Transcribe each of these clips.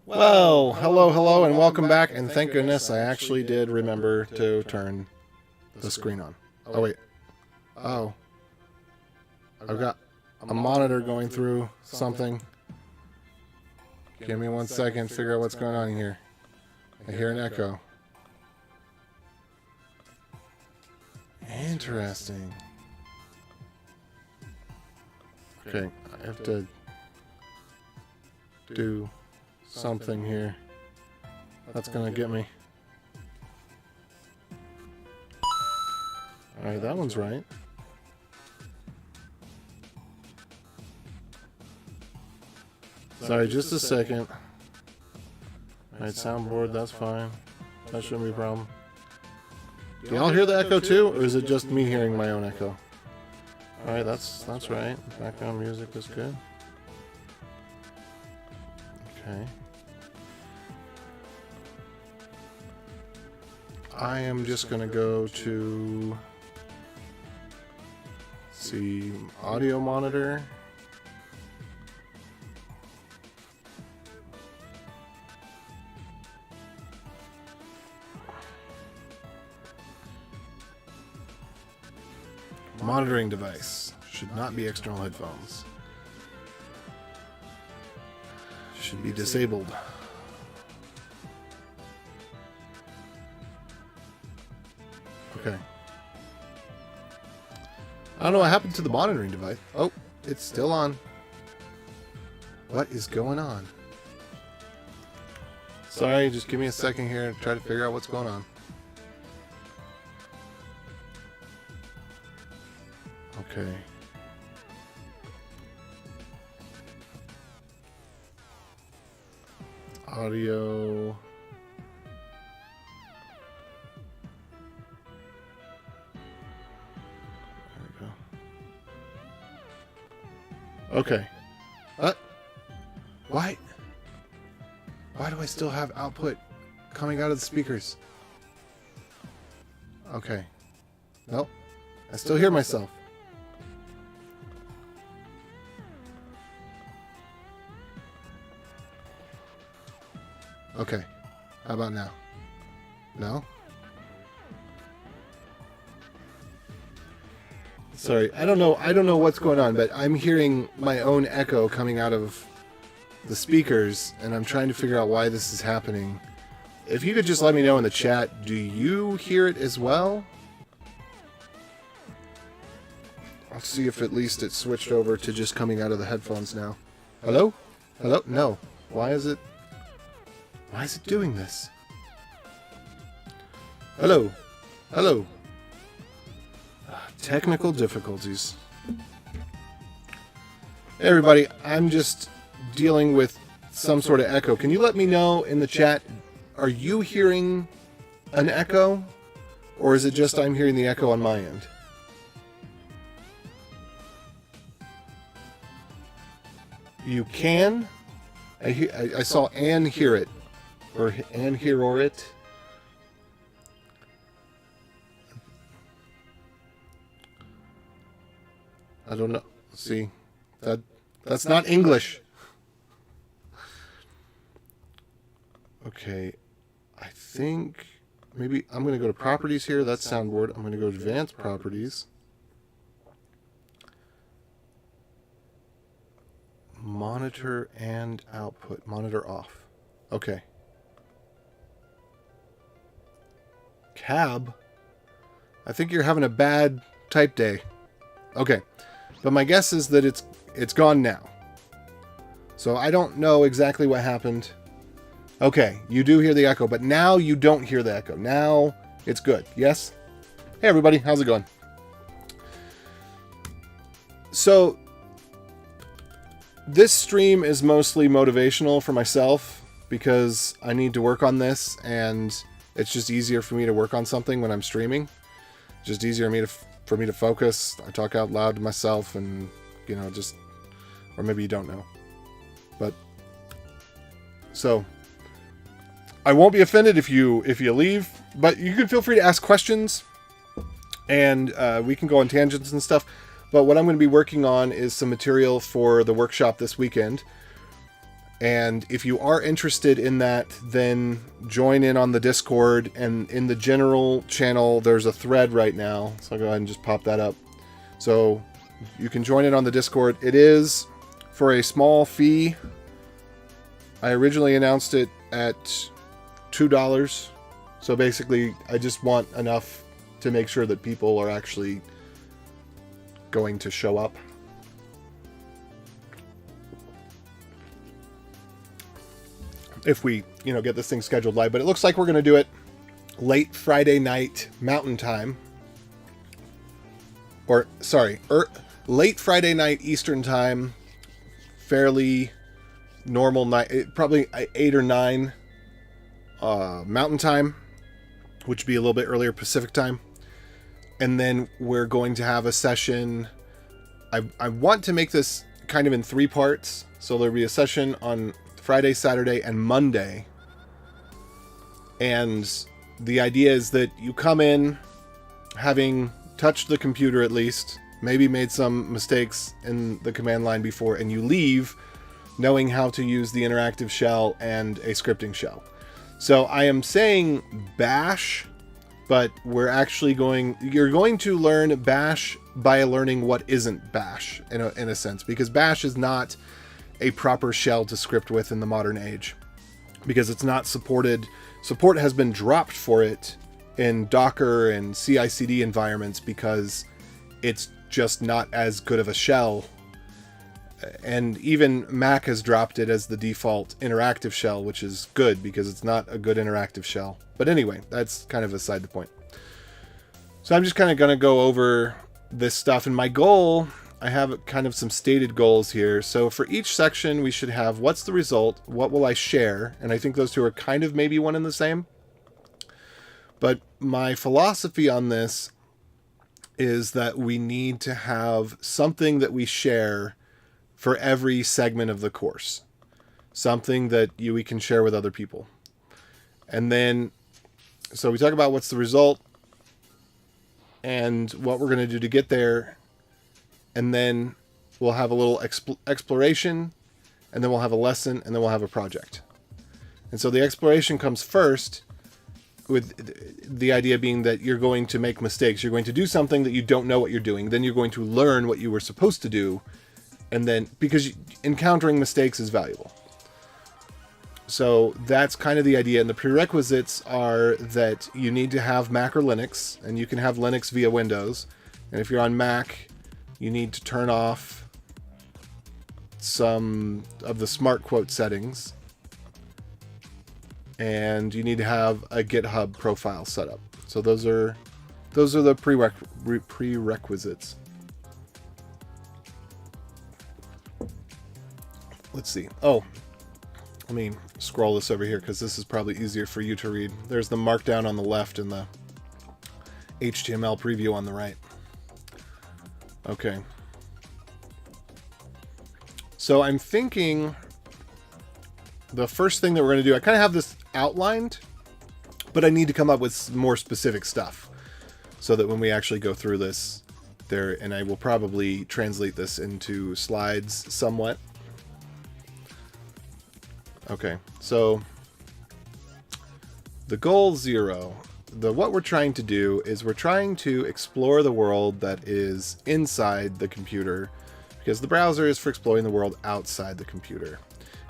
Well, hello, and welcome back, and thank goodness I actually did remember to turn the screen on. Oh, wait. Oh. I've got a monitor going through something. Give me 1 second, figure out what's going on here. I hear an echo. Interesting. Okay, I have to do something here. That's gonna get me. Alright, that one's right. Sorry, just a second. Alright, soundboard, that's fine. That shouldn't be a problem. Do y'all hear the echo too, or is it just me hearing my own echo? Alright, that's right. Background music is good. Okay. I am just going to go to see audio monitor. Monitoring device should not be external headphones. Should be disabled. Okay. I don't know what happened to the monitoring device. Oh, it's still on. What is going on? Sorry, just give me a second here to try to figure out what's going on. Okay. Audio. There we go. Okay. Why? Why do I still have output coming out of the speakers? Okay. Nope. I still hear myself. Okay. How about now? No? Sorry, I don't know what's going on, but I'm hearing my own echo coming out of the speakers, and I'm trying to figure out why this is happening. If you could just let me know in the chat, do you hear it as well? I'll see if at least it switched over to just coming out of the headphones now. Hello? Hello? No. Why is it doing this? Hello? Hello? Technical difficulties. Hey everybody, I'm just dealing with some sort of echo. Can you let me know in the chat, are you hearing an echo? Or is it just I'm hearing the echo on my end? You can? I saw Ann hear it. Or Ann hear or it. I don't know. See, that's not English. Okay, I think maybe I'm going to go to properties here. That's soundboard. I'm going to go to advanced properties. Monitor and output. Monitor off. Okay. Cab? I think you're having a bad type day. Okay. But my guess is that it's gone now. So I don't know exactly what happened. Okay, you do hear the echo, but now you don't hear the echo. Now it's good. Yes? Hey everybody, how's it going? So this stream is mostly motivational for myself because I need to work on this, and it's just easier for me to work on something when I'm streaming. Just easier for me to focus. I talk out loud to myself, and just, or maybe you don't know, but so I won't be offended if you leave, but you can feel free to ask questions, and we can go on tangents and stuff. But what I'm going to be working on is some material for the workshop this weekend. And if you are interested in that, then join in on the Discord. And in the general channel, there's a thread right now. So I'll go ahead and just pop that up. So you can join in on the Discord. It is for a small fee. I originally announced it at $2. So basically, I just want enough to make sure that people are actually going to show up. If we, get this thing scheduled live. But it looks like we're going to do it late Friday night Mountain Time. Or, sorry, late Friday night Eastern Time. Fairly normal night. Probably 8 or 9 Mountain Time. Which would be a little bit earlier Pacific Time. And then we're going to have a session. I want to make this kind of in 3 parts. So there'll be a session on Friday, Saturday, and Monday. And the idea is that you come in having touched the computer at least, maybe made some mistakes in the command line before, and you leave knowing how to use the interactive shell and a scripting shell. So I am saying bash, but you're going to learn bash by learning what isn't bash in a sense, because bash is not a proper shell to script with in the modern age, because it's not supported. Support has been dropped for it in Docker and CI/CD environments because it's just not as good of a shell. And even Mac has dropped it as the default interactive shell, which is good because it's not a good interactive shell. But anyway, that's kind of aside the point. So I'm just kind of going to go over this stuff, and my goal, I have kind of some stated goals here. So for each section, we should have what's the result, what will I share, and I think those two are kind of maybe one and the same. But my philosophy on this is that we need to have something that we share for every segment of the course. Something that we can share with other people. And then, so we talk about what's the result and what we're going to do to get there. And then we'll have a little exploration, and then we'll have a lesson, and then we'll have a project. And so the exploration comes first, with the idea being that you're going to make mistakes. You're going to do something that you don't know what you're doing. Then you're going to learn what you were supposed to do. And then, because encountering mistakes is valuable. So that's kind of the idea. And the prerequisites are that you need to have Mac or Linux, and you can have Linux via Windows. And if you're on Mac, you need to turn off some of the smart quote settings. And you need to have a GitHub profile set up. So those are the prerequisites. Let's see. Oh, let me scroll this over here because this is probably easier for you to read. There's the markdown on the left and the HTML preview on the right. Okay. So I'm thinking the first thing that we're going to do, I kind of have this outlined, but I need to come up with some more specific stuff so that when we actually go through this there, and I will probably translate this into slides somewhat. Okay, so the goal 0, what we're trying to do is we're trying to explore the world that is inside the computer, because the browser is for exploring the world outside the computer.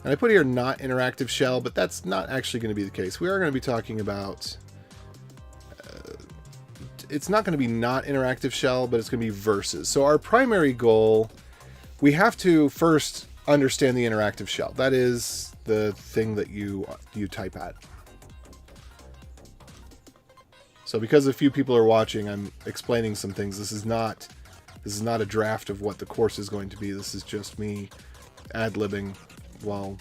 And I put here not interactive shell, but that's not actually going to be the case. We are going to be talking about, it's not going to be not interactive shell, but it's going to be versus. So our primary goal, we have to first understand the interactive shell. That is the thing that you type at. So because a few people are watching, I'm explaining some things. This is not a draft of what the course is going to be. This is just me ad-libbing while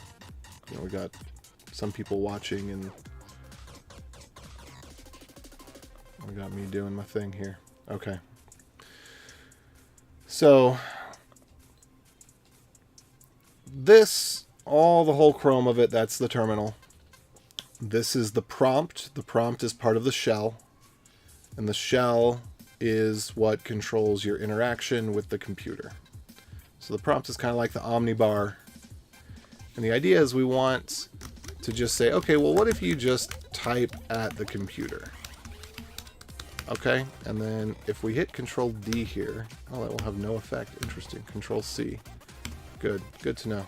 we got some people watching, and we got me doing my thing here. Okay. So this, the whole Chrome of it, that's the terminal. This is the prompt. The prompt is part of the shell, and the shell is what controls your interaction with the computer. So the prompt is kind of like the omnibar. And the idea is we want to just say, okay, well, what if you just type at the computer? Okay, and then if we hit Control D here, oh, that will have no effect. Interesting. Control C. Good. Good to know.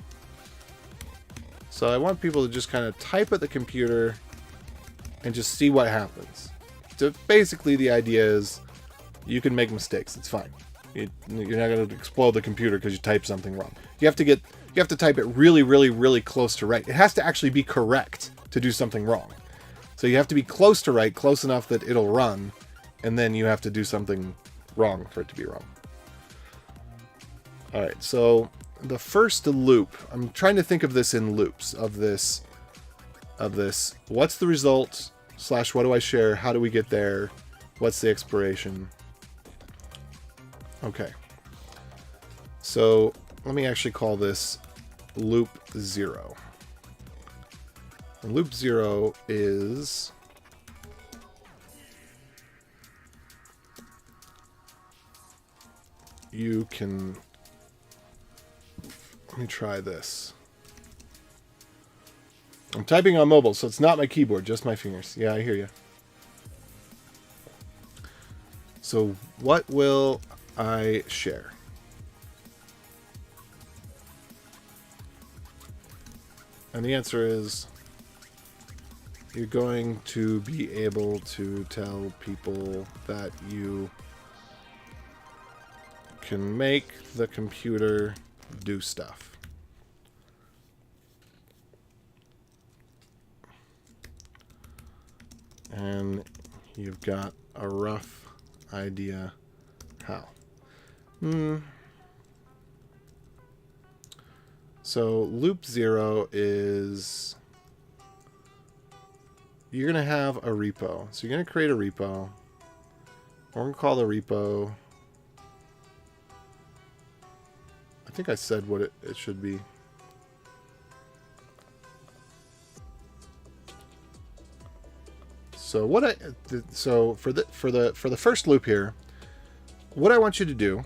So I want people to just kind of type at the computer and just see what happens. So basically the idea is you can make mistakes. It's fine. You're not going to explode the computer because you type something wrong. You have to type it really, really, really close to right. It has to actually be correct to do something wrong. So you have to be close to right, close enough that it'll run, and then you have to do something wrong for it to be wrong. All right, so the first loop, I'm trying to think of this in loops of this, what's the result / what do I share? How do we get there? What's the expiration? Okay. So let me actually call this loop 0. And loop 0 is you can, let me try this. I'm typing on mobile, so it's not my keyboard, just my fingers. Yeah, I hear you. So what will I share? And the answer is you're going to be able to tell people that you can make the computer do stuff. And you've got a rough idea how. So loop 0 is you're going to have a repo. So you're going to create a repo. We're going to call the repo, I think I said what it should be. So for the first loop here, what I want you to do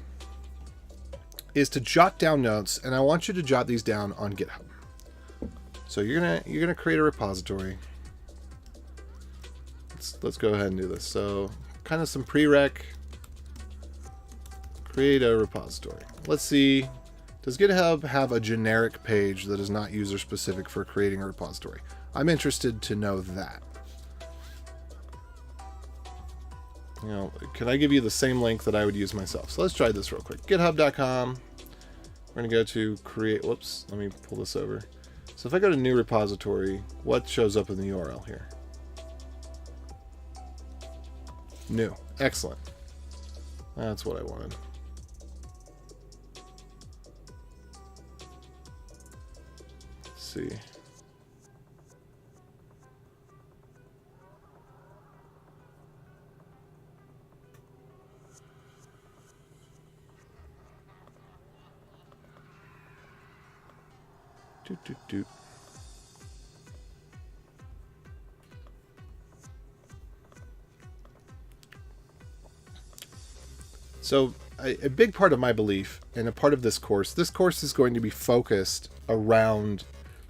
is to jot down notes, and I want you to jot these down on GitHub. So you're gonna create a repository. Let's go ahead and do this. So kind of some prereq. Create a repository. Let's see. Does GitHub have a generic page that is not user specific for creating a repository? I'm interested to know that. You know, can I give you the same link that I would use myself? So let's try this real quick. GitHub.com. We're going to go to create. Whoops. Let me pull this over. So if I go to new repository, what shows up in the URL here? New. Excellent. That's what I wanted. Let's see. Doot. So a big part of my belief and a part of this course is going to be focused around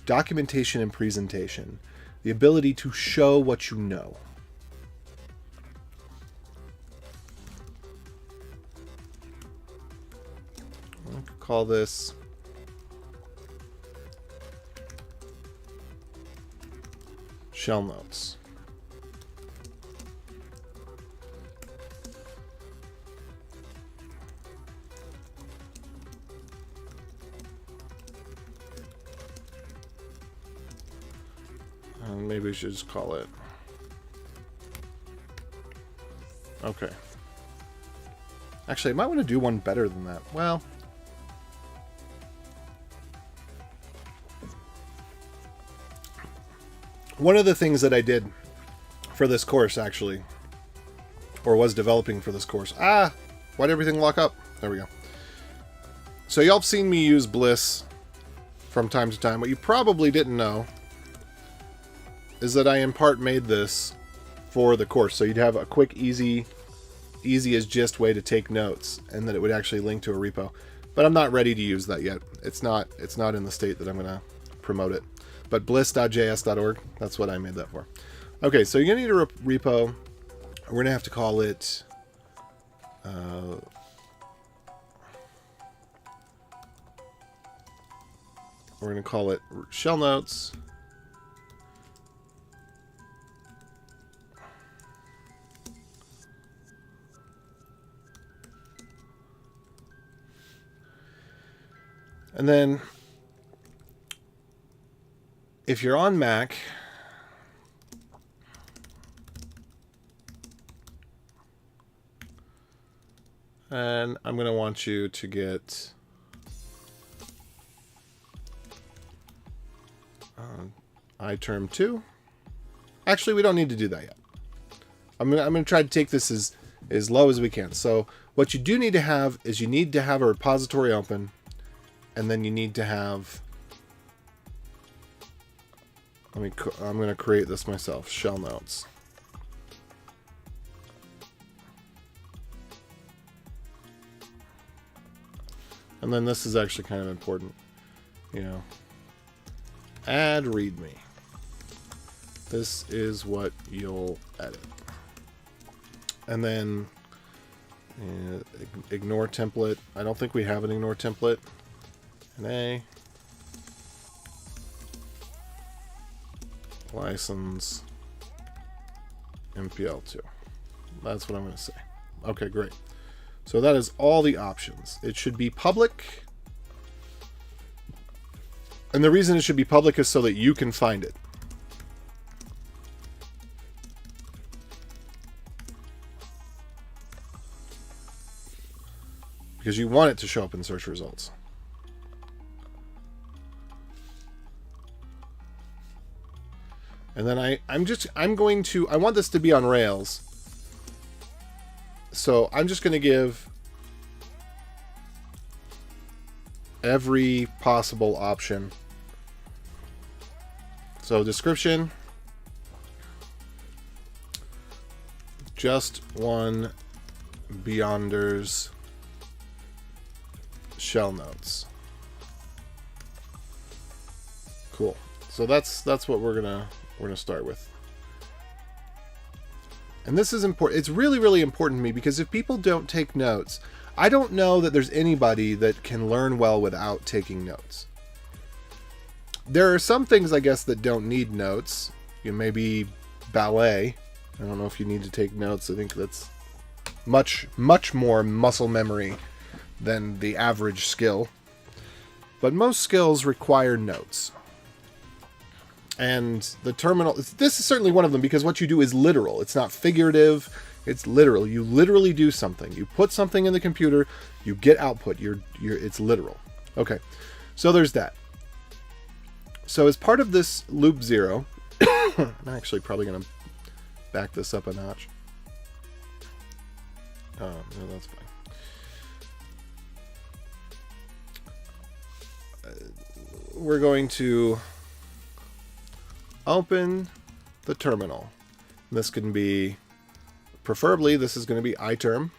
documentation and presentation, the ability to show what you know. I could call this shell notes. Maybe we should just call it. Okay. Actually, I might want to do one better than that. Well, one of the things that I did for this course, actually, or was developing for this course. Why'd everything lock up? There we go. So y'all have seen me use Bliss from time to time. What you probably didn't know is that I in part made this for the course. So you'd have a quick, easy as gist way to take notes, and that it would actually link to a repo. But I'm not ready to use that yet. It's not in the state that I'm gonna promote it. But bliss.js.org, that's what I made that for. Okay, so you're going to need a repo. We're going to have to call it... we're going to call it shell notes. And then, if you're on Mac, and I'm going to want you to get iTerm 2. Actually, we don't need to do that yet. I'm going to try to take this as low as we can. So what you do need to have is you need to have a repository open. And then you need to have, I'm going to create this myself, shell notes. And then this is actually kind of important, add readme. This is what you'll edit. And then ignore template. I don't think we have an ignore template. An A. License MPL2. That's what I'm going to say. Okay, great. So that is all the options. It should be public. And the reason it should be public is so that you can find it. Because you want it to show up in search results. And then I want this to be on Rails. So I'm just going to give every possible option. So description, just one Beyonders shell notes. Cool. So that's what we're gonna start with. And this is important. It's really, really important to me because if people don't take notes, I don't know that there's anybody that can learn well without taking notes. There are some things, I guess, that don't need notes. Maybe ballet. I don't know if you need to take notes. I think that's much, much more muscle memory than the average skill. But most skills require notes. And the terminal, this is certainly one of them because what you do is literal. It's not figurative. It's literal. You literally do something. You put something in the computer, you get output. It's literal. Okay, so there's that. So as part of this loop 0, I'm actually probably going to back this up a notch. Oh, no, that's fine. We're going to open the terminal. This can be, preferably, this is going to be iTerm.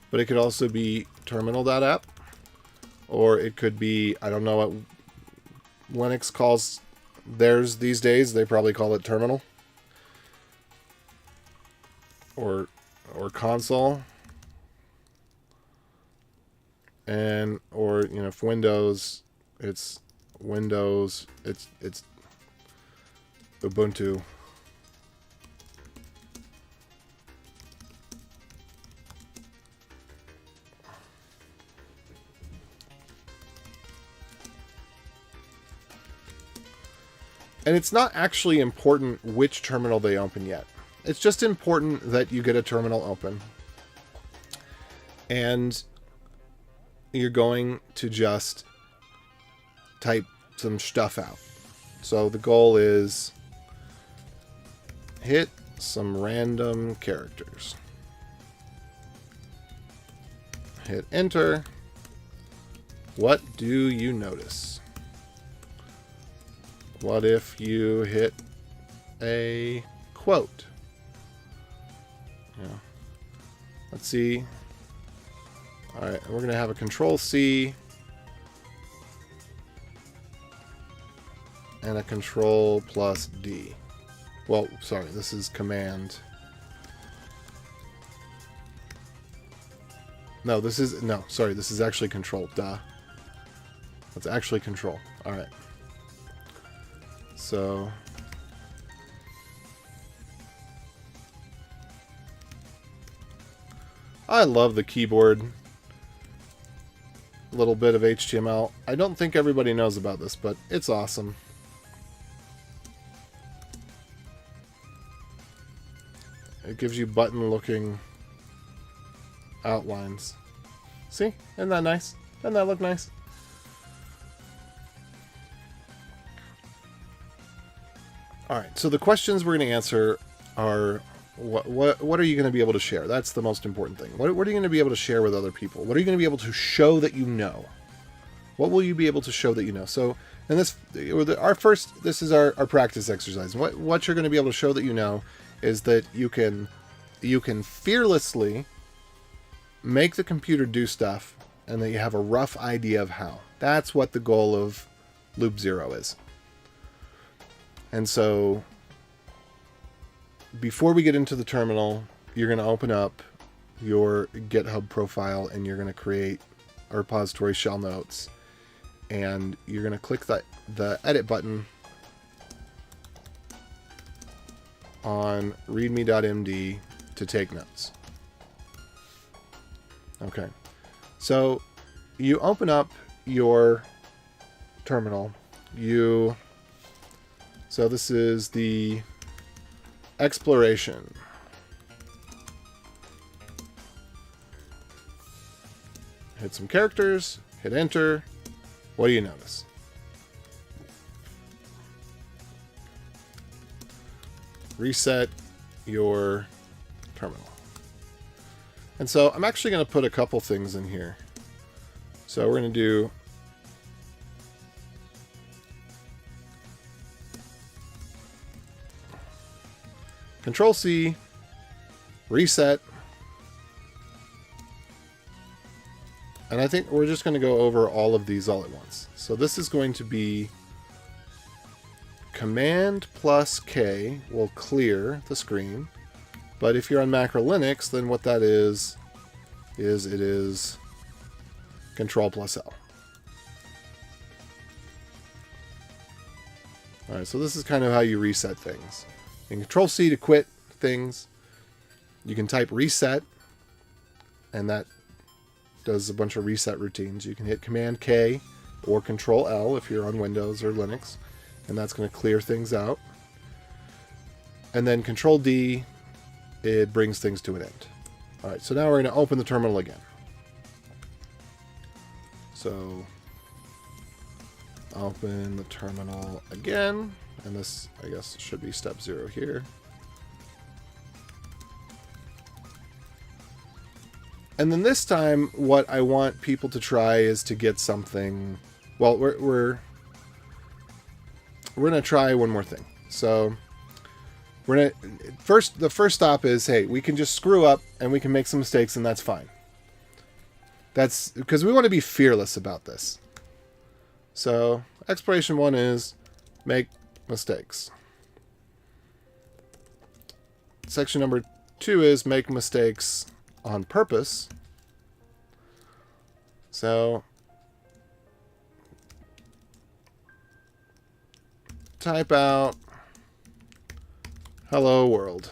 But it could also be terminal.app. Or it could be, I don't know what Linux calls theirs these days. They probably call it terminal. Or console. And, or, if Windows, it's Windows, it's Ubuntu. And it's not actually important which terminal they open yet. It's just important that you get a terminal open. And you're going to just type some stuff out. So the goal is hit some random characters. Hit enter. What do you notice? What if you hit a quote? Yeah. Let's see. All right, we're going to have a Control C. and a Control plus D. Well, sorry, this is Command. No, this is... No, sorry, this is actually Control. Duh. That's actually Control. Alright. So... I love the keyboard. Little bit of HTML. I don't think everybody knows about this, but it's awesome. It gives you button-looking outlines. See? Isn't that nice? Doesn't that look nice? Alright, so the questions we're going to answer are... What are you going to be able to share? That's the most important thing. What are you going to be able to share with other people? What are you going to be able to show that you know? What will you be able to show that you know? So, in this, this is our practice exercise. What you're going to be able to show that you know is that you can fearlessly make the computer do stuff, and that you have a rough idea of how. That's what the goal of Loop 0 is. And so, before we get into the terminal, you're going to open up your GitHub profile and you're going to create a repository shell notes. And you're going to click the edit button on readme.md to take notes. Okay. So you open up your terminal. So this is the exploration. Hit some characters, hit enter. What do you notice? Reset your terminal. And so I'm actually going to put a couple things in here. So we're going to do Control C, reset, and I think we're just going to go over all of these all at once. So this is going to be Command plus K will clear the screen, but if you're on Mac or Linux, then what that is it is Control plus L. Alright, so this is kind of how you reset things. You can Control C to quit things. You can type reset, and that does a bunch of reset routines. You can hit Command K or Control L if you're on Windows or Linux, and that's going to clear things out. And then Control D, it brings things to an end. Alright, so now we're going to open the terminal again. So, open the terminal again. And this, I guess, should be step 0 here. And then this time, what I want people to try is to get something... Well, we're going to try one more thing. So, we're going to... The first stop is, hey, we can just screw up, and we can make some mistakes, and that's fine. That's... Because we want to be fearless about this. So, exploration 1 is make mistakes. Section number 2 is make mistakes on purpose. So type out hello world.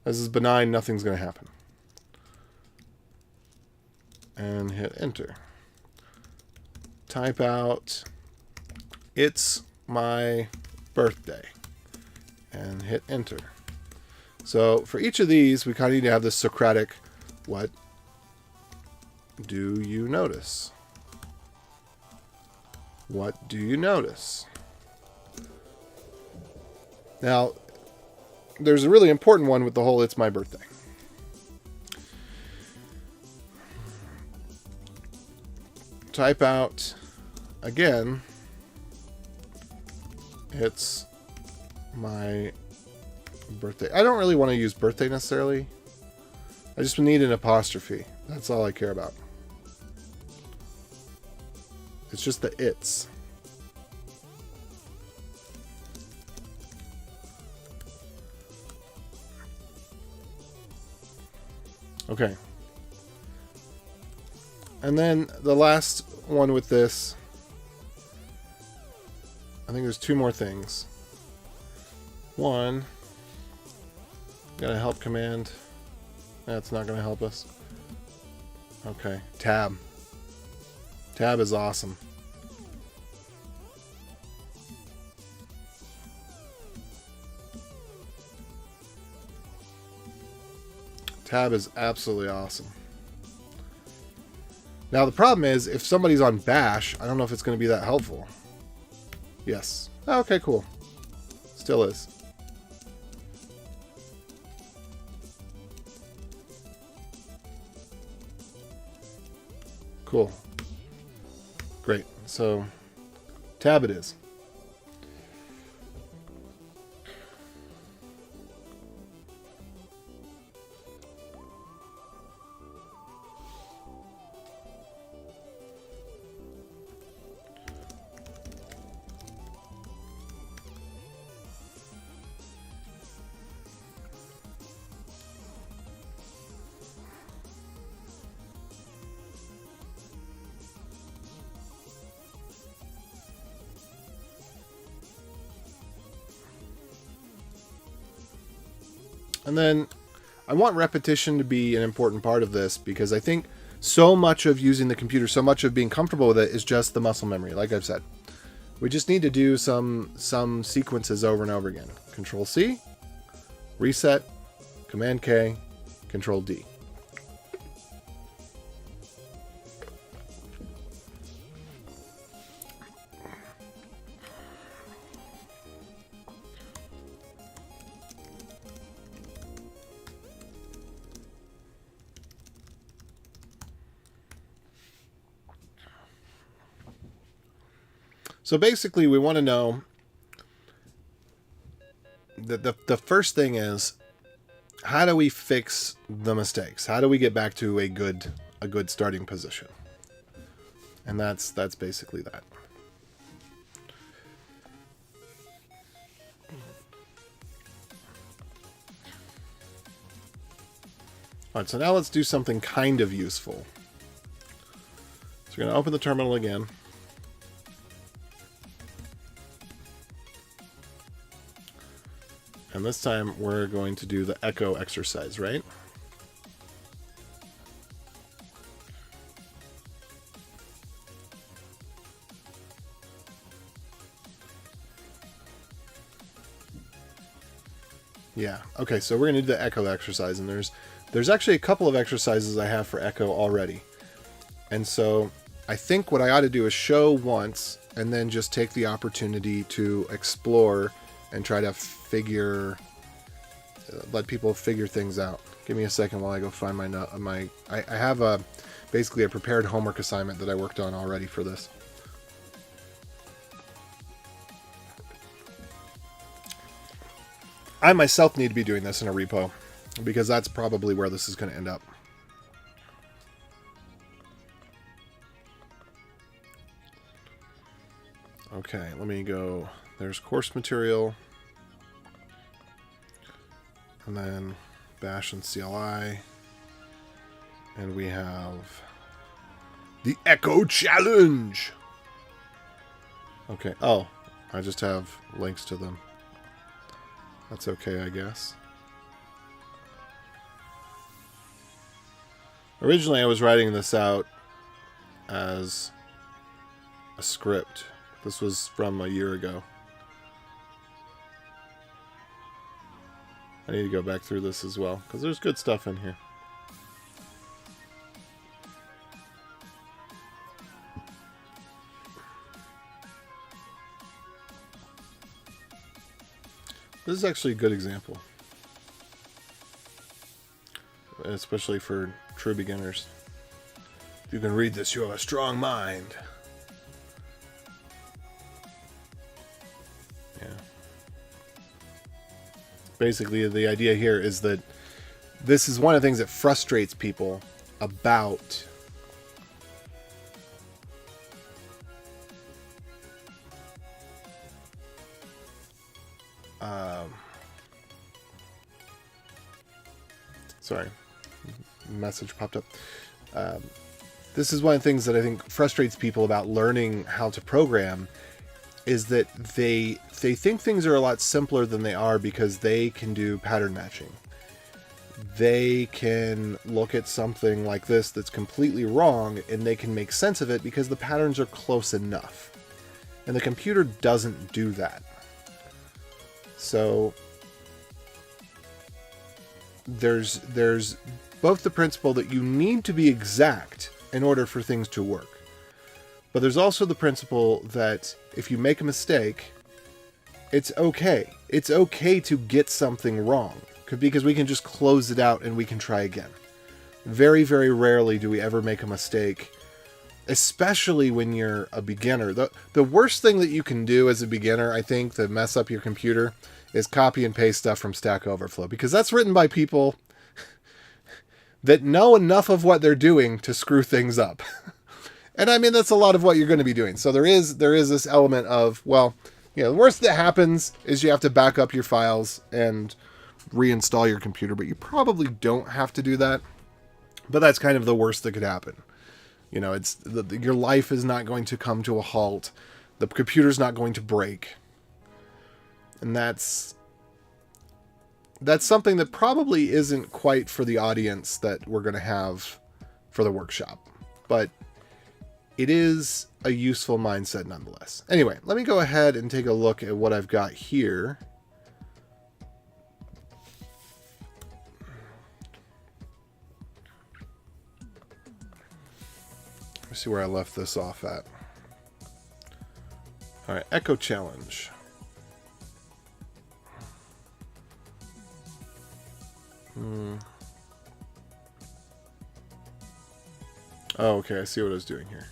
This is benign, nothing's going to happen. And hit enter. Type out it's my birthday and hit enter. So for each of these, we kind of need to have this Socratic, what do you notice? What do you notice? Now, there's a really important one with the whole it's my birthday. Type out again, it's my birthday. I don't really want to use birthday necessarily. I just need an apostrophe. That's all I care about. It's just the it's. Okay. And then the last one with this, I think there's two more things. One, got a help command. That's not going to help us. Okay, tab. Tab is awesome. Tab is absolutely awesome. Now the problem is, if somebody's on bash, I don't know if it's going to be that helpful. Yes. Okay, cool. Still is. Cool. Great. So, tab it is. And then I want repetition to be an important part of this, because I think so much of using the computer, so much of being comfortable with it is just the muscle memory, like I've said. We just need to do some sequences over and over again. Control C, reset, Command K, Control D. So basically, we want to know that the first thing is, how do we fix the mistakes? How do we get back to a good starting position? And that's basically that. All right, so now let's do something kind of useful. So we're going to open the terminal again. And this time we're going to do the echo exercise, right? Yeah. Okay, so we're going to do the echo exercise, and there's actually a couple of exercises I have for echo already. And so I think what I ought to do is show once and then just take the opportunity to explore and try to let people figure things out. Give me a second while I go find I have basically a prepared homework assignment that I worked on already for this. I myself need to be doing this in a repo, because that's probably where this is going to end up. Okay, let me go. There's course material. And then bash and CLI. And we have the Echo Challenge. Okay. Oh, I just have links to them. That's okay, I guess. Originally, I was writing this out as a script. This was from a year ago. I need to go back through this as well, because there's good stuff in here. This is actually a good example, especially for true beginners. If you can read this, you have a strong mind. Yeah. Basically, the idea here is that this is one of the things that frustrates people about sorry. message popped up. This is one of the things that I think frustrates people about learning how to program, is that they think things are a lot simpler than they are because they can do pattern matching. They can look at something like this that's completely wrong and they can make sense of it because the patterns are close enough. And the computer doesn't do that. So there's both the principle that you need to be exact in order for things to work. But there's also the principle that if you make a mistake, it's okay. It's okay to get something wrong, because we can just close it out and we can try again. Very, very rarely do we ever make a mistake, especially when you're a beginner. The worst thing that you can do as a beginner, I think, to mess up your computer is copy and paste stuff from Stack Overflow, because that's written by people that know enough of what they're doing to screw things up. And I mean, that's a lot of what you're going to be doing. So there is this element of, well, the worst that happens is you have to back up your files and reinstall your computer, but you probably don't have to do that. But that's kind of the worst that could happen. Your life is not going to come to a halt. The computer's not going to break. And that's something that probably isn't quite for the audience that we're going to have for the workshop. But it is a useful mindset nonetheless. Anyway, let me go ahead and take a look at what I've got here. Let me see where I left this off at. All right, Echo Challenge. Oh, okay, I see what I was doing here.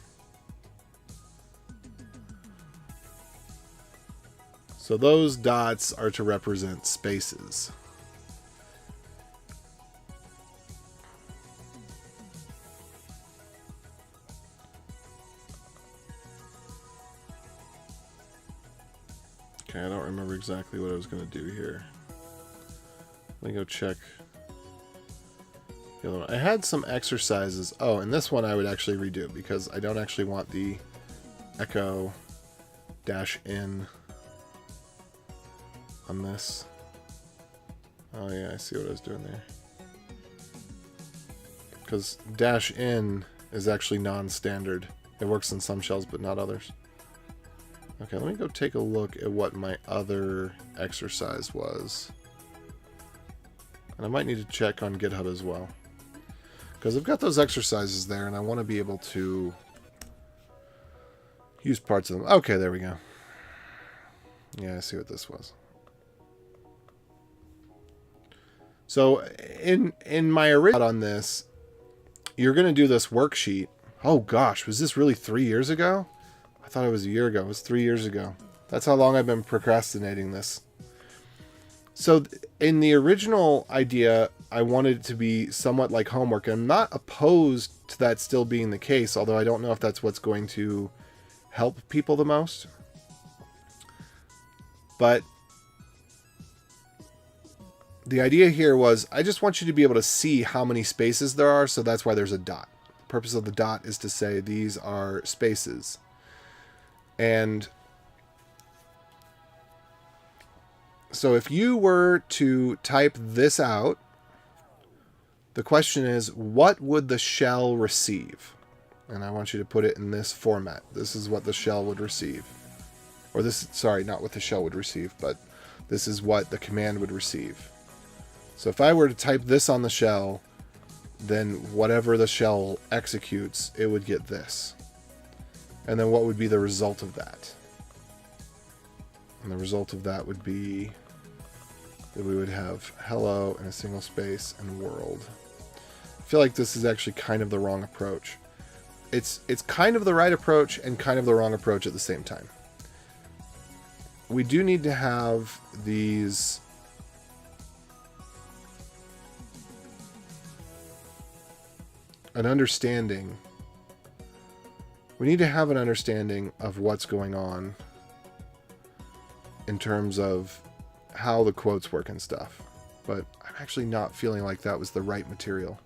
So those dots are to represent spaces. Okay, I don't remember exactly what I was going to do here. Let me go check. I had some exercises. Oh, and this one I would actually redo because I don't actually want the echo dash in on this. Oh yeah, I see what I was doing there. Because dash in is actually non-standard. It works in some shells but not others. Okay, let me go take a look at what my other exercise was. And I might need to check on GitHub as well. Because I've got those exercises there and I want to be able to use parts of them. Okay, there we go. Yeah, I see what this was. So in my original on this, you're going to do this worksheet. Oh gosh, was this really 3 years ago? I thought it was a year ago. It was 3 years ago. That's how long I've been procrastinating this. So in the original idea, I wanted it to be somewhat like homework. And I'm not opposed to that still being the case, although I don't know if that's what's going to help people the most. But the idea here was, I just want you to be able to see how many spaces there are, so that's why there's a dot. The purpose of the dot is to say these are spaces. And so if you were to type this out, the question is, what would the shell receive? And I want you to put it in this format. This is what the shell would receive. Or this, sorry, not what the shell would receive, but this is what the command would receive. So if I were to type this on the shell, then whatever the shell executes, it would get this. And then what would be the result of that? And the result of that would be that we would have hello in a single space and world. I feel like this is actually kind of the wrong approach. It's kind of the right approach and kind of the wrong approach at the same time. We do need to have these an understanding. We need to have an understanding of what's going on in terms of how the quotes work and stuff. But I'm actually not feeling like that was the right material.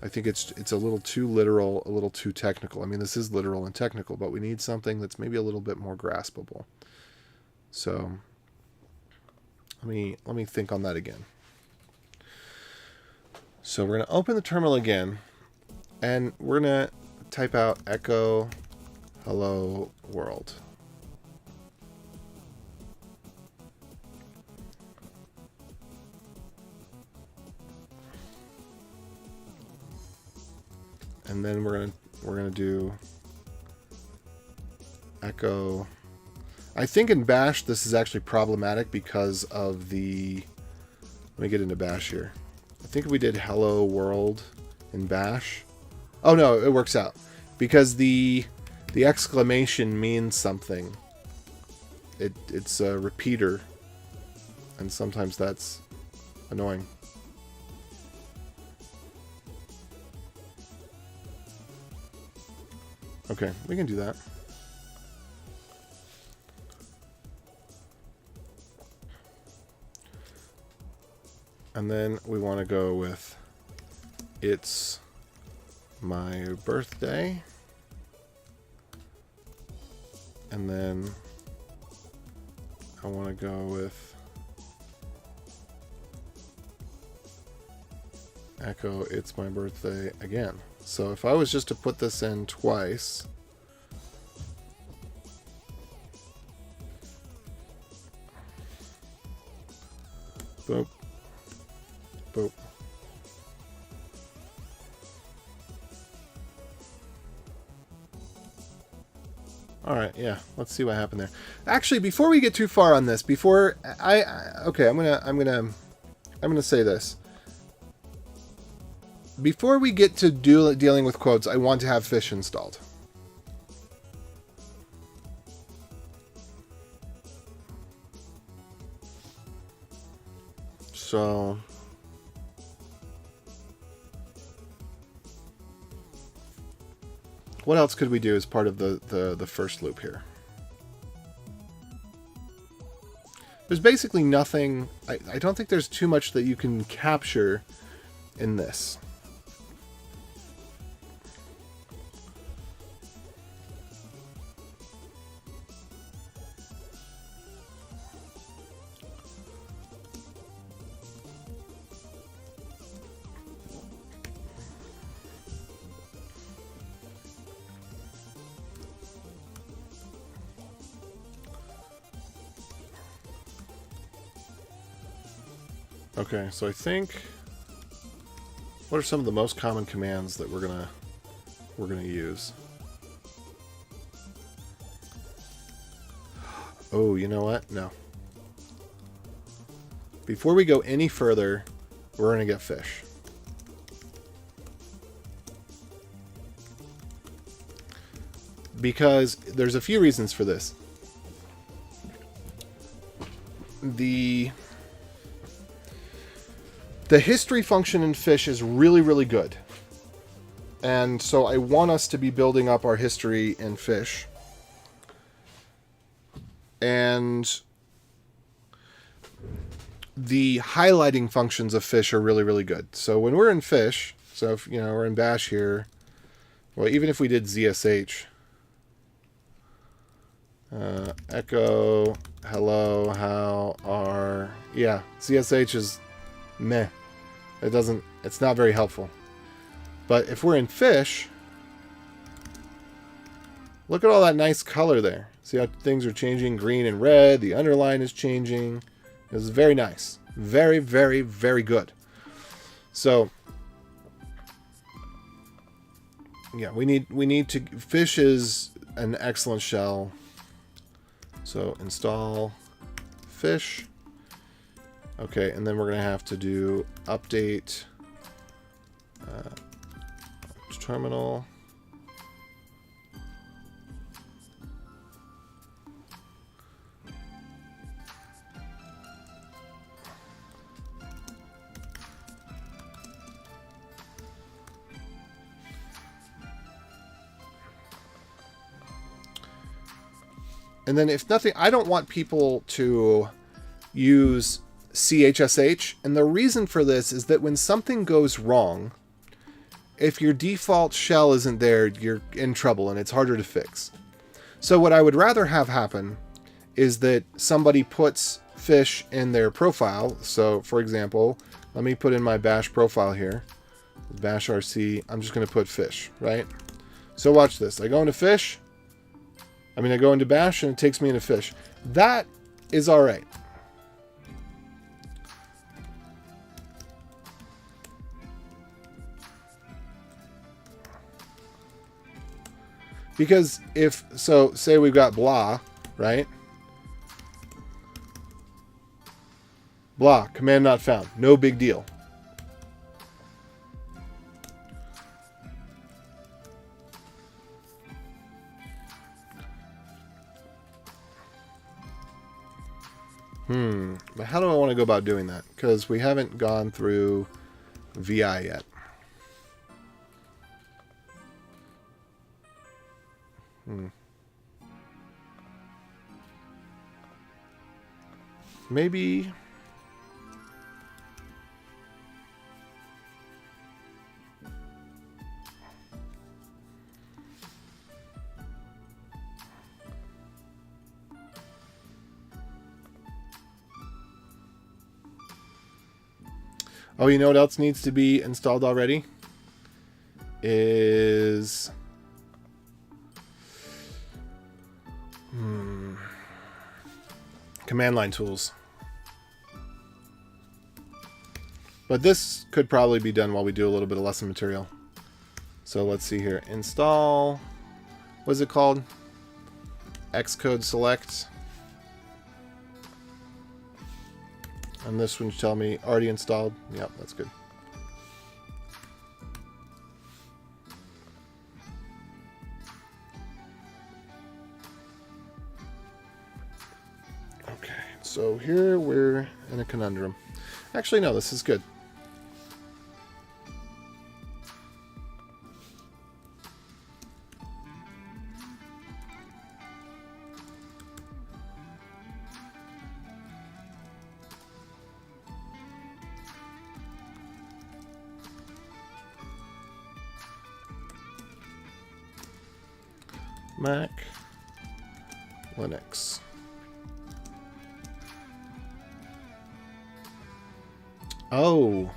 I think it's a little too literal, a little too technical. I mean, this is literal and technical, but we need something that's maybe a little bit more graspable. So let me think on that again. So we're going to open the terminal again, and we're going to type out echo hello world. And then we're gonna do echo. I think in Bash this is actually problematic because of the. Let me get into Bash here. I think if we did hello world in Bash. Oh no, it works out because the exclamation means something. It's a repeater, and sometimes that's annoying. Okay, we can do that. And then we want to go with it's my birthday. And then I want to go with echo it's my birthday again. So if I was just to put this in twice, boop, boop. All right, yeah. Let's see what happened there. Actually, before we get too far on this, okay, I'm gonna say this. Before we get to dealing with quotes, I want to have fish installed. So what else could we do as part of the first loop here? There's basically nothing. I don't think there's too much that you can capture in this. Okay, so I think what are some of the most common commands that we're gonna use? Oh, you know what? No. Before we go any further, we're gonna get fish. Because there's a few reasons for this. The history function in fish is really, really good. And so I want us to be building up our history in fish. And the highlighting functions of fish are really, really good. So when we're in fish, so if we're in Bash here, well, even if we did ZSH, echo, hello, how are, yeah, ZSH is meh. It's not very helpful. But if we're in fish, look at all that nice color there. See how things are changing, green and red, the underline is changing. It's very nice. Very, very, very good. So yeah, we need to, fish is an excellent shell. So install fish. Okay, and then we're going to have to do update terminal. And then if nothing, I don't want people to use CHSH, and the reason for this is that when something goes wrong, if your default shell isn't there, you're in trouble and it's harder to fix. So what I would rather have happen is that somebody puts fish in their profile. So for example, let me put in my bash profile here, bash RC. I'm just going to put fish, right? So watch this. I go into fish. I go into bash and it takes me into fish. That is all right. Because say we've got blah, right? Blah, command not found. No big deal. But how do I want to go about doing that? Because we haven't gone through VI yet. Maybe... Oh, you know what else needs to be installed already? Is... command line tools. But this could probably be done while we do a little bit of lesson material. So let's see here. Install... what is it called? Xcode select. And this one tell me already installed. Yep, that's good. Okay, so here we're in a conundrum. Actually, no, this is good. Mac, Linux. Oh,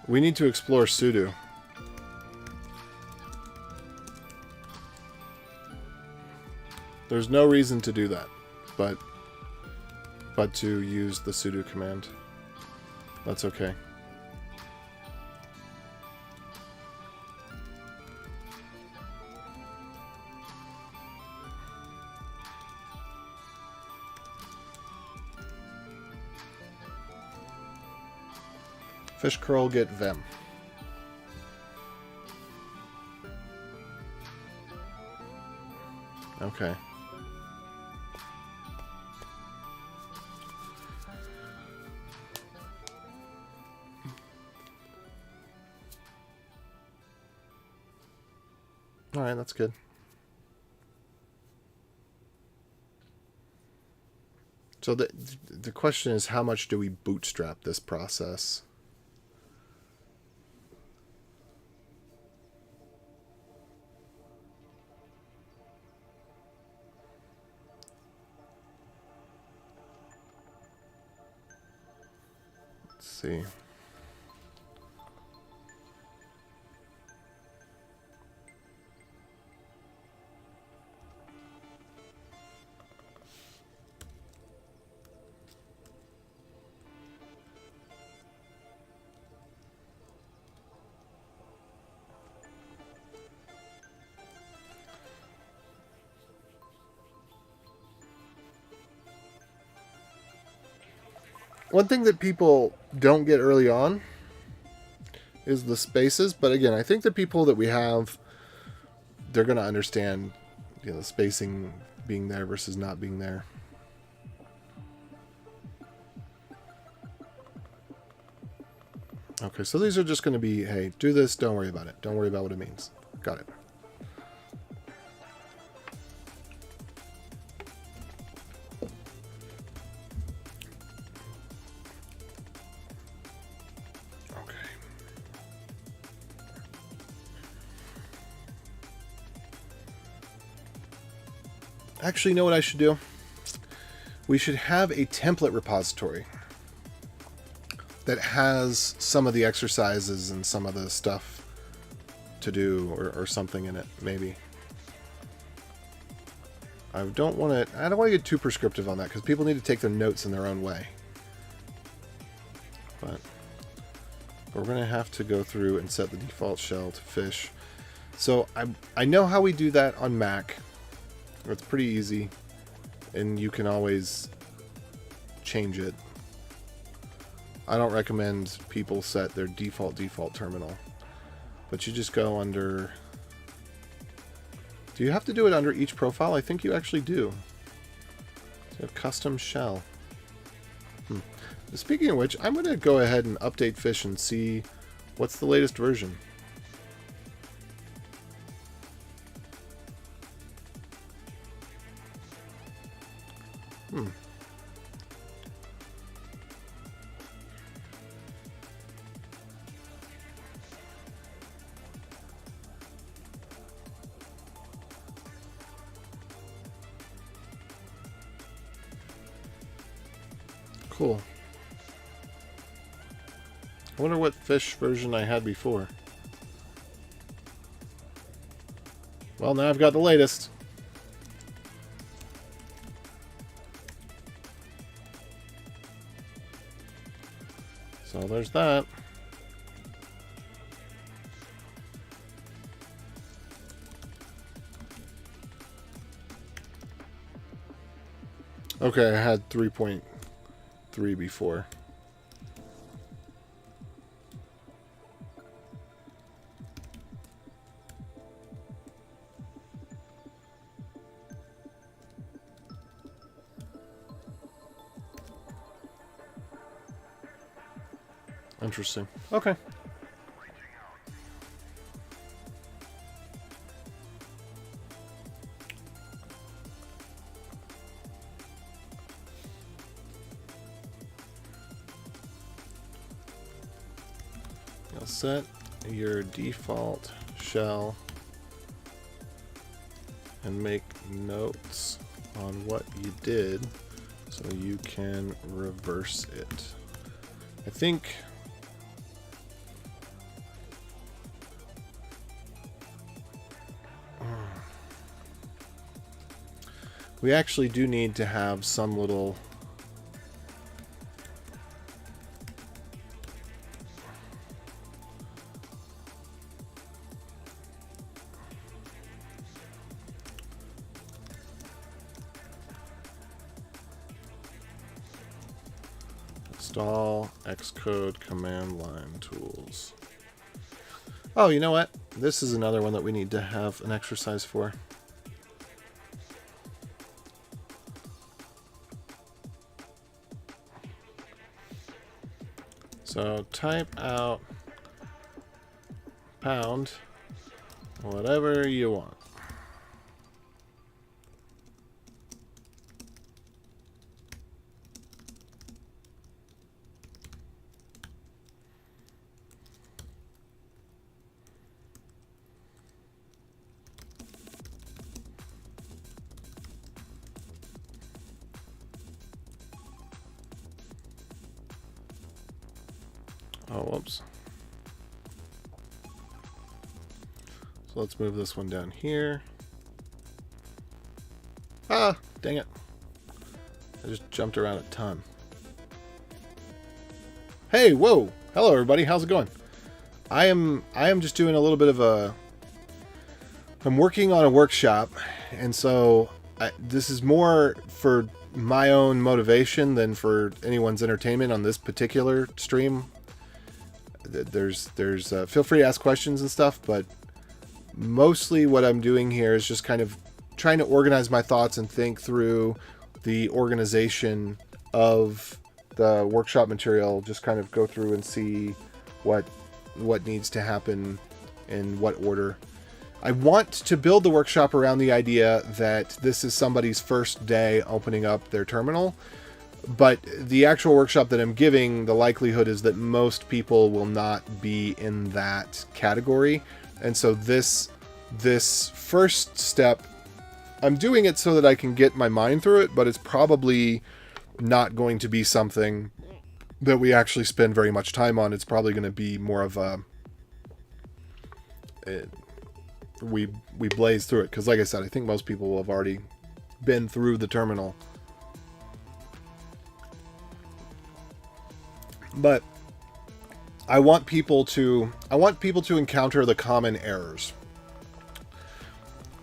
we need to explore sudo. There's no reason to do that, but to use the sudo command. That's okay. Fish curl get vim. Okay. All right, that's good. So the question is, how much do we bootstrap this process? Let's see. One thing that people don't get early on is the spaces, but again, I think the people that we have, they're going to understand, the spacing being there versus not being there. Okay, so these are just going to be, hey, do this, don't worry about it. Don't worry about what it means. Got it. Actually, you know what I should do? We should have a template repository that has some of the exercises and some of the stuff to do, or something in it, maybe. I don't want to get too prescriptive on that, because people need to take their notes in their own way. But we're going to have to go through and set the default shell to fish. So I know how we do that on Mac. It's pretty easy, and you can always change it. I don't recommend people set their default terminal, but you just go under... Do you have to do it under each profile? I think you actually do. So you have custom shell. Speaking of which, I'm going to go ahead and update Fish and see what's the latest version. Cool. I wonder what Fish version I had before. Well, now I've got the latest. So there's that. Okay, I had 3.3 before. Interesting. Okay. You'll set your default shell and make notes on what you did so you can reverse it. I think we actually do need to have some little install Xcode command line tools. Oh, you know what? This is another one that we need to have an exercise for. So type out pound whatever you want. Oh, whoops. So let's move this one down here. Ah, dang it. I just jumped around a ton. Hey, whoa. Hello, everybody. How's it going? I am just doing a little bit of a... I'm working on a workshop, and so this is more for my own motivation than for anyone's entertainment on this particular stream. There's feel free to ask questions and stuff, but mostly what I'm doing here is just kind of trying to organize my thoughts and think through the organization of the workshop material. Just kind of go through and see what needs to happen in what order. I want to build the workshop around the idea that this is somebody's first day opening up their terminal. But the actual workshop that I'm giving, the likelihood is that most people will not be in that category. And so this first step I'm doing it so that I can get my mind through it, but it's probably not going to be something that we actually spend very much time on. It's probably going to be more of a we blaze through it, because like I said, I think most people will have already been through the terminal. But I want people to encounter the common errors.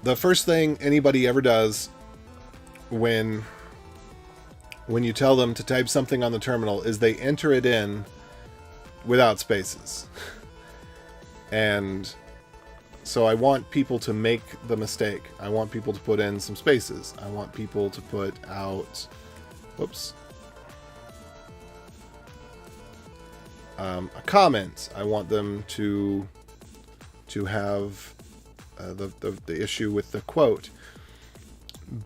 The first thing anybody ever does when you tell them to type something on the terminal is they enter it in without spaces. And so I want people to make the mistake. I want people to put in some spaces. I want people to put out, whoops, a comment. I want them to have the issue with the quote.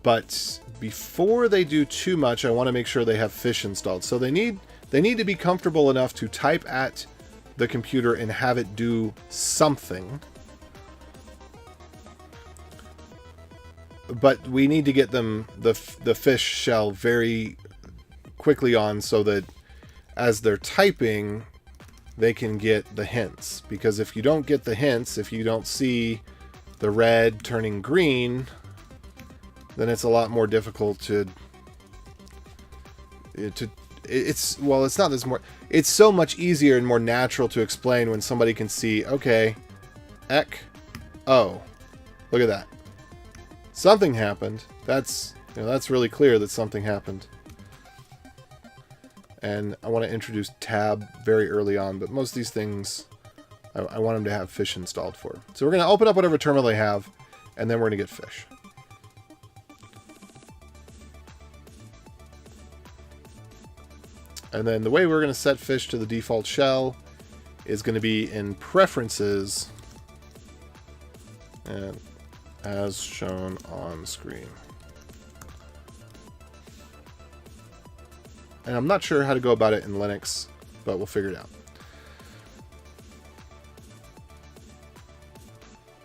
But before they do too much, I want to make sure they have Fish installed. So they need to be comfortable enough to type at the computer and have it do something. But we need to get them the Fish shell very quickly on, so that as they're typing, they can get the hints. Because if you don't get the hints, if you don't see the red turning green, then it's a lot more difficult it's not this more, it's so much easier and more natural to explain when somebody can see, okay, oh, look at that. Something happened. That's really clear that something happened. And I want to introduce tab very early on, but most of these things I want them to have Fish installed for. So we're going to open up whatever terminal they have, and then we're going to get Fish. And then the way we're going to set Fish to the default shell is going to be in Preferences, and as shown on screen. And I'm not sure how to go about it in Linux, but we'll figure it out.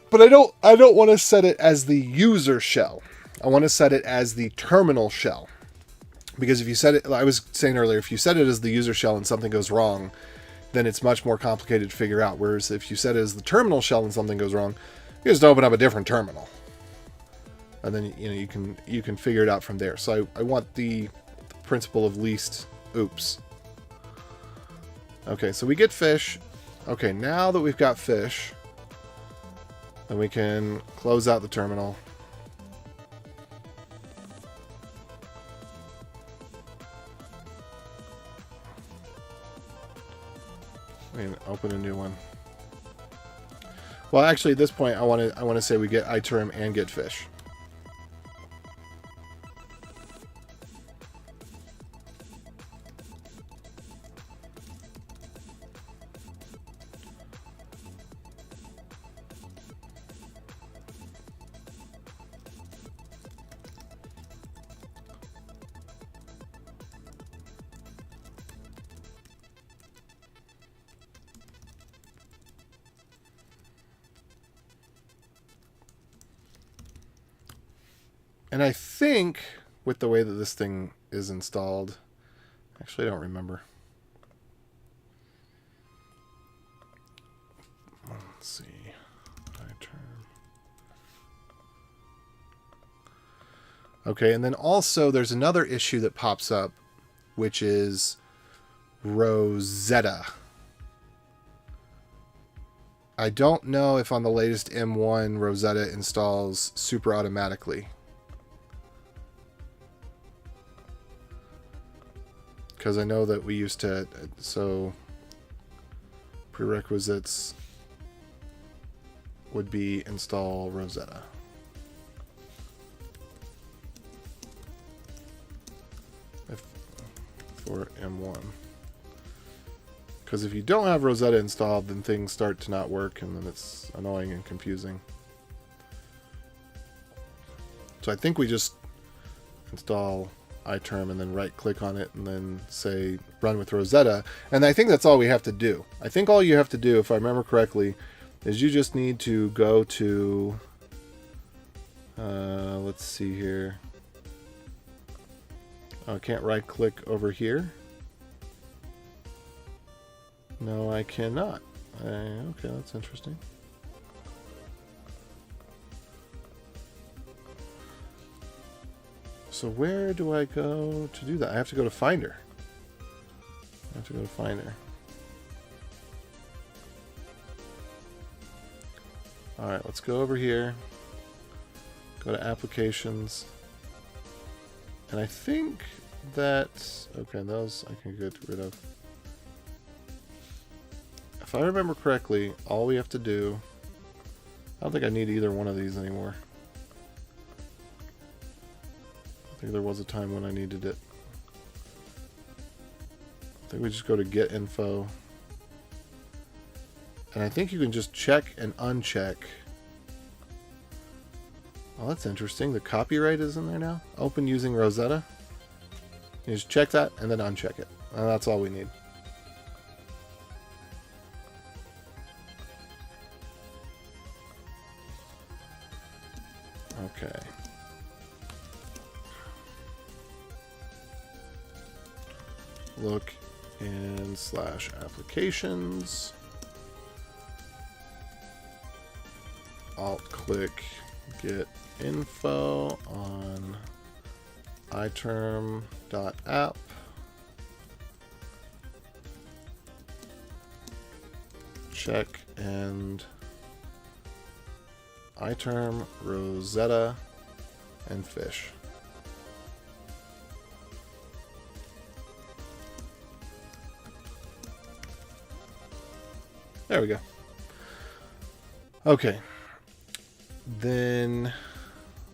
But I don't want to set it as the user shell. I want to set it as the terminal shell. Because if you set it, I was saying earlier, if you set it as the user shell and something goes wrong, then it's much more complicated to figure out. Whereas if you set it as the terminal shell and something goes wrong, you just open up a different terminal. And then you can figure it out from there. So I want the principle of least oops. Okay, so we get Fish. Okay, now that we've got Fish, then we can close out the terminal. And open a new one. Well, actually, at this point, I want to say we get iTerm and get Fish. And I think with the way that this thing is installed, actually I don't remember. Let's see. Okay, and then also there's another issue that pops up, which is Rosetta. I don't know if on the latest M1 Rosetta installs super automatically. Because I know that we used to, so prerequisites would be install Rosetta. For M1. Because if you don't have Rosetta installed, then things start to not work, and then it's annoying and confusing. So I think we just install iTerm and then right click on it and then say run with Rosetta, and I think that's all we have to do. I think all you have to do, if I remember correctly, is you just need to go to Let's see here. Oh, I can't right click over here. No, I cannot. Okay, that's interesting. So where do I go to do that? I have to go to Finder. Alright, let's go over here. Go to Applications. And I think that... Okay, those I can get rid of. If I remember correctly, all we have to do... I don't think I need either one of these anymore. I think there was a time when I needed it. I think we just go to Get Info. And I think you can just check and uncheck. Oh, that's interesting. The copyright is in there now. Open using Rosetta. You just check that and then uncheck it. And that's all we need. Okay. Look in /applications. Alt-click get info on iterm.app. Check and iterm, Rosetta, and fish. There we go. Okay. Then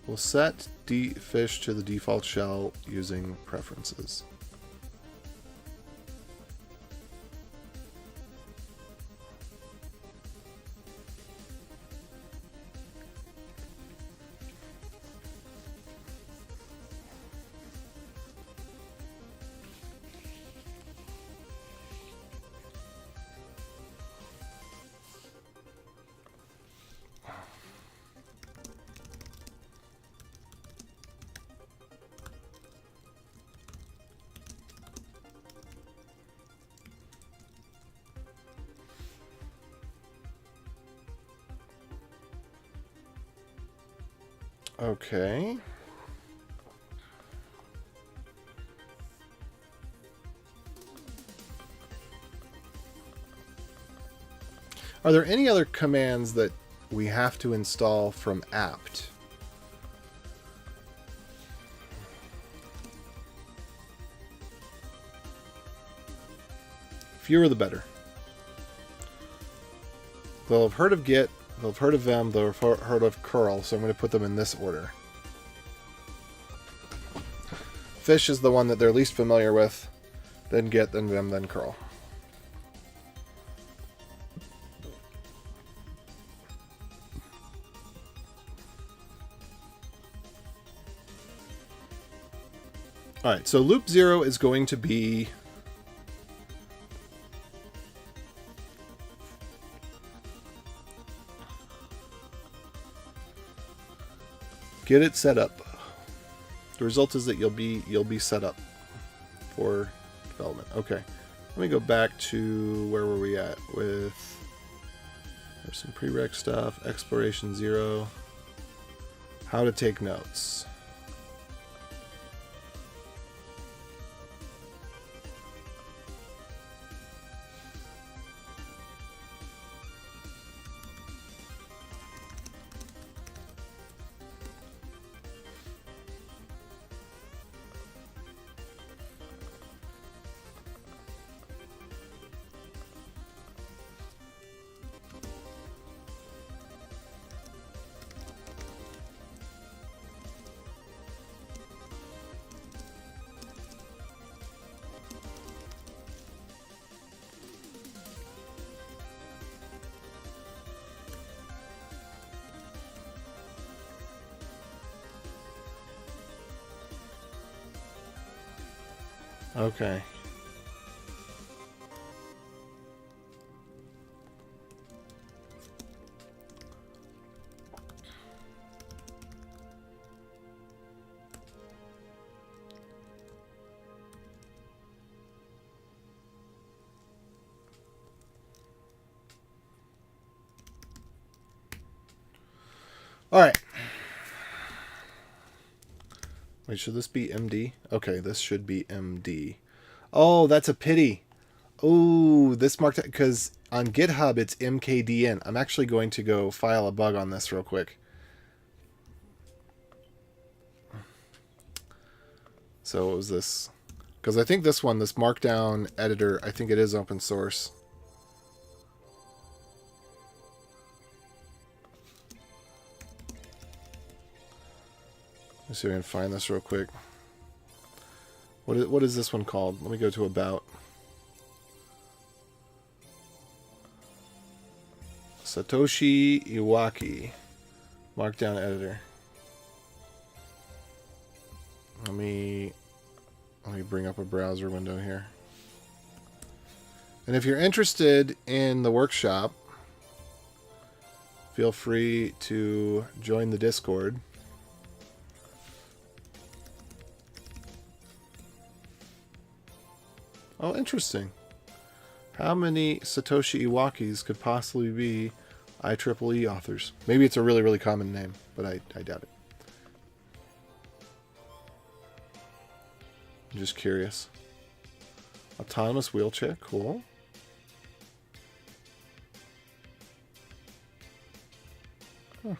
we'll set fish to the default shell using preferences. Okay. Are there any other commands that we have to install from apt? Fewer the better. They'll have heard of Git, they'll have heard of Vim, they'll have heard of curl, so I'm going to put them in this order. Fish is the one that they're least familiar with, then Git, then Vim, then curl. Alright, so loop 0 is going to be get it set up. The result is that you'll be set up for development. Okay. Let me go back to where were we at with there's some prereq stuff, exploration 0, how to take notes. Okay. Alright. Wait, should this be MD? Okay, this should be MD. Oh, that's a pity. Oh, this marked... Because on GitHub, it's MKDN. I'm actually going to go file a bug on this real quick. So what was this? Because I think this one, this Markdown editor, I think it is open source. Let's see if I can find this real quick. What is this one called? Let me go to About. Satoshi Iwaki, Markdown editor. Let me bring up a browser window here. And if you're interested in the workshop, feel free to join the Discord. Oh, interesting. How many Satoshi Iwakis could possibly be IEEE authors? Maybe it's a really, really common name, but I doubt it. I'm just curious. Autonomous wheelchair, cool. Huh.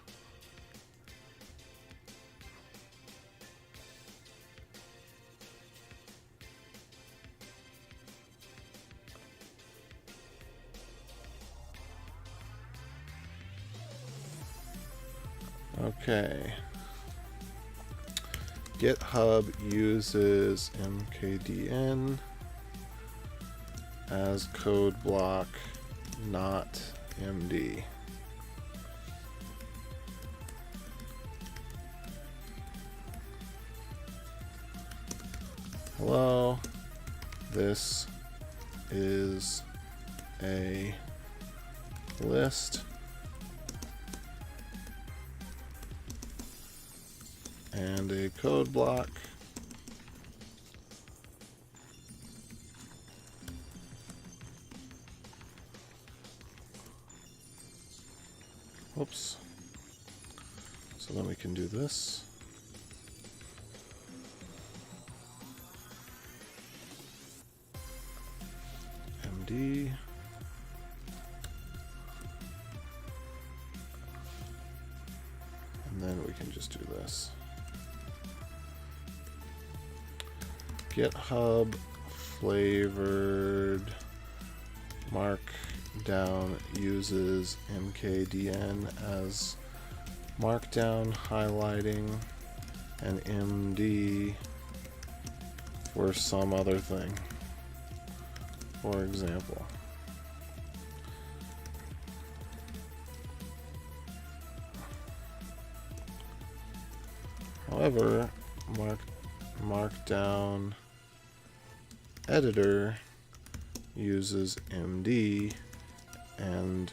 Okay. GitHub uses MKDN as code block, not MD. Hello, this is a list and a code block. Whoops. So then we can do this. MD. And then we can just do this. GitHub flavored Markdown uses MKDN as Markdown highlighting and MD for some other thing. For example. However, Markdown editor uses MD and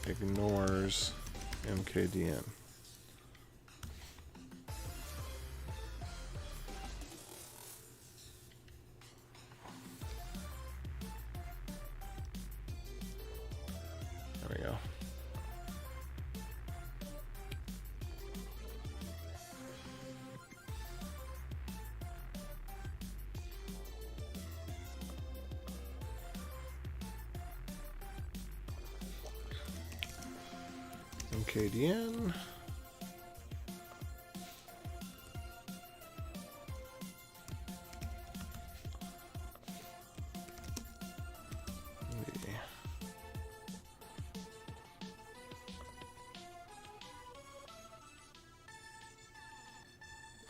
ignores MKDN. There we go. MKDN.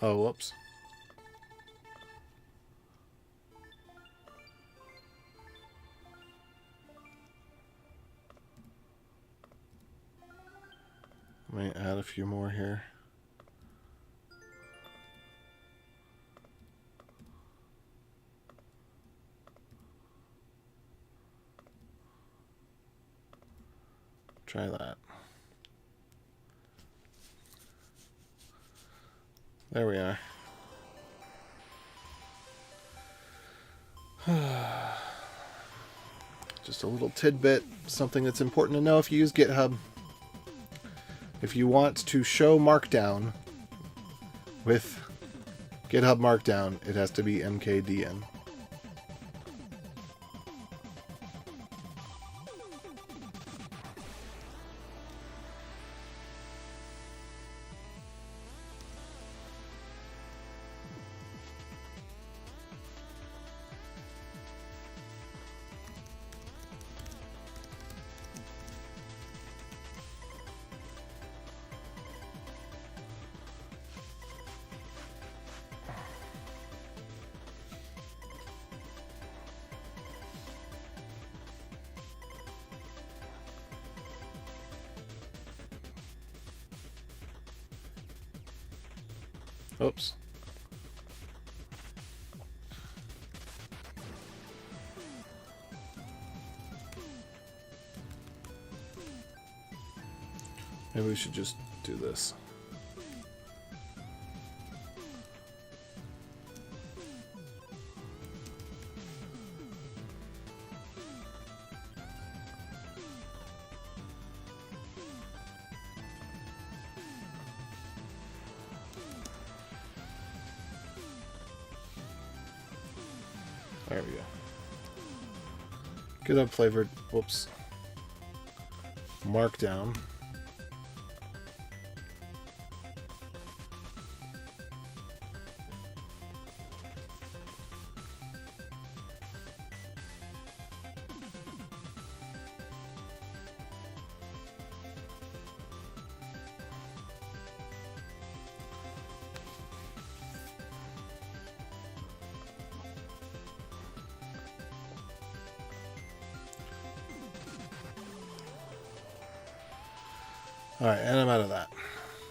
Oh, whoops. Let me add a few more here. Try that. There we are. Just a little tidbit, something that's important to know if you use GitHub. if you want to show Markdown with GitHub Markdown, it has to be mkdn. Oops. Maybe we should just do this. There we go. GitHub flavored, whoops, Markdown. Alright, and I'm out of that.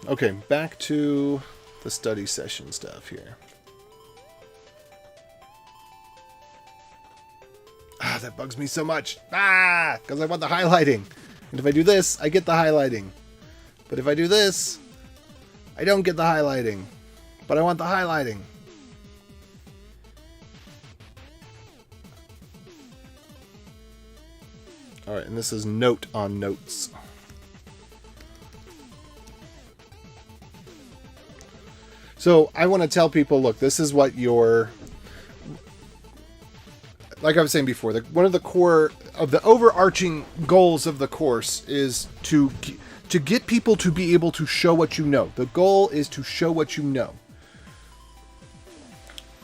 Okay, back to the study session stuff here. Ah, that bugs me so much. Ah, because I want the highlighting. And if I do this, I get the highlighting. But if I do this, I don't get the highlighting. But I want the highlighting. Alright, and this is note on notes. So I want to tell people, look, this is what your, like I was saying before, one of the core of the overarching goals of the course is to get people to be able to show what you know. The goal is to show what you know.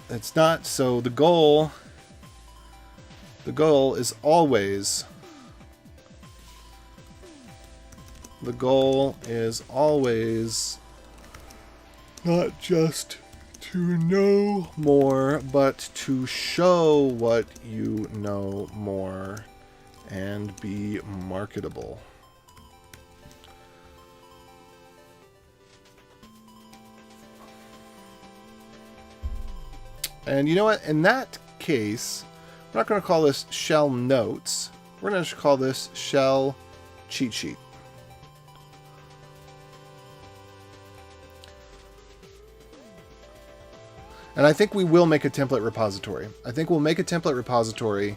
It's not, so the goal is always, not just to know more, but to show what you know more and be marketable. And you know what? In that case, we're not going to call this Shell Notes. We're going to call this Shell Cheat Sheet. And I think we will make a template repository. I think we'll make a template repository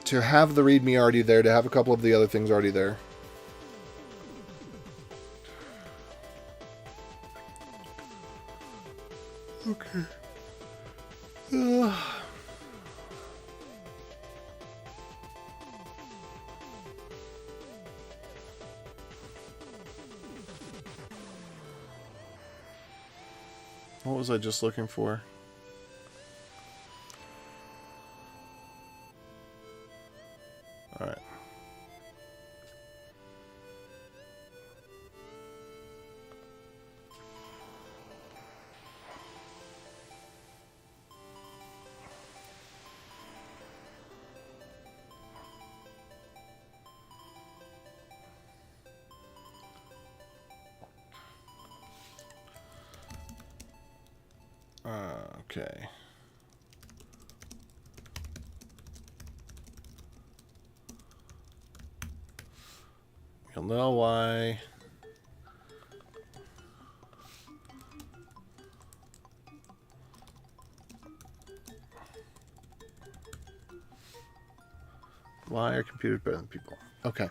to have the README already there, to have a couple of the other things already there. Okay. What was I just looking for? All right. Okay. You'll know why. Why are computers better than people? Okay.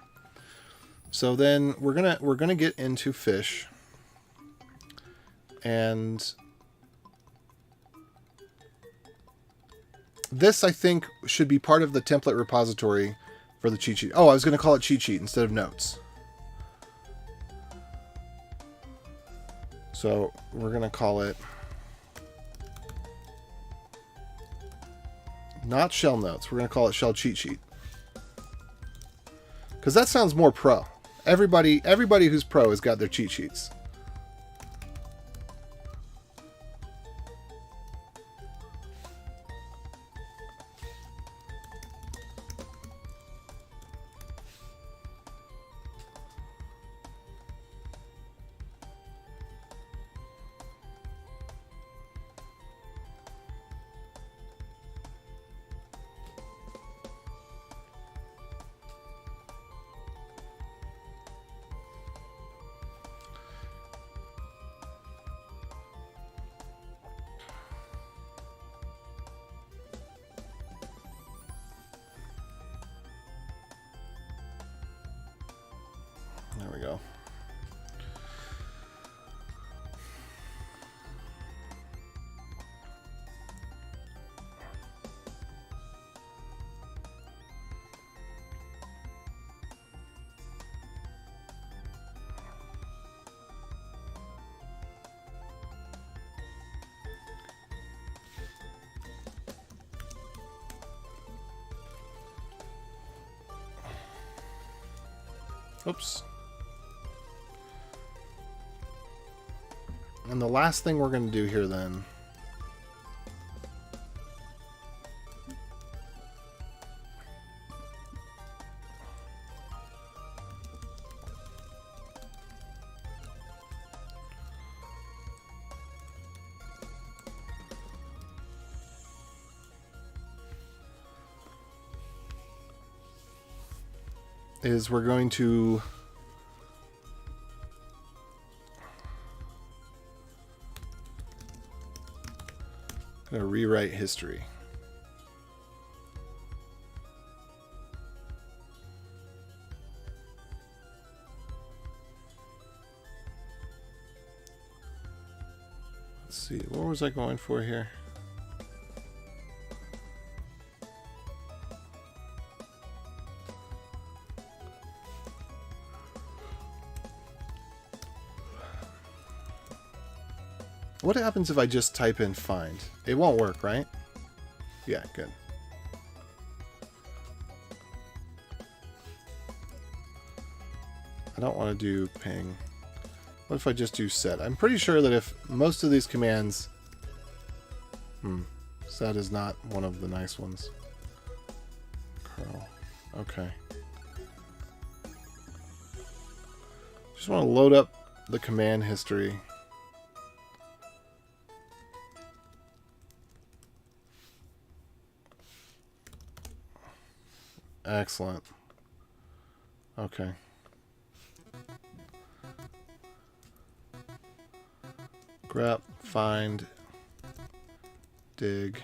So then we're gonna get into fish, and this I think should be part of the template repository for the cheat sheet. Oh, I was gonna call it cheat sheet instead of notes. So we're gonna call it not shell notes. We're gonna call it shell cheat sheet because that sounds more pro. Everybody who's pro has got their cheat sheets. There we go. Oops. And the last thing we're going to do here then is we're going to rewrite history. Let's see, what was I going for here? What happens if I just type in find? It won't work, right? Yeah, good. I don't want to do ping. What if I just do set? I'm pretty sure that if most of these commands... set is not one of the nice ones. Curl. Okay. Just want to load up the command history. Excellent. Okay. Grep, find, dig.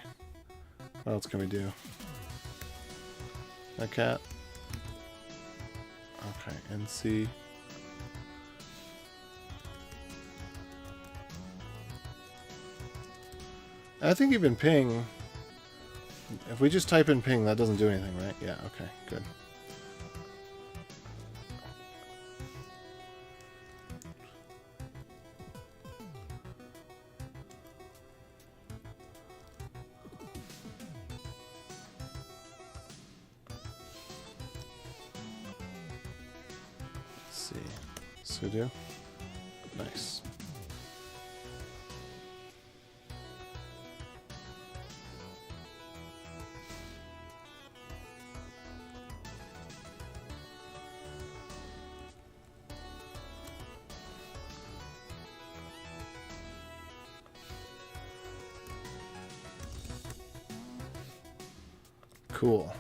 What else can we do? A cat. Okay, NC. I think even ping. If we just type in ping, that doesn't do anything, right? Yeah, okay, good. Let's see. Sudo. Nice. Cool.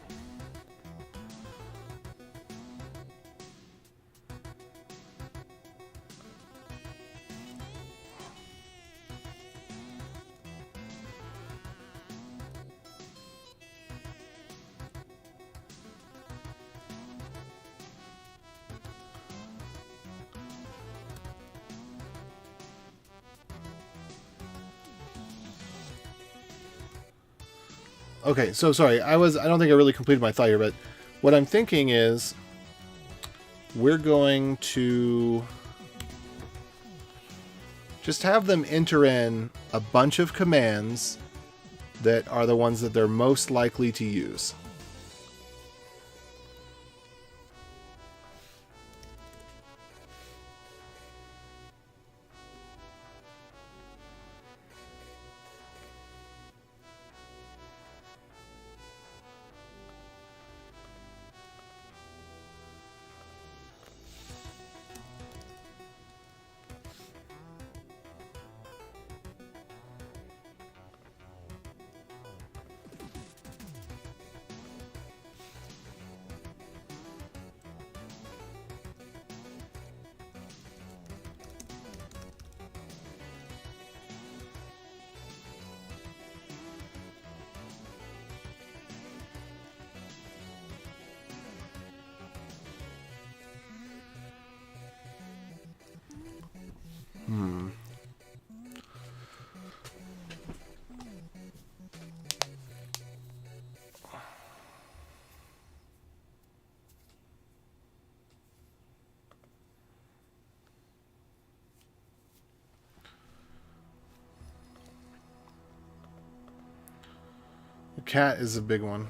Okay, so sorry. I don't think I really completed my thought here, but what I'm thinking is we're going to just have them enter in a bunch of commands that are the ones that they're most likely to use. The cat is a big one.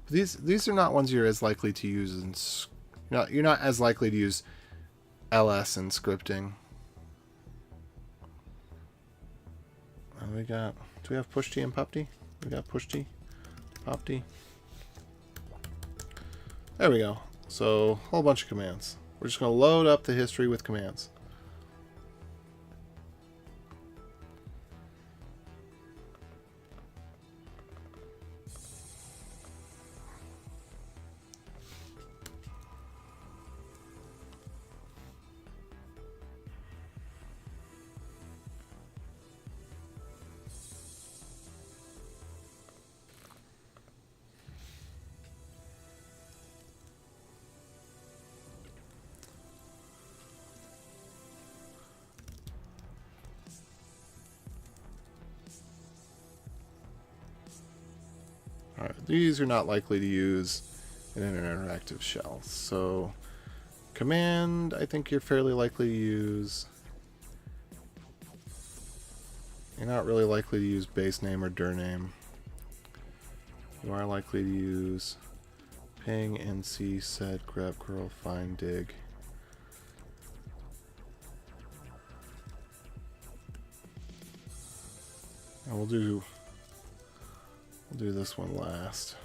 These are not ones you're as likely to use in you're not as likely to use LS in scripting. We got, do we have push T and pop T? We got push T, pop T. There we go. So a whole bunch of commands. We're just going to load up the history with commands. Alright, these are not likely to use in an interactive shell. So, command, I think you're fairly likely to use. You're not really likely to use base name or dir name. You are likely to use ping, nc, set, grab, curl, find, dig. And we'll do this one last.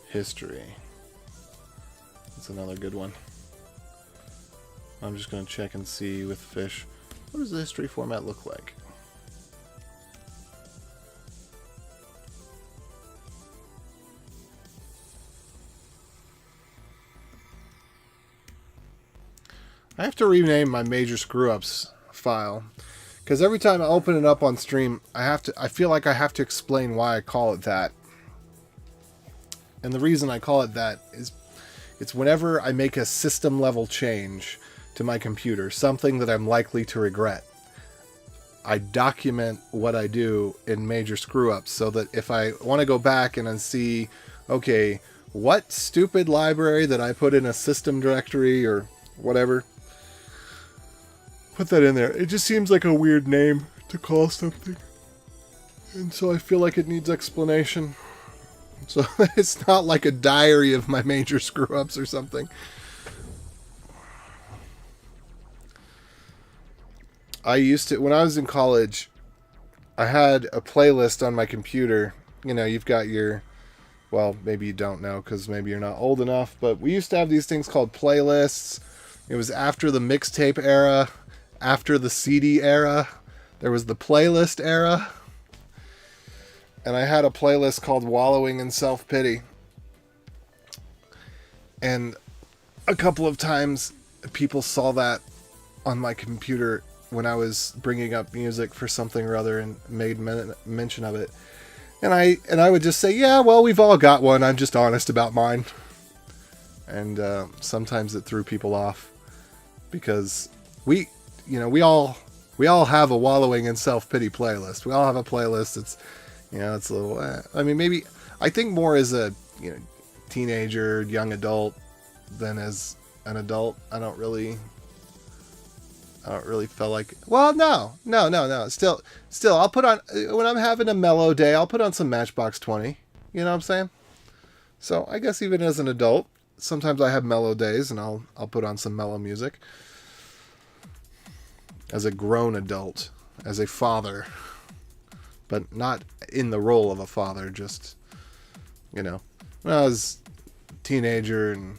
History. That's another good one. I'm just going to check and see with fish, what does the history format look like? I have to rename my major screw-ups file because every time I open it up on stream, I feel like I have to explain why I call it that. And the reason I call it that is it's whenever I make a system level change to my computer, something that I'm likely to regret, I document what I do in major screw-ups so that if I want to go back and then see, okay, what stupid library that I put in a system directory or whatever, put that in there. It just seems like a weird name to call something. And so I feel like it needs explanation. So it's not like a diary of my major screw-ups or something. I used to, when I was in college, I had a playlist on my computer. You know, you've got your Well, maybe you don't know because maybe you're not old enough, but we used to have these things called playlists. It was after the mixtape era, after the CD era. There was the playlist era. And I had a playlist called Wallowing in Self-Pity. And a couple of times people saw that on my computer when I was bringing up music for something or other and made mention of it. And I would just say, yeah, well, we've all got one. I'm just honest about mine. And sometimes it threw people off because we all have a Wallowing in Self-Pity playlist. We all have a playlist that's, it's a little, I mean, maybe I think more as a, teenager, young adult than as an adult. I don't really feel like, well, no. Still, I'll put on, when I'm having a mellow day, I'll put on some Matchbox 20. You know what I'm saying? So I guess even as an adult, sometimes I have mellow days and I'll put on some mellow music. As a grown adult, as a father, but not in the role of a father, just, when I was a teenager and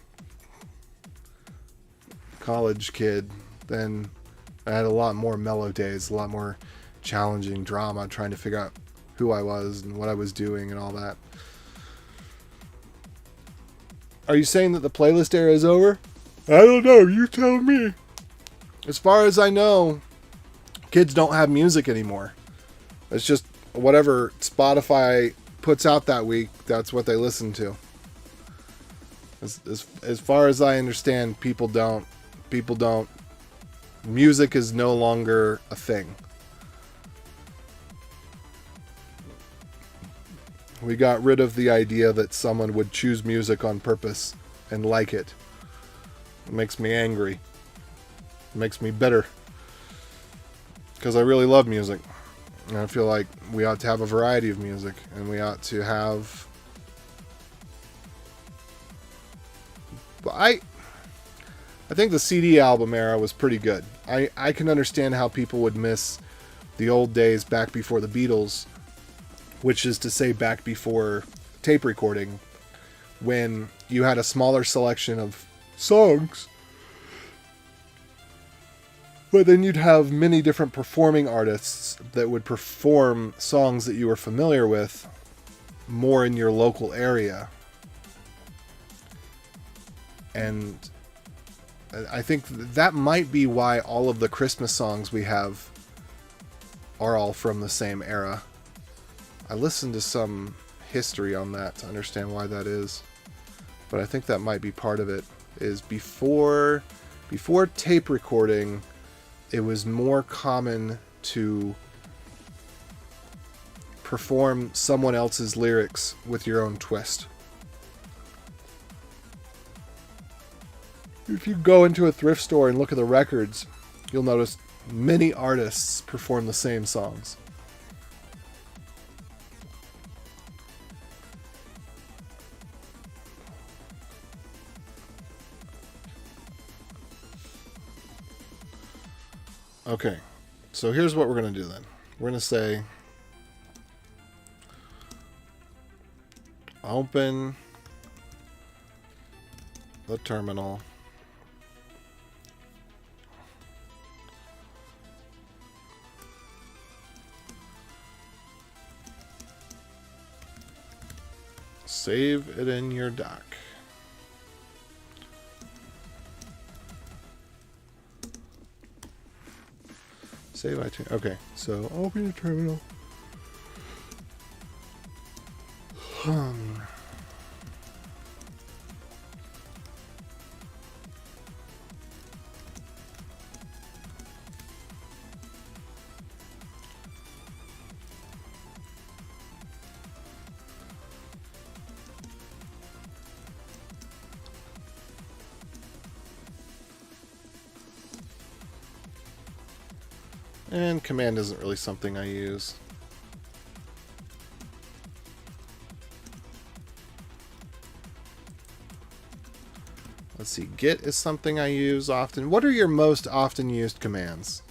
college kid, then I had a lot more mellow days, a lot more challenging drama, trying to figure out who I was and what I was doing and all that. Are you saying that the playlist era is over? I don't know. You tell me. As far as I know, kids don't have music anymore. It's just whatever Spotify puts out that week, that's what they listen to. As far as I understand, people don't. Music is no longer a thing. We got rid of the idea that someone would choose music on purpose and like it. It makes me angry. It makes me bitter. Because I really love music. And I feel like we ought to have a variety of music. And we ought to have... I think the CD album era was pretty good. I can understand how people would miss the old days back before the Beatles, which is to say back before tape recording, when you had a smaller selection of songs, but then you'd have many different performing artists that would perform songs that you were familiar with more in your local area. And I think that might be why all of the Christmas songs we have are all from the same era. I listened to some history on that to understand why that is. But I think that might be part of it. Is before tape recording, it was more common to perform someone else's lyrics with your own twist. If you go into a thrift store and look at the records, you'll notice many artists perform the same songs. Okay, so here's what we're going to do then. We're going to say open the terminal. Save it in your dock. Save iTunes. Okay, so open your terminal. And command isn't really something I use. Let's see, git is something I use often. What are your most often used commands?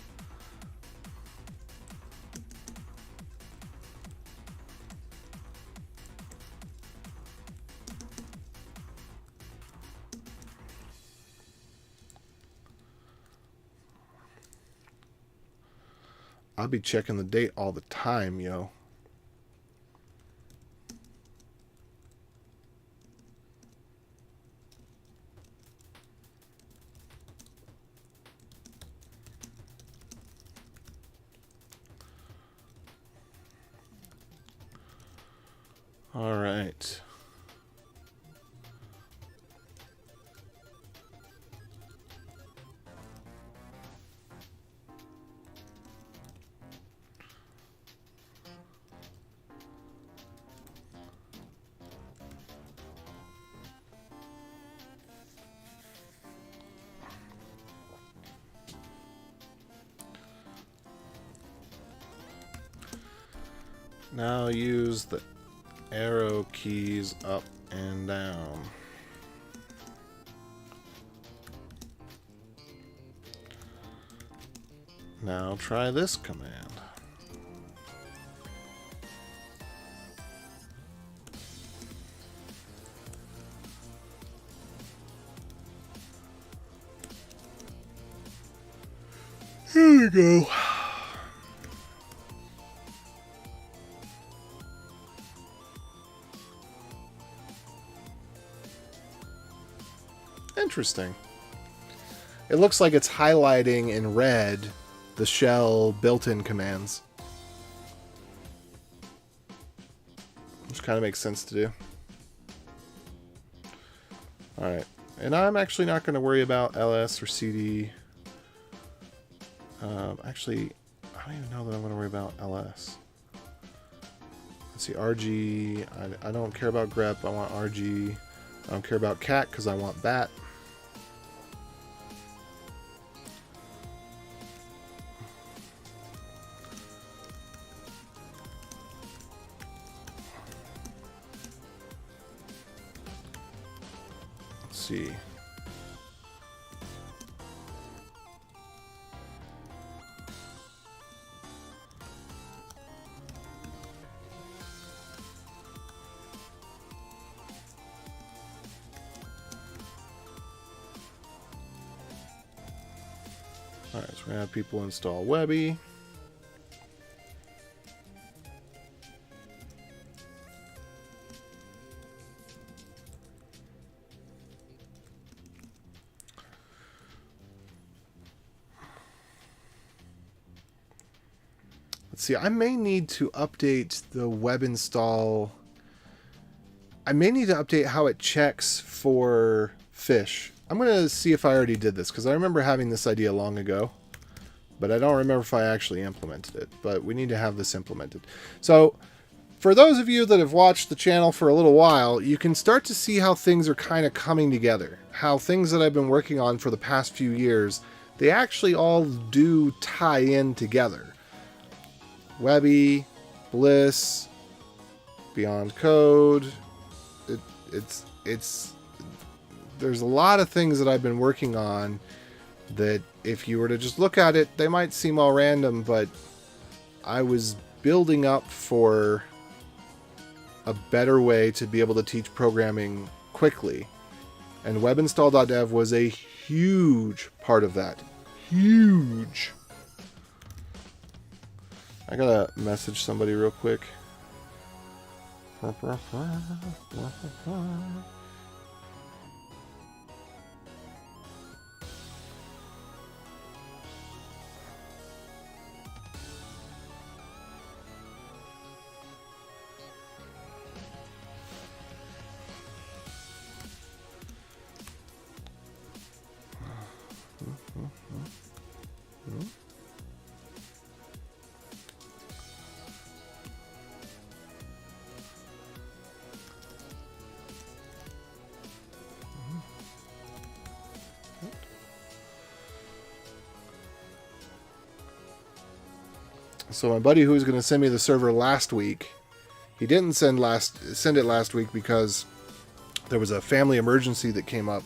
I'll be checking the date all the time, yo. All right. Now use the arrow keys up and down. Now try this command. Here we go. Interesting. It looks like it's highlighting in red the shell built-in commands. Which kind of makes sense to do. Alright. And I'm actually not going to worry about LS or CD. Actually, I don't even know that I'm going to worry about LS. Let's see, RG. I don't care about grep. I want RG. I don't care about cat because I want bat. Let's see. Alright, so we're going to have people install Webby. Let's see, I may need to update the web install. I may need to update how it checks for fish. I'm going to see if I already did this, because I remember having this idea long ago, but I don't remember if I actually implemented it. But we need to have this implemented. So, for those of you that have watched the channel for a little while, you can start to see how things are kind of coming together. How things that I've been working on for the past few years, they actually all do tie in together. Webby, Bliss, Beyond Code, there's a lot of things that I've been working on that if you were to just look at it, they might seem all random, but I was building up for a better way to be able to teach programming quickly. And webinstall.dev was a huge part of that. Huge. I gotta message somebody real quick. So my buddy who was going to send me the server last week, he didn't send it last week because there was a family emergency that came up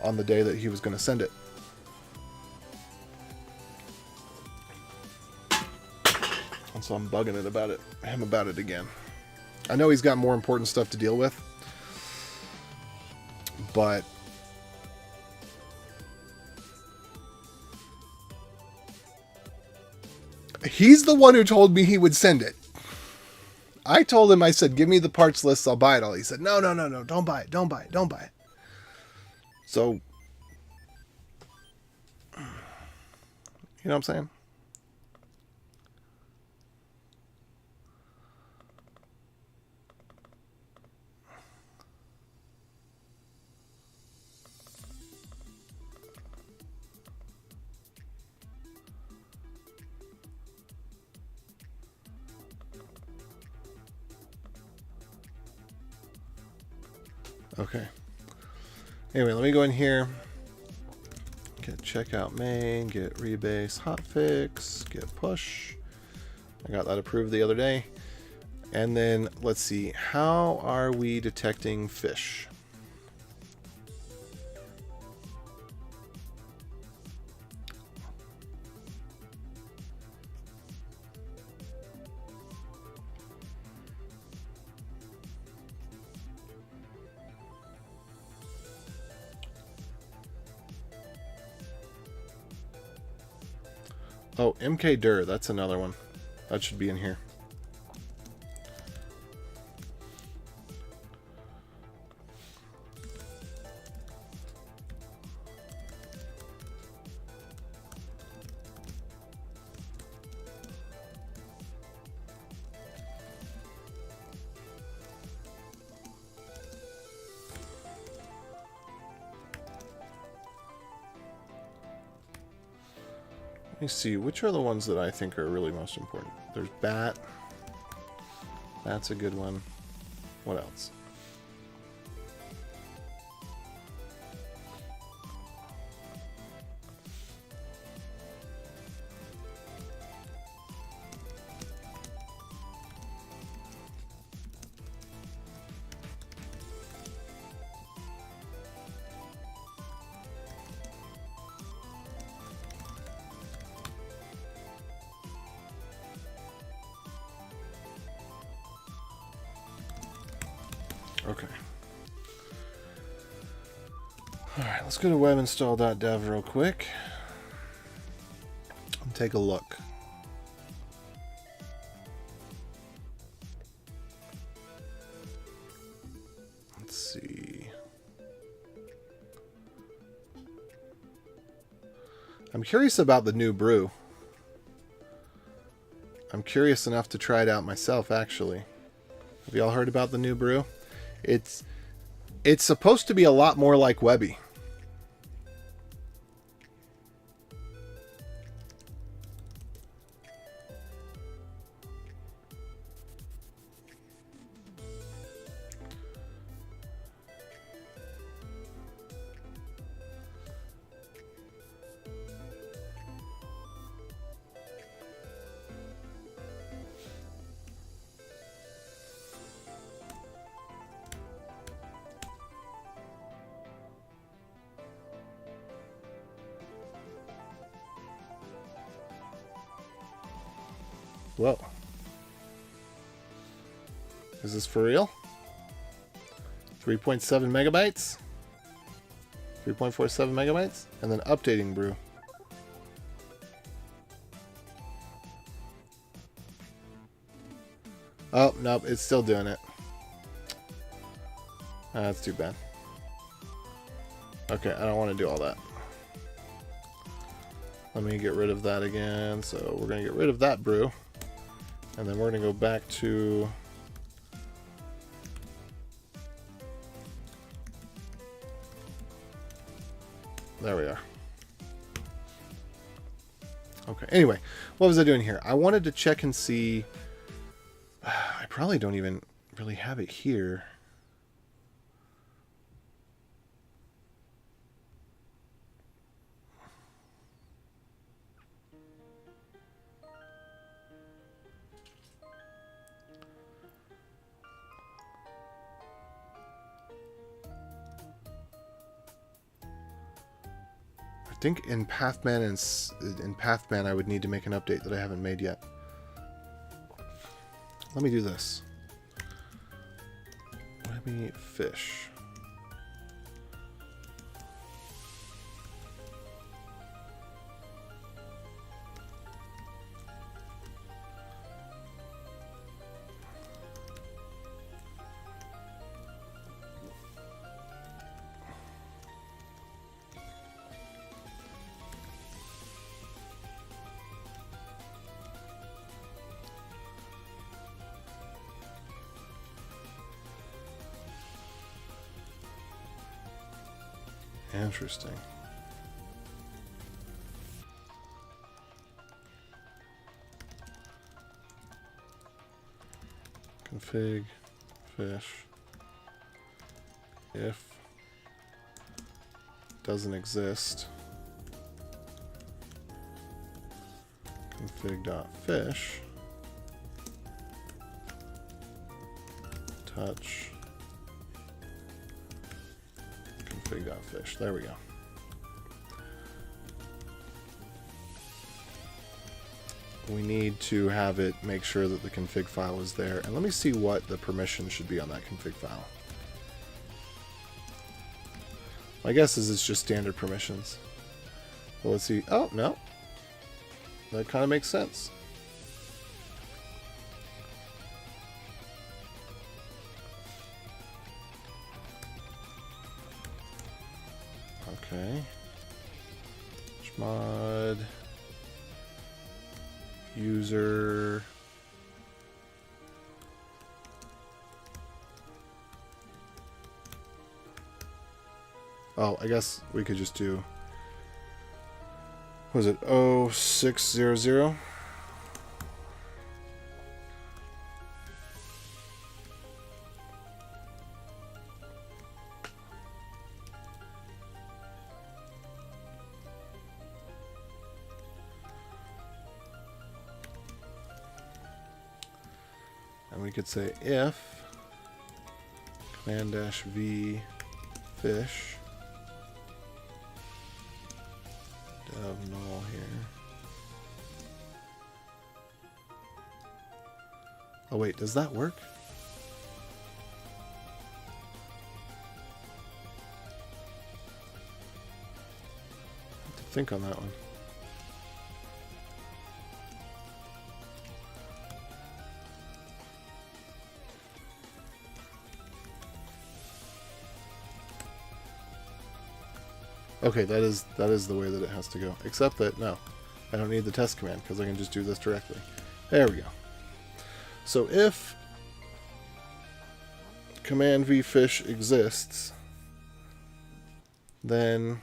on the day that he was going to send it. And so I'm bugging him about it again. I know he's got more important stuff to deal with, but He's the one who told me he would send it. I told him, I said, give me the parts list, I'll buy it all. He said, no, don't buy it, don't buy it, don't buy it. So, you know what I'm saying? Okay. Anyway, let me go in here. Get checkout main, get rebase hotfix, get push. I got that approved the other day. And then let's see, how are we detecting fish? Oh, MK that's another one. That should be in here. Let me see, which are the ones that I think are really most important? There's bat. That's a good one. What else? Okay. Alright, let's go to webinstall.dev real quick and take a look. Let's see. I'm curious about the new brew. I'm curious enough to try it out myself, actually. Have y'all heard about the new brew? It's supposed to be a lot more like Webby. Whoa. Is this for real? 3.7 megabytes? 3.47 megabytes? And then updating brew. Oh, nope, it's still doing it. That's too bad. Okay, I don't want to do all that. Let me get rid of that again. So we're going to get rid of that brew. And then we're going to go back to... There we are. Okay, anyway, what was I doing here? I wanted to check and see... I probably don't even really have it here. I think in Pathman I would need to make an update that I haven't made yet. Let me do this. Webby fish. Interesting. Config fish if doesn't exist. Config.fish touch config.fish. There we go. We need to have it make sure that the config file is there. And let me see what the permission should be on that config file. My guess is it's just standard permissions. Well, let's see. Oh, no. That kind of makes sense. Okay. Chmod user I guess we could just do, was it 0600? And we could say if command-v fish dev null here. Oh wait, does that work? I have to think on that one. Okay, that is the way that it has to go. Except that, no, I don't need the test command because I can just do this directly. There we go. So if command vfish exists, then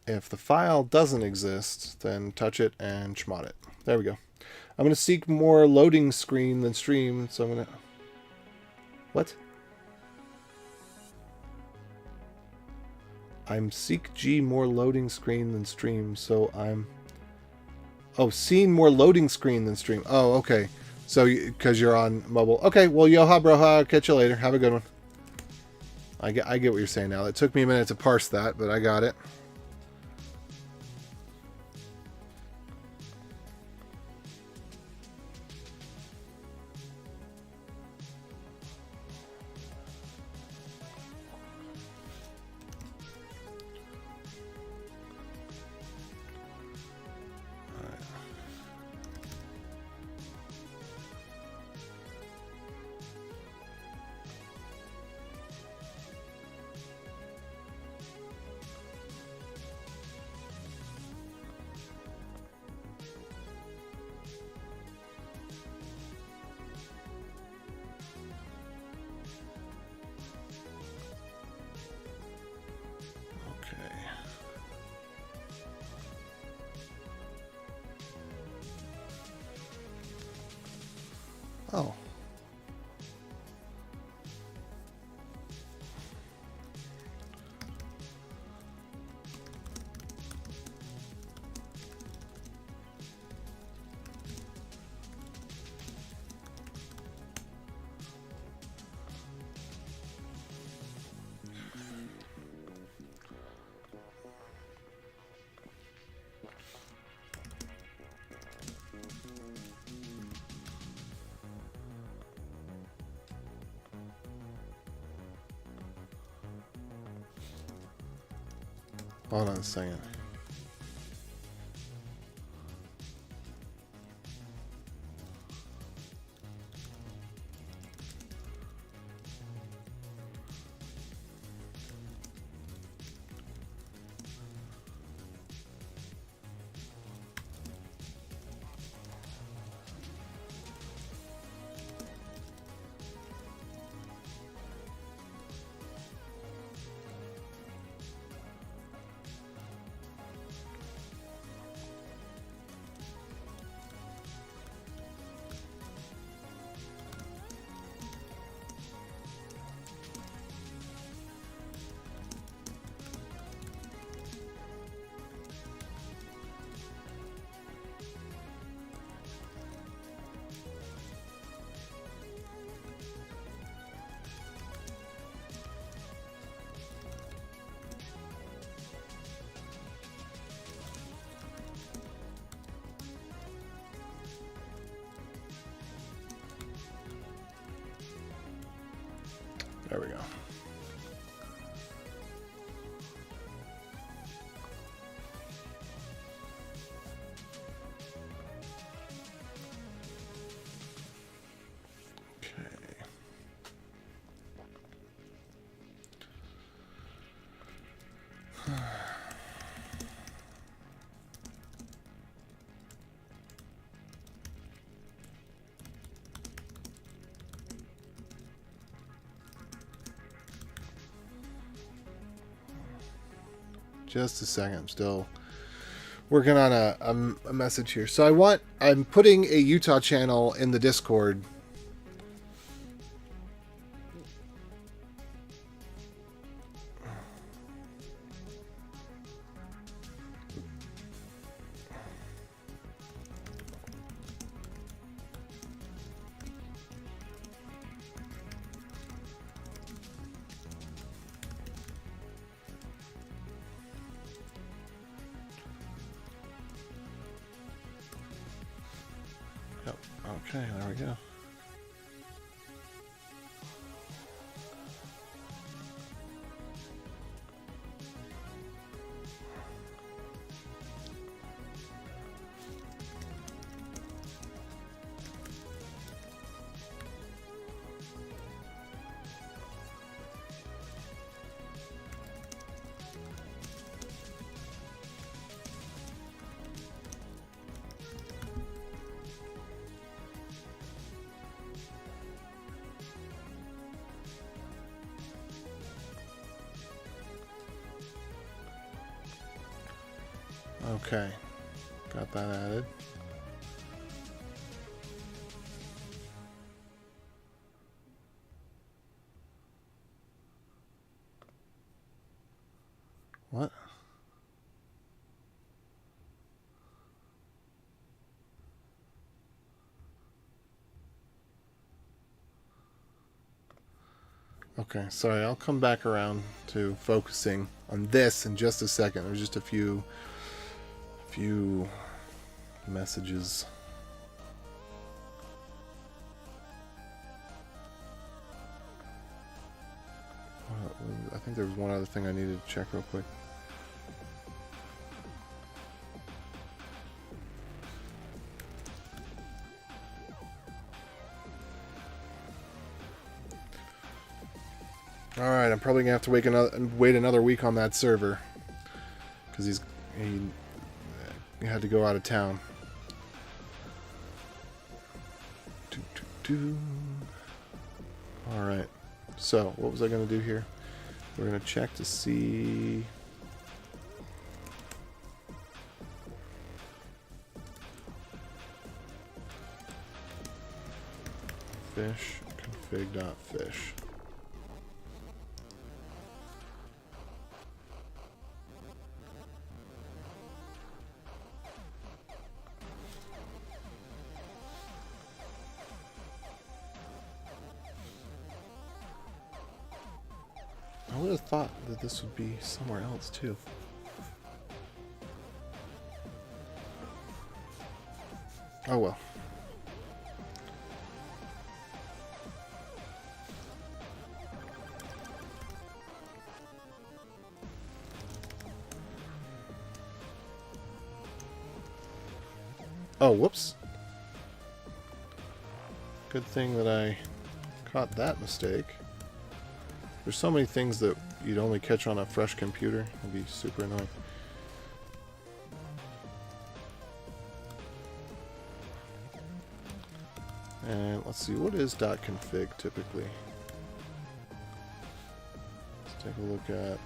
if the file doesn't exist, then touch it and chmod it. There we go. I'm going to seek more loading screen than stream, so I'm going to... What? I'm seek G more loading screen than stream, so I'm... Oh, seeing more loading screen than stream. Oh, okay. So, because you're on mobile. Okay, well, yoha, broha, catch you later. Have a good one. I get what you're saying now. It took me a minute to parse that, but I got it. Oh. Hold on a second. There we go. Just a second. I'm still working on a message here. So I'm putting a Utah channel in the Discord. Okay, there we go. Okay, got that added. What? Okay, sorry, I'll come back around to focusing on this in just a second. There's just a few messages. I think there was one other thing I needed to check real quick. Alright, I'm probably going to have to wait another week on that server. Because he had to go out of town. Alright, so what was I going to do here? We're going to check to see... fish, config.fish. I would have thought that this would be somewhere else too. Oh well. Oh, whoops. Good thing that I caught that mistake. There's so many things that you'd only catch on a fresh computer. It'd be super annoying. And let's see, what is .config typically? Let's take a look at...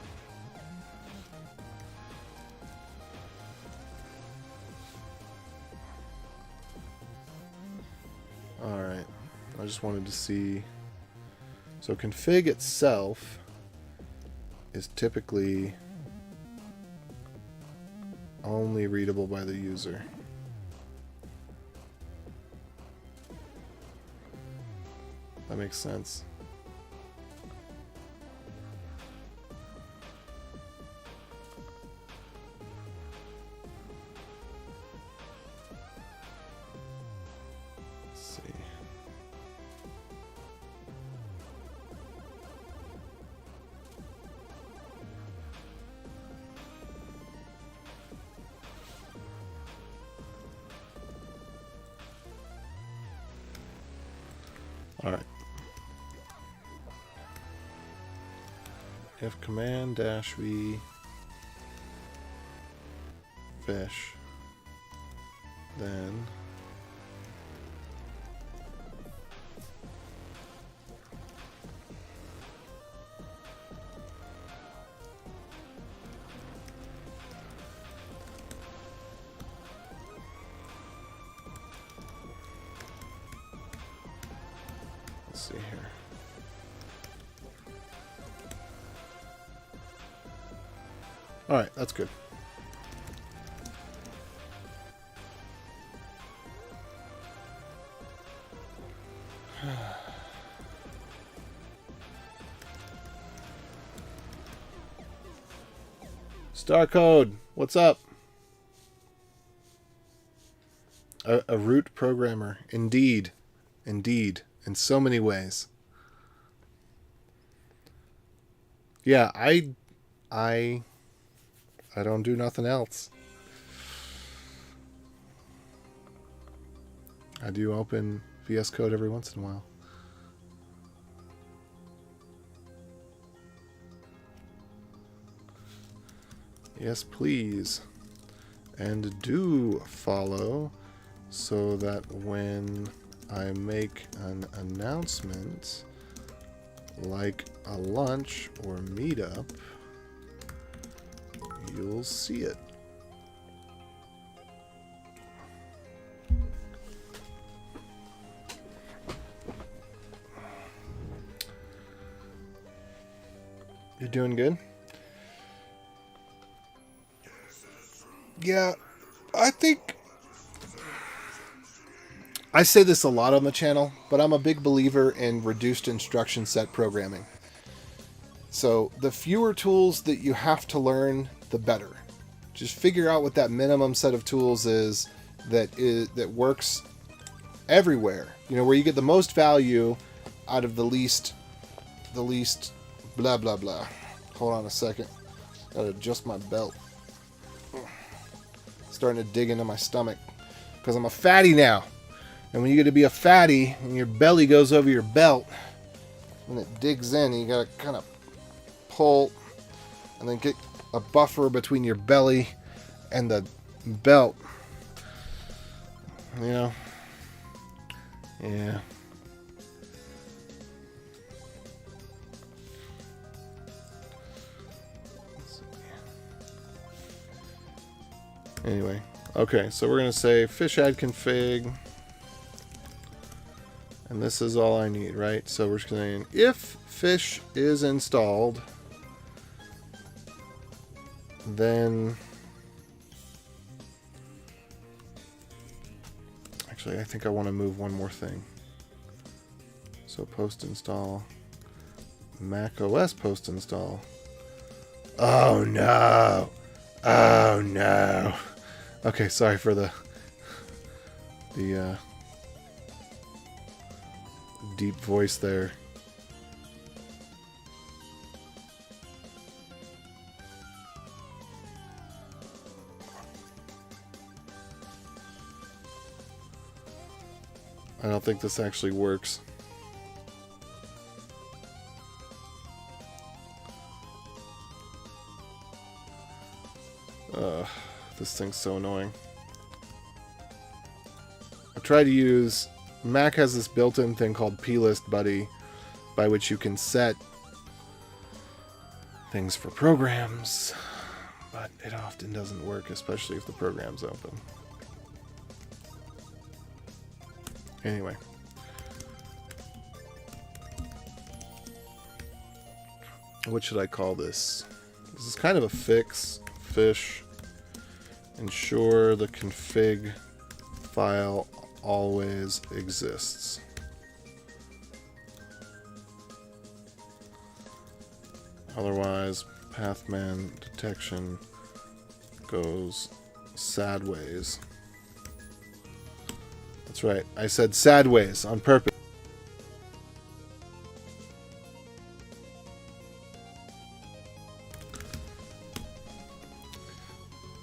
Alright, I just wanted to see... So config itself is typically only readable by the user. That makes sense. Let's see. All right. If command dash v fish, then let's see here. All right, that's good. Star Code, what's up? A root programmer, indeed, indeed, in so many ways. Yeah, I don't do nothing else. I do open VS Code every once in a while. Yes, please. And do follow so that when I make an announcement like a lunch or meetup, you'll see it. You're doing good? Yeah, I think I say this a lot on the channel, but I'm a big believer in reduced instruction set programming. So the fewer tools that you have to learn, the better. Just figure out what that minimum set of tools is that works everywhere. You know, where you get the most value out of the least blah blah blah. Hold on a second. Gotta adjust my belt. Starting to dig into my stomach because I'm a fatty now. And when you get to be a fatty and your belly goes over your belt and it digs in, you gotta kind of pull and then get a buffer between your belly and the belt. You know? Yeah. Anyway, okay, so we're going to say fish add config, and this is all I need, right? So we're saying if fish is installed, then actually I think I want to move one more thing. So post install, Mac OS post install. Oh no! Oh no! Okay, sorry for the deep voice there. I don't think this actually works. This thing's so annoying. I try to use... Mac has this built-in thing called plist buddy, by which you can set things for programs, but it often doesn't work, especially if the program's open. Anyway. What should I call this? This is kind of a fix. Fish. Ensure the config file always exists. Otherwise, pathman detection goes sad ways. That's right. I said sad ways on purpose.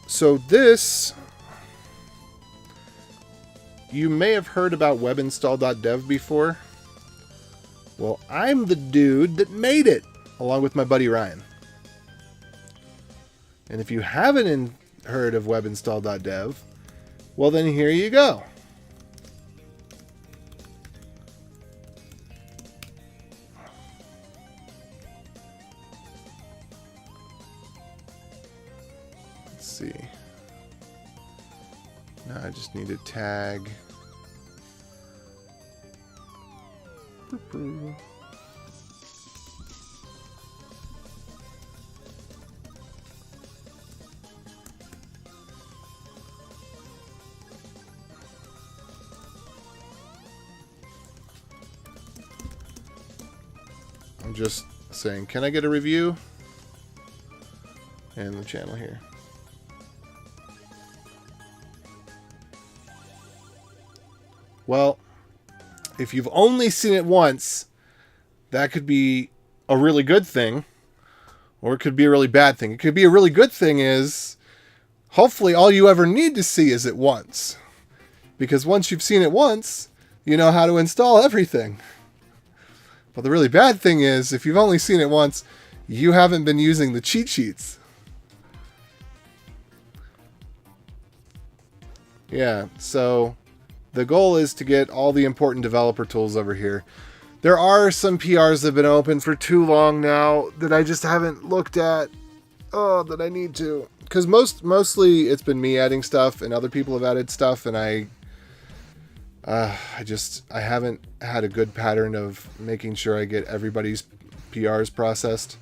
So this, you may have heard about webinstall.dev before. Well, I'm the dude that made it, along with my buddy Ryan. And if you haven't heard of webinstall.dev, well then here you go. Let's see. Now I just need to tag. I'm just saying, can I get a review? And the channel here. Well, if you've only seen it once, that could be a really good thing, or it could be a really bad thing. It could be a really good thing is, hopefully all you ever need to see is it once. Because once you've seen it once, you know how to install everything. But the really bad thing is, if you've only seen it once, you haven't been using the cheat sheets. Yeah, so the goal is to get all the important developer tools over here. There are some PRs that have been open for too long now that I just haven't looked at. Oh, that I need to. Because mostly it's been me adding stuff and other people have added stuff, and I haven't had a good pattern of making sure I get everybody's PRs processed.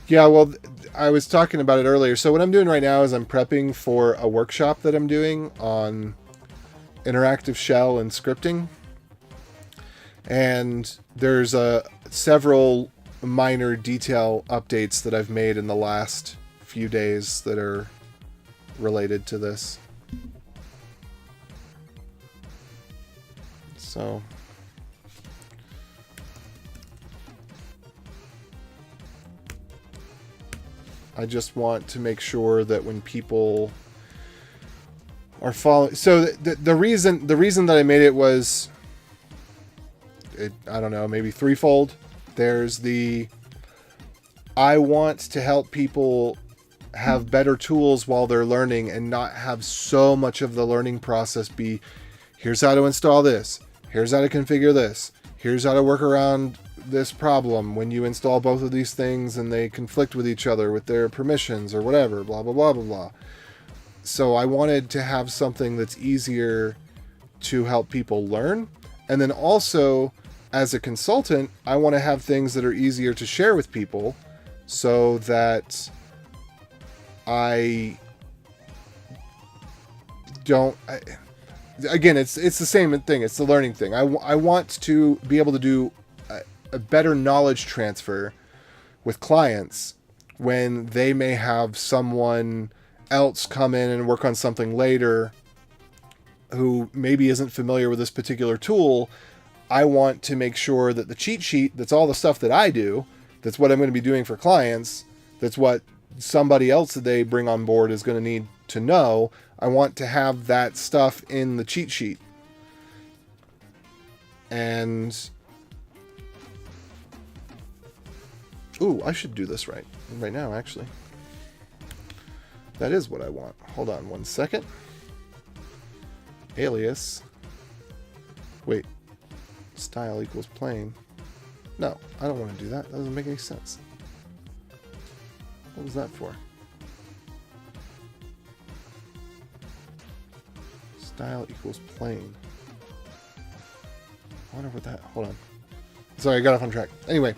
Yeah, well, I was talking about it earlier. So what I'm doing right now is I'm prepping for a workshop that I'm doing on interactive shell and scripting. And there's several minor detail updates that I've made in the last few days that are related to this. So I just want to make sure that when people are following, so the reason that I made it was, I don't know, maybe threefold. There's I want to help people have better tools while they're learning and not have so much of the learning process be, here's how to install this, here's how to configure this, here's how to work around this problem when you install both of these things and they conflict with each other with their permissions or whatever, blah, blah, blah, blah, blah. So I wanted to have something that's easier to help people learn. And then also, as a consultant, I want to have things that are easier to share with people so that I don't... again, it's the same thing. It's the learning thing. I want to be able to do a better knowledge transfer with clients when they may have someone else come in and work on something later who maybe isn't familiar with this particular tool. I want to make sure that the cheat sheet, that's all the stuff that I do, that's what I'm going to be doing for clients, that's what somebody else that they bring on board is going to need to know. I want to have that stuff in the cheat sheet. And ooh, I should do this right now, actually. That is what I want. Hold on one second. Alias. Wait. Style equals plain. No, I don't want to do that. That doesn't make any sense. What was that for? Style equals plain. I wonder what that... Hold on. Sorry, I got off on track. Anyway.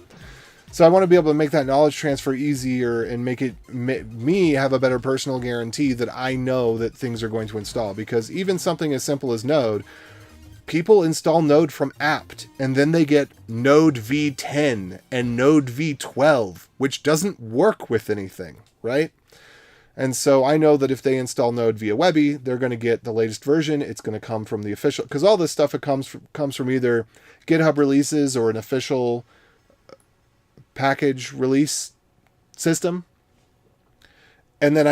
So I want to be able to make that knowledge transfer easier and make it me have a better personal guarantee that I know that things are going to install. Because even something as simple as Node, people install Node from apt and then they get Node v10 and Node v12, which doesn't work with anything, right? And so I know that if they install Node via Webby, they're going to get the latest version. It's going to come from the official, because all this stuff, it comes from either GitHub releases or an official package release system. And then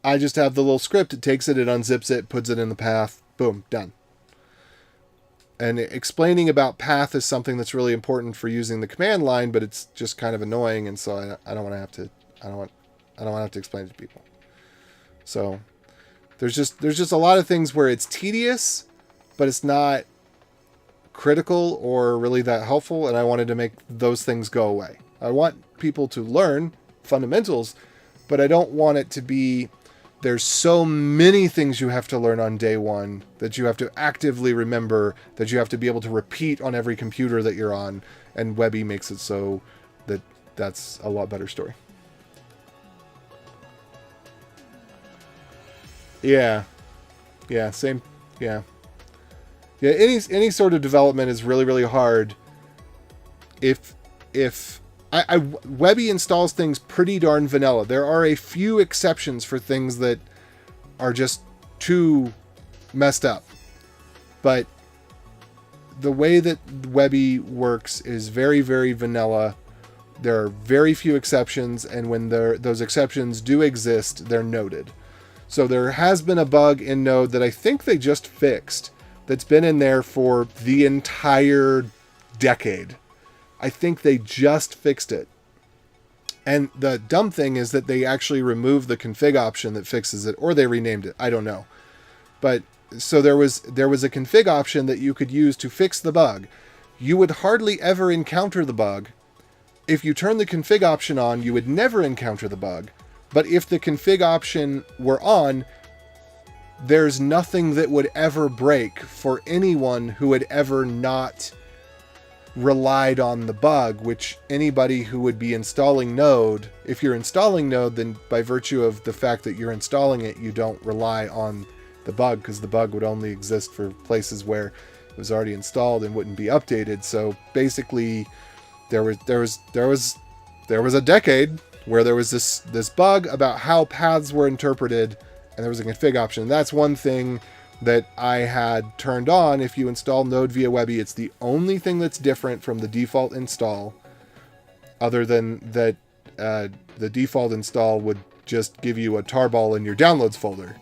I just have the little script. It takes it, it unzips it, puts it in the path. Boom, done. And explaining about path is something that's really important for using the command line, but it's just kind of annoying, and so I don't want to have to. I don't want to have to explain it to people. So there's just a lot of things where it's tedious, but it's not critical or really that helpful, and I wanted to make those things go away. I want people to learn fundamentals, but I don't want it to be there's so many things you have to learn on day one that you have to actively remember, that you have to be able to repeat on every computer that you're on, and Webby makes it so that that's a lot better story. Yeah, same, yeah. Any sort of development is really, really hard. If Webby installs things pretty darn vanilla. There are a few exceptions for things that are just too messed up. But the way that Webby works is very, very vanilla. There are very few exceptions, and when those exceptions do exist, they're noted. So there has been a bug in Node that I think they just fixed that's been in there for the entire decade. I think they just fixed it. And the dumb thing is that they actually removed the config option that fixes it, or they renamed it. I don't know. But so there was a config option that you could use to fix the bug. You would hardly ever encounter the bug. If you turn the config option on, you would never encounter the bug. But if the config option were on, there's nothing that would ever break for anyone who had ever not relied on the bug, which anybody who would be installing Node, if you're installing Node, then by virtue of the fact that you're installing it, you don't rely on the bug, because the bug would only exist for places where it was already installed and wouldn't be updated. So basically there was a decade where there was this bug about how paths were interpreted, and there was a config option. That's one thing that I had turned on. If you install Node via Webby, it's the only thing that's different from the default install, other than that the default install would just give you a tarball in your downloads folder,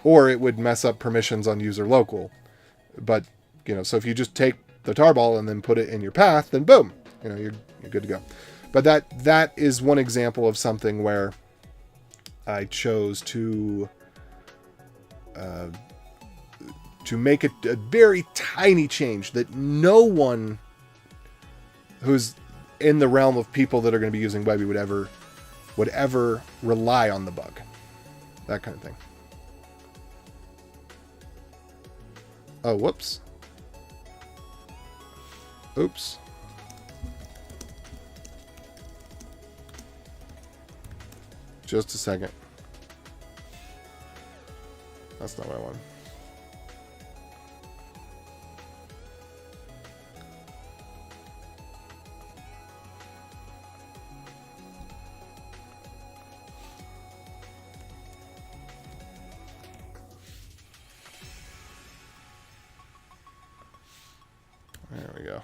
or it would mess up permissions on user local. But, so if you just take the tarball and then put it in your path, then boom, you're good to go. But that is one example of something where I chose to make a very tiny change that no one who's in the realm of people that are going to be using Webby would ever rely on the bug. That kind of thing. Oh, whoops. Oops. Just a second. That's not what I want. There we go.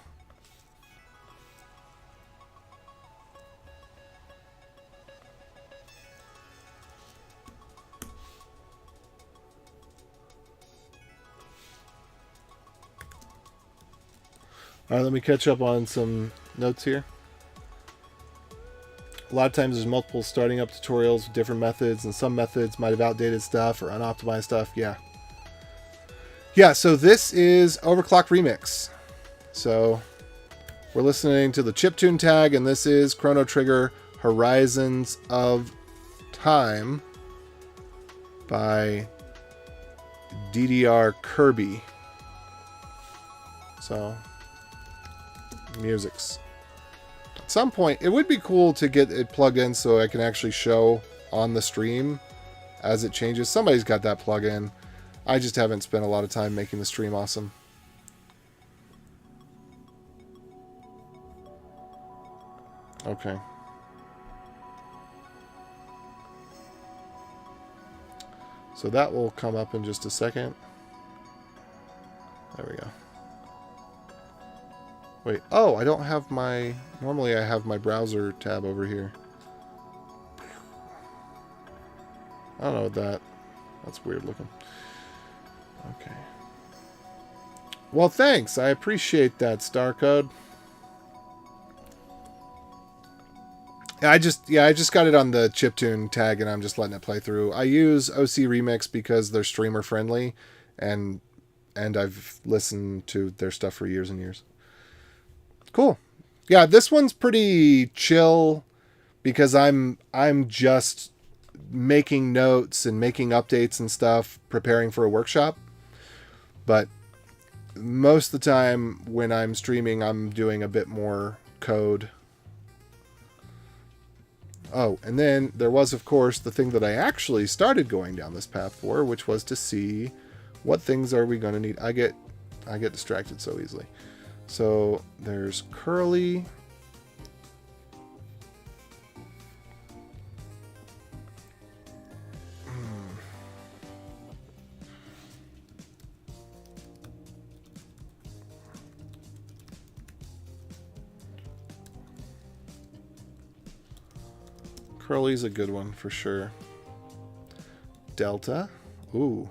All right, let me catch up on some notes here. A lot of times there's multiple starting up tutorials with different methods, and some methods might have outdated stuff or unoptimized stuff. Yeah, so this is Overclock Remix. So we're listening to the chiptune tag, and this is Chrono Trigger Horizons of Time by DDR Kirby. So musics. At some point, it would be cool to get it plugged in so I can actually show on the stream as it changes. Somebody's got that plug in. I just haven't spent a lot of time making the stream awesome. Okay. So that will come up in just a second. There we go. Wait, oh, I don't have my... Normally I have my browser tab over here. I don't know what that. That's weird looking. Okay. Well, thanks. I appreciate that, Starcode. I just got it on the chiptune tag, and I'm just letting it play through. I use OC Remix because they're streamer friendly, and I've listened to their stuff for years and years. Cool. Yeah, this one's pretty chill because I'm just making notes and making updates and stuff, preparing for a workshop. But most of the time when I'm streaming, I'm doing a bit more code. Oh, and then there was, of course, the thing that I actually started going down this path for, which was to see what things are we going to need. I get distracted so easily. So there's Curly. Curly's a good one for sure. Delta. Ooh.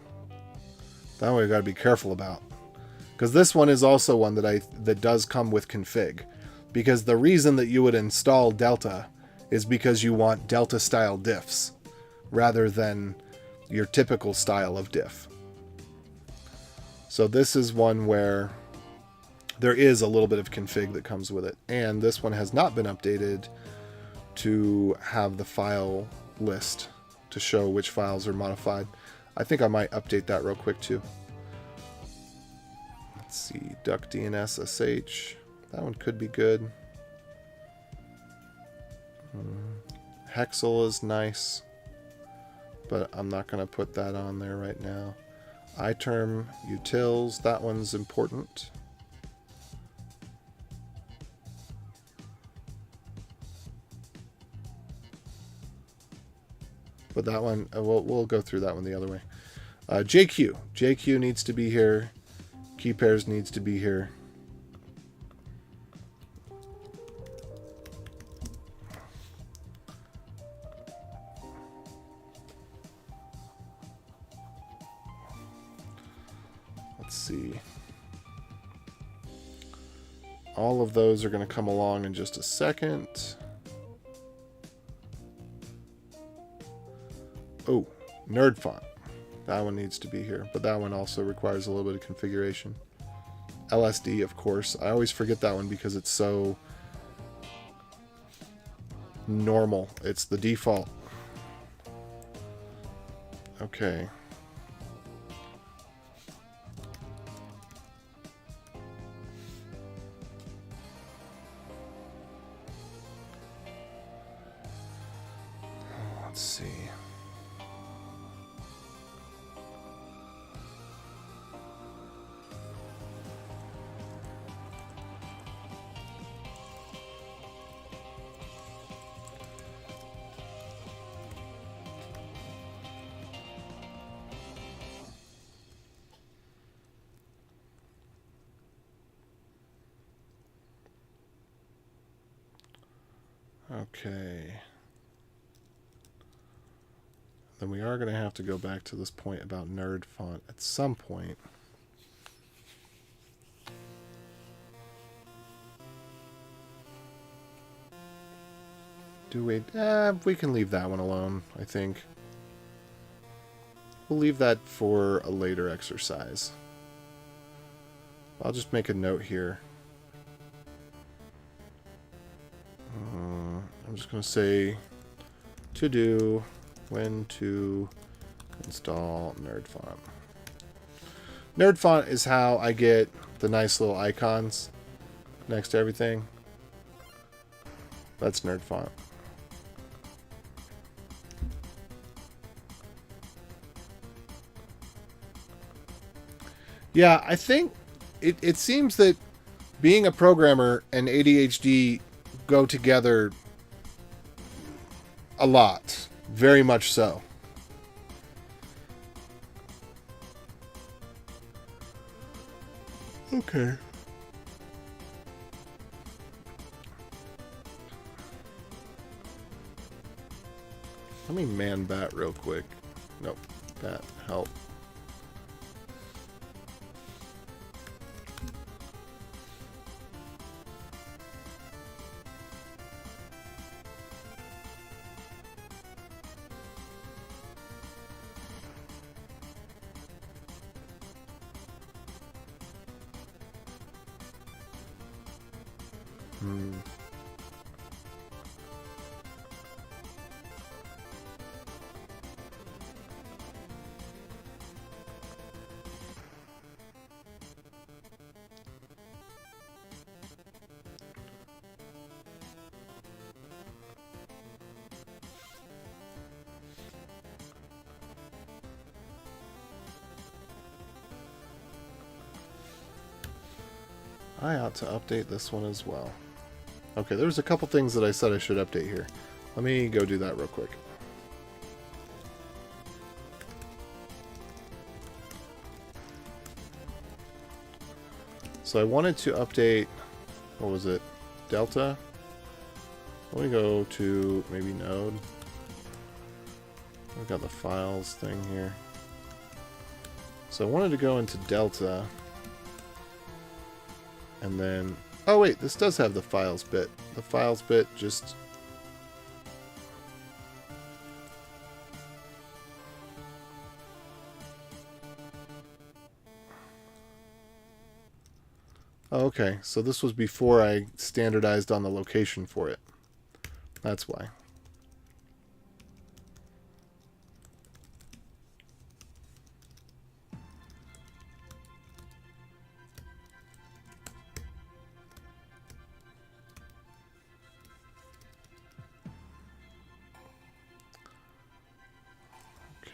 That one I gotta be careful about. Because this one is also one that does come with config. Because the reason that you would install Delta is because you want Delta style diffs rather than your typical style of diff. So this is one where there is a little bit of config that comes with it. And this one has not been updated to have the file list to show which files are modified. I think I might update that real quick too. Let's see, duck DNS SH. That one could be good. Hexel is nice, but I'm not going to put that on there right now. iTerm utils, that one's important. But that one, we'll go through that one the other way. JQ. JQ needs to be here. Key pairs needs to be here. Let's see. All of those are going to come along in just a second. Oh, nerd font. That one needs to be here, but that one also requires a little bit of configuration. LSD, of course. I always forget that one because it's so normal. It's the default. Okay. Let's see. Okay. Then we are going to have to go back to this point about nerd font at some point. Do we? We can leave that one alone, I think. We'll leave that for a later exercise. I'll just make a note here. I'm just going to say to do when to install nerd font. Nerd font is how I get the nice little icons next to everything. That's nerd font. Yeah, I think it seems that being a programmer and ADHD go together a lot. Very much so. Okay. Let me man bat real quick. Nope. Bat, help. I ought to update this one as well. Okay, there's a couple things that I said I should update here. Let me go do that real quick. So I wanted to update, what was it, Delta? Let me go to maybe Node. I've got the files thing here. So I wanted to go into Delta. And then, oh wait, this does have the files bit. The files bit just... Oh, okay, so this was before I standardized on the location for it. That's why.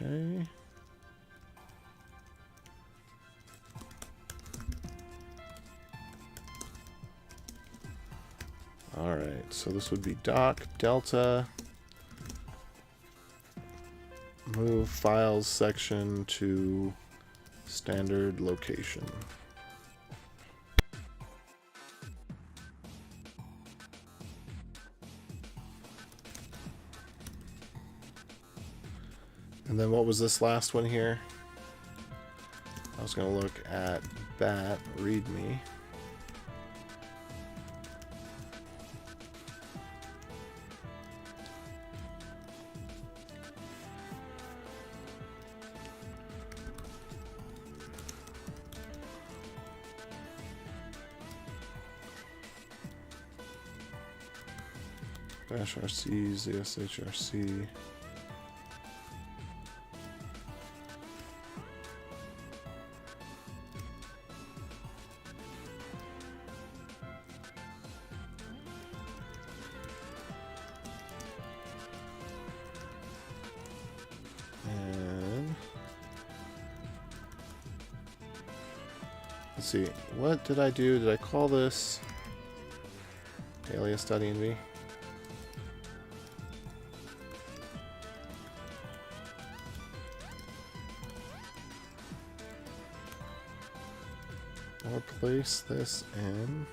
Okay. Alright, so this would be doc, delta, move files section to standard location. And then what was this last one here? I was going to look at bat readme. Bash RC, ZSHRC. And let's see, what did I do? Did I call this alias.env? I'll place this in.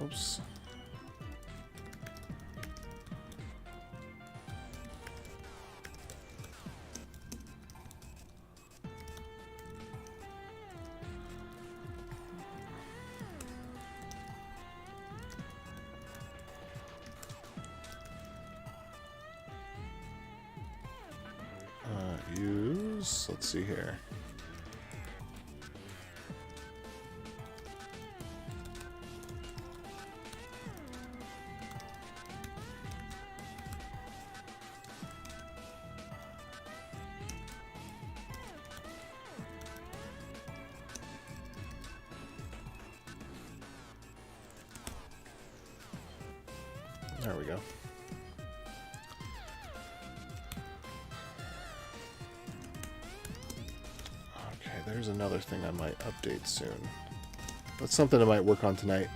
Oops. Use, let's see here. There we go. Okay, there's another thing I might update soon. That's something I might work on tonight.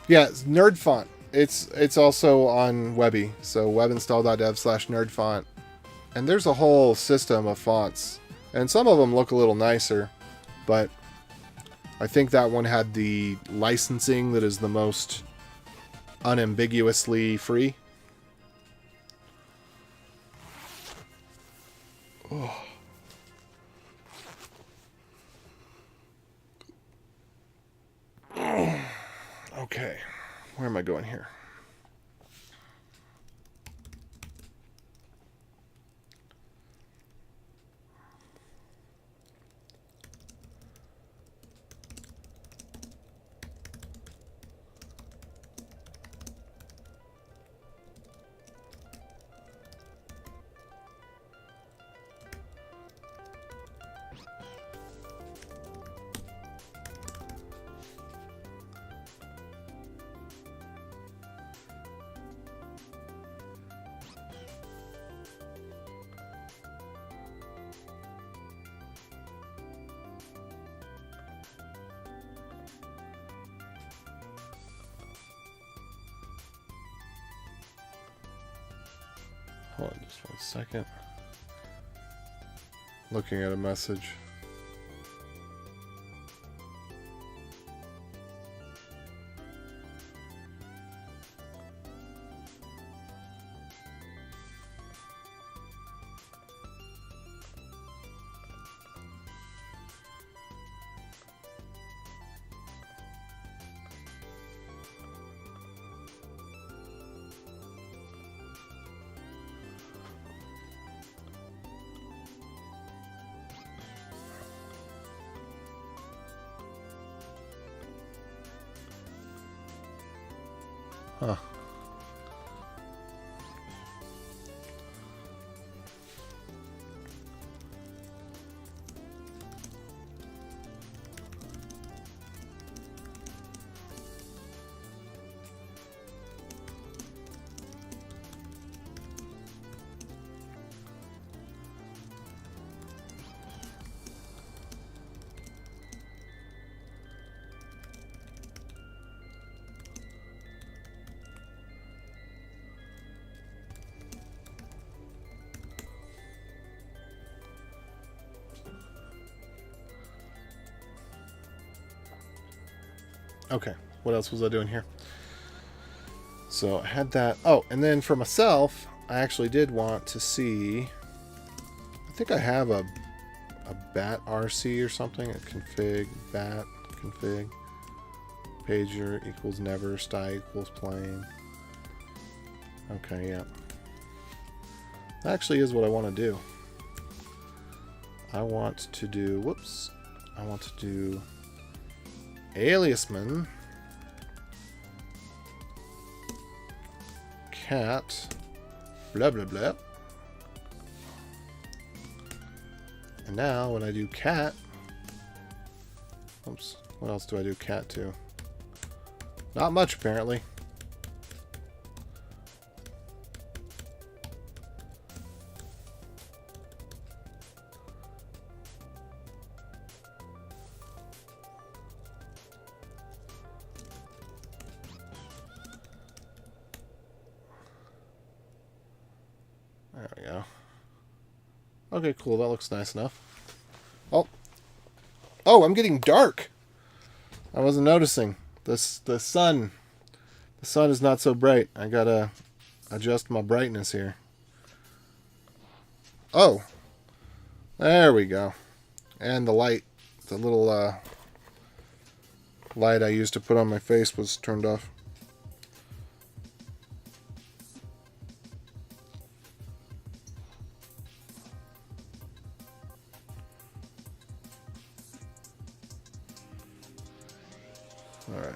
Yeah, it's Nerd Font. It's also on Webby, so webinstall.dev/nerdfont. And there's a whole system of fonts. And some of them look a little nicer, but I think that one had the licensing that is the most unambiguously free. Oh. Okay, where am I going here? Hold on just 1 second. Looking at a message. Huh. Okay, what else was I doing here? So I had that. Oh, and then for myself, I actually did want to see. I think I have a bat RC or something. A config bat config pager equals never sty equals plain. Okay, yeah. That actually is what I want to do. I want to do. Whoops. I want to do. Aliasman cat blah blah blah. And now when I do cat, oops, what else do I do cat to? Not much apparently. There we go. Okay, cool. That looks nice enough. Oh. Oh, I'm getting dark. I wasn't noticing. The sun is not so bright. I gotta adjust my brightness here. Oh. There we go. And the light, the little light I used to put on my face was turned off. Alright.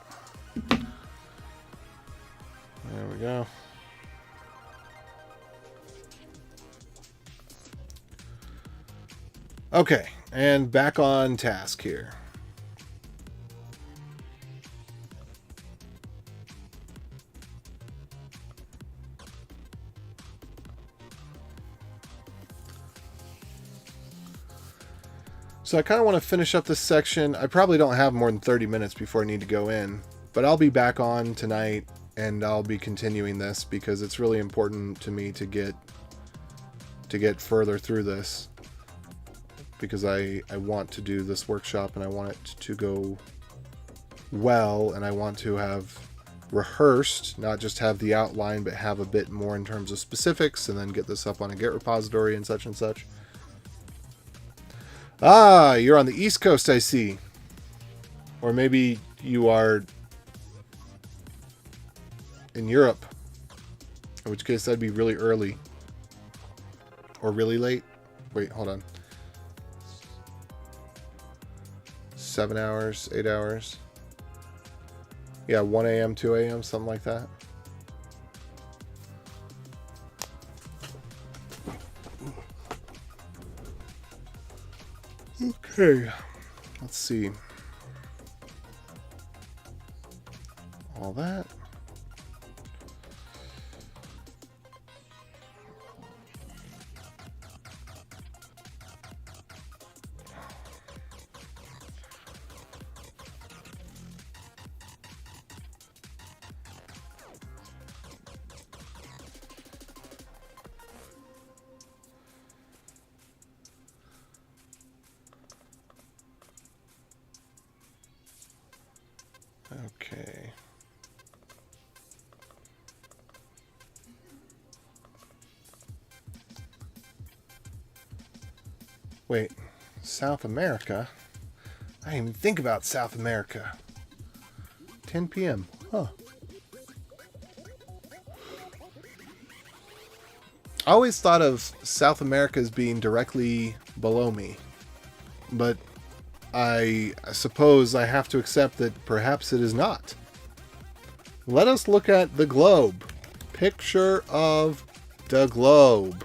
There we go. Okay, and back on task here. So I kind of want to finish up this section. I probably don't have more than 30 minutes before I need to go in, but I'll be back on tonight and I'll be continuing this because it's really important to me to get further through this, because I want to do this workshop and I want it to go well, and I want to have rehearsed, not just have the outline, but have a bit more in terms of specifics, and then get this up on a Git repository and such and such. Ah, you're on the East Coast, I see. Or maybe you are in Europe, in which case that'd be really early. Or really late. Wait, hold on. 7 hours, 8 hours. Yeah, 1 a.m., 2 a.m., something like that. Okay, let's see. All that. Okay. Wait, South America? I didn't even think about South America. 10 p.m. Huh. I always thought of South America as being directly below me, but I suppose I have to accept that perhaps it is not. Let us look at the globe. Picture of the globe.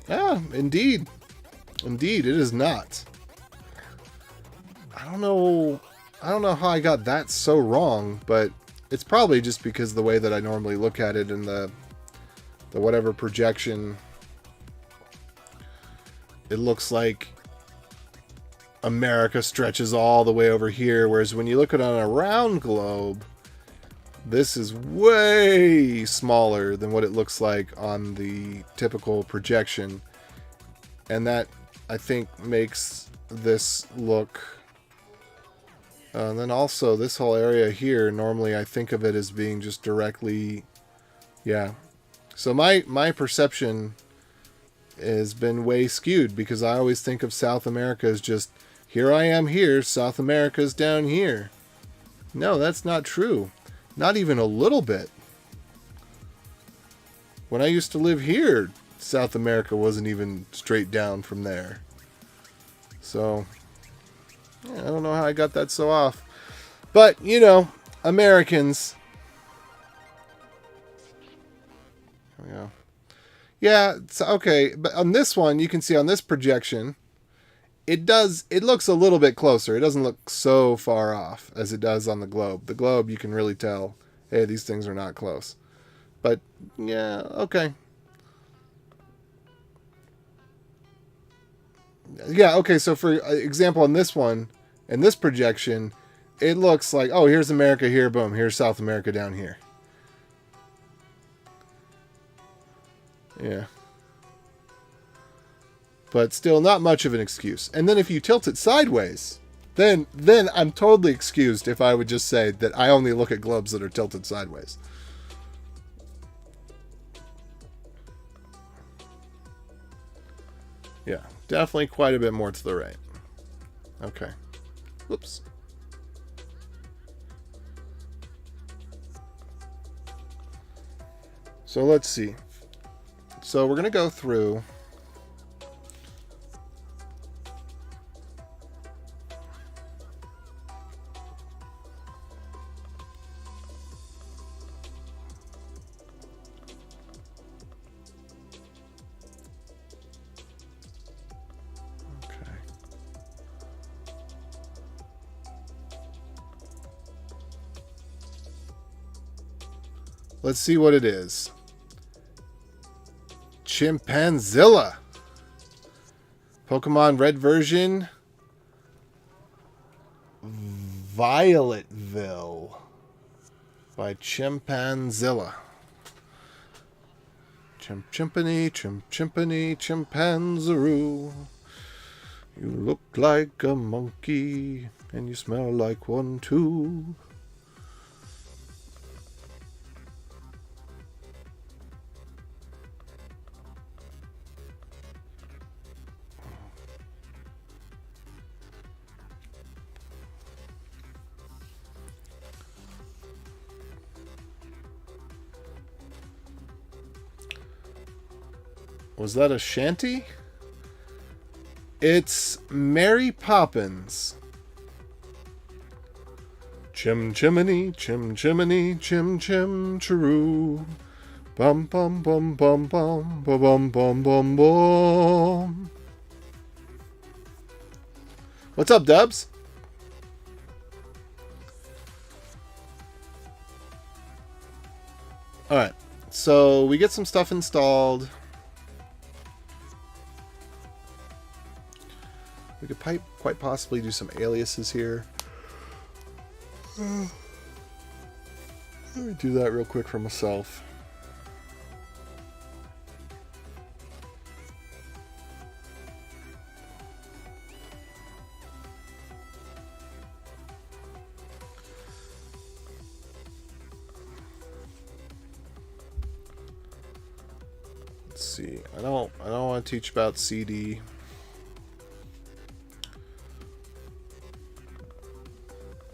Yeah, indeed. Indeed, it is not. I don't know how I got that so wrong, but it's probably just because of the way that I normally look at it in the whatever projection. It looks like America stretches all the way over here, whereas when you look at it on a round globe, this is way smaller than what it looks like on the typical projection. And that, I think, makes this look... and then also, this whole area here, normally I think of it as being just directly... Yeah. So my perception has been way skewed, because I always think of South America as just, here I am here, South America's down here. No, that's not true. Not even a little bit. When I used to live here, South America wasn't even straight down from there. So, yeah, I don't know how I got that so off. But, you know, Americans... There we go. Yeah, it's okay. But on this one, you can see on this projection, it looks a little bit closer. It doesn't look so far off as it does on the globe. The globe, you can really tell, hey, these things are not close. But, yeah, okay. Yeah, okay, so for example, on this one, in this projection, it looks like, oh, here's America here, boom, here's South America down here. Yeah. But still not much of an excuse. And then if you tilt it sideways, then I'm totally excused if I would just say that I only look at globes that are tilted sideways. Yeah, definitely quite a bit more to the right. Okay. Whoops. So let's see. So we're going to go through. Let's see what it is. Chimpanzilla. Pokemon Red version Violetville by Chimpanzilla. Chimpany, chimpany, chimpanzaroo. You look like a monkey, and you smell like one too. Was that a shanty? It's Mary Poppins. Chim chimney, chim chimney, chim chim chiroo. Bum bum bum bum bum bum bum bum bum. What's up, Dubs? Alright, so we get some stuff installed. We could quite possibly do some aliases here. Let me do that real quick for myself. Let's see. I don't want to teach about CD.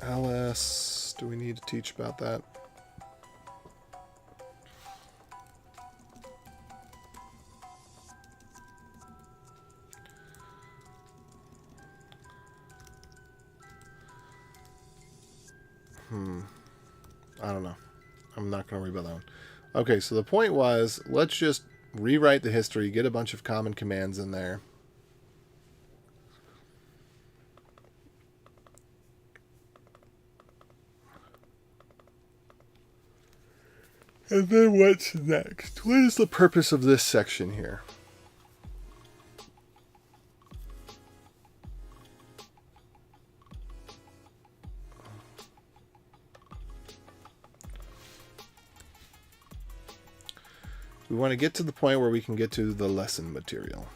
LS, do we need to teach about that? I don't know. I'm not going to worry about that one. Okay, so the point was, let's just rewrite the history, get a bunch of common commands in there. And then what's next? What is the purpose of this section here? We want to get to the point where we can get to the lesson material.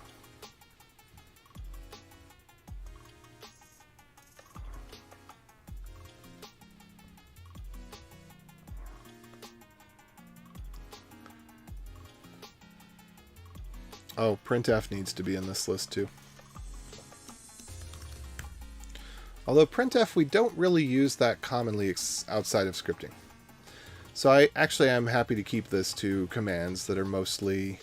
Oh, printf needs to be in this list too. Although printf, we don't really use that commonly outside of scripting. So I'm happy to keep this to commands that are mostly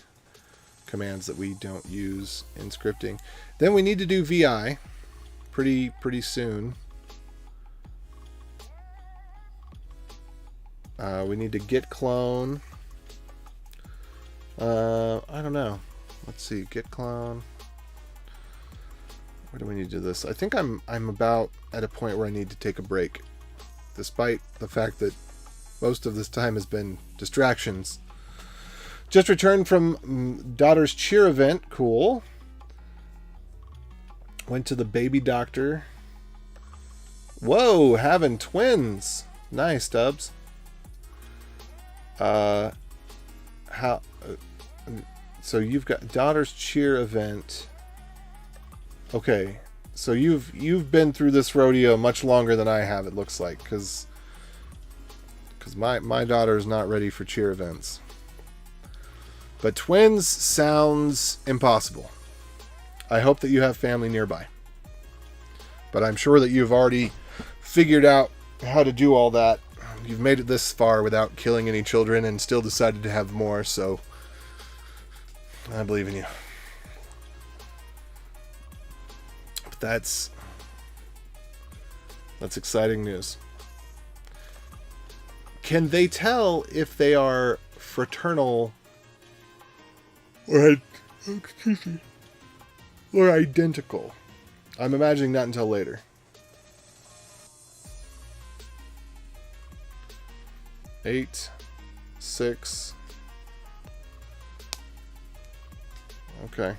commands that we don't use in scripting. Then we need to do vi pretty soon. We need to git clone. I don't know. Let's see, git clone. Where do we need to do this? I think I'm about at a point where I need to take a break, despite the fact that most of this time has been distractions. Just returned from daughter's cheer event. Cool. Went to the baby doctor. Whoa, having twins. Nice, Dubs. So you've got daughter's cheer event. Okay, so you've been through this rodeo much longer than I have. It looks like, because my daughter is not ready for cheer events. But twins sounds impossible. I hope that you have family nearby. But I'm sure that you've already figured out how to do all that. You've made it this far without killing any children and still decided to have more, so I believe in you. But that's exciting news. Can they tell if they are fraternal or identical? I'm imagining not until later. 8, 6. Okay.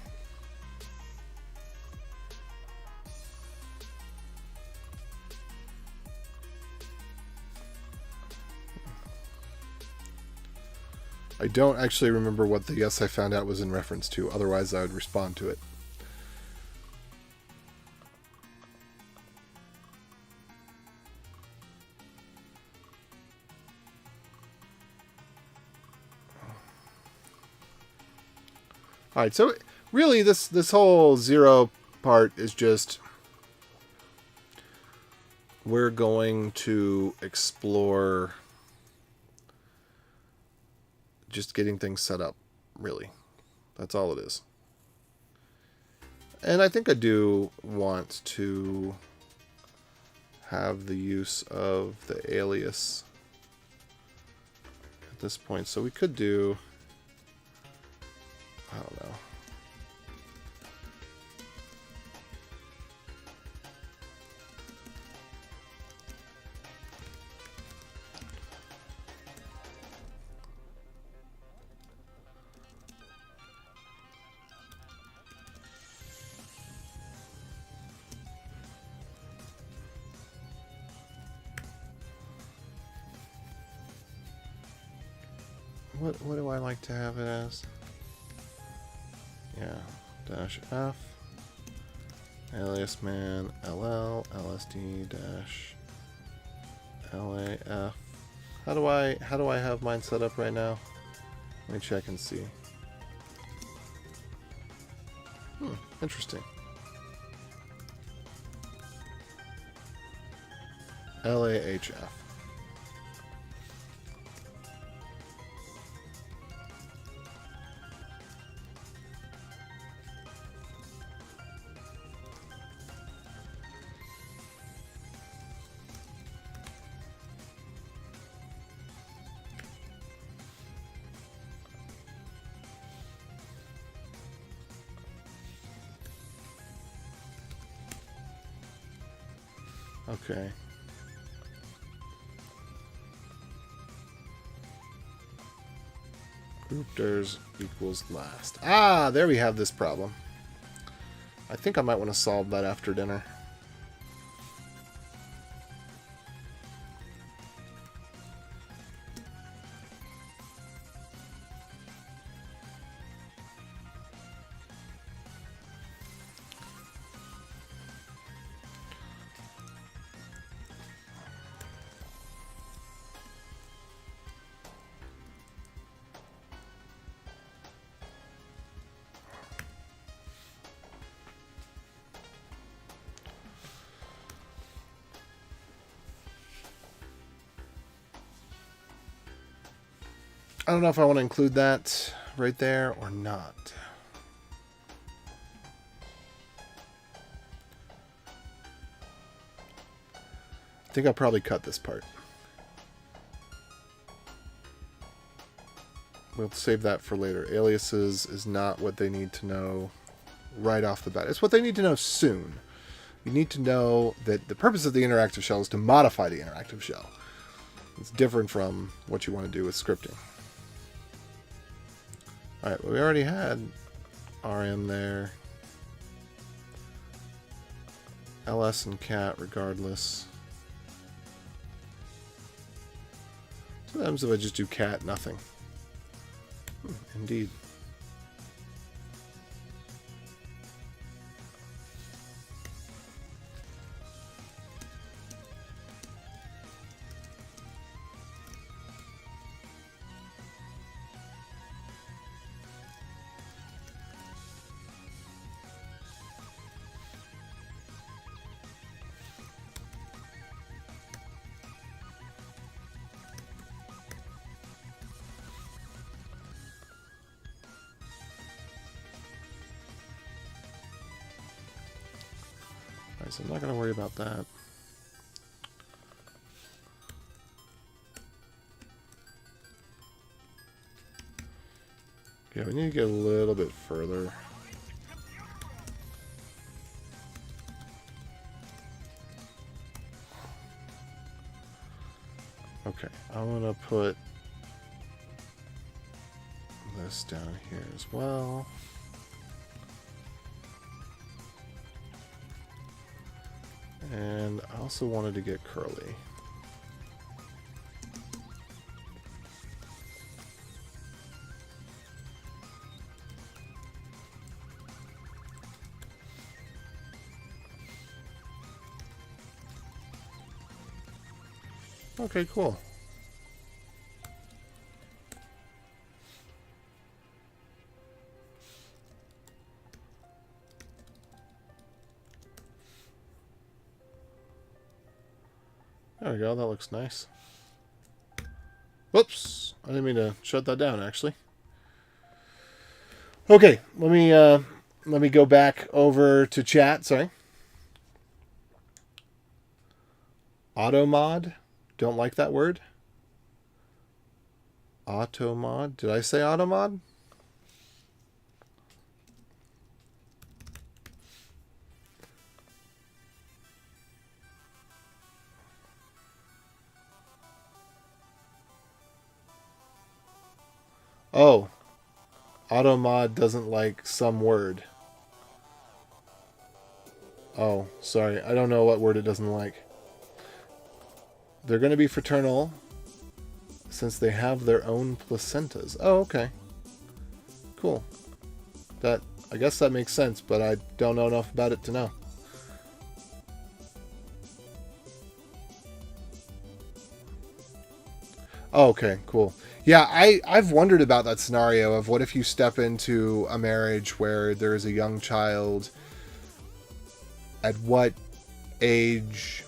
I don't actually remember what the yes I found out was in reference to, otherwise I would respond to it. Alright, so really this whole zero part is just we're going to explore just getting things set up, really. That's all it is. And I think I do want to have the use of the alias at this point. So we could do, I don't know. What do I like to have it as? Yeah, dash F, alias man, LL, LSD dash LAF. How do I have mine set up right now? Let me check and see. Interesting. LAHF. Okay. Group DIRS equals last. Ah, there we have this problem. I think I might want to solve that after dinner. I don't know if I want to include that right there or not. I think I'll probably cut this part. We'll save that for later. Aliases is not what they need to know right off the bat. It's what they need to know soon. You need to know that the purpose of the interactive shell is to modify the interactive shell. It's different from what you want to do with scripting. Alright, well, we already had RM there. LS and cat regardless. So what happens if I just do cat, nothing? Indeed. So I'm not going to worry about that. Yeah, we need to get a little bit further. Okay, I'm going to put this down here as well. And I also wanted to get curly. Okay, cool. There we go. That looks nice. Whoops. I didn't mean to shut that down, actually. Okay, let me go back over to chat. Sorry. Automod? Don't like that word. Automod? Did I say automod? Oh. Automod doesn't like some word. Oh, sorry. I don't know what word it doesn't like. They're going to be fraternal since they have their own placentas. Oh, okay. Cool. I guess that makes sense, but I don't know enough about it to know. Oh, okay, cool. Yeah, I've wondered about that scenario of what if you step into a marriage where there's a young child. At what age?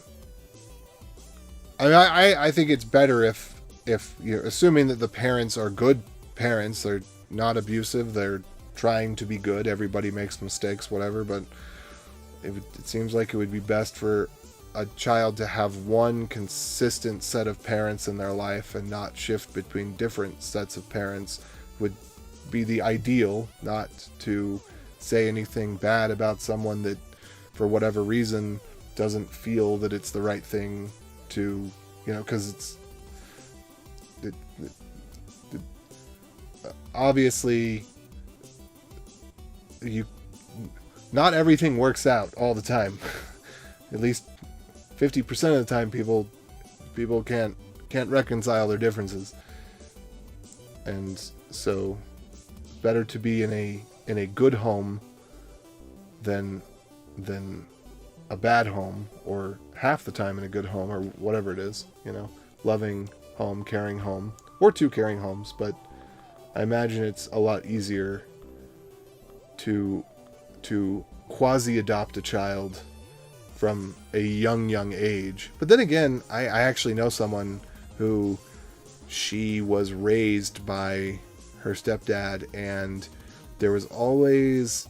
I mean, I think it's better if you're assuming that the parents are good parents, they're not abusive, they're trying to be good. Everybody makes mistakes, whatever. But it seems like it would be best for a child to have one consistent set of parents in their life and not shift between different sets of parents would be the ideal. Not to say anything bad about someone that, for whatever reason, doesn't feel that it's the right thing to, because obviously not everything works out all the time. At least 50% of the time, people can't reconcile their differences, and so better to be in a good home than a bad home, or half the time in a good home, or whatever it is, loving home, caring home, or two caring homes. But I imagine it's a lot easier to quasi-adopt a child from a young age. But then again, I actually know someone who, she was raised by her stepdad, and there was always,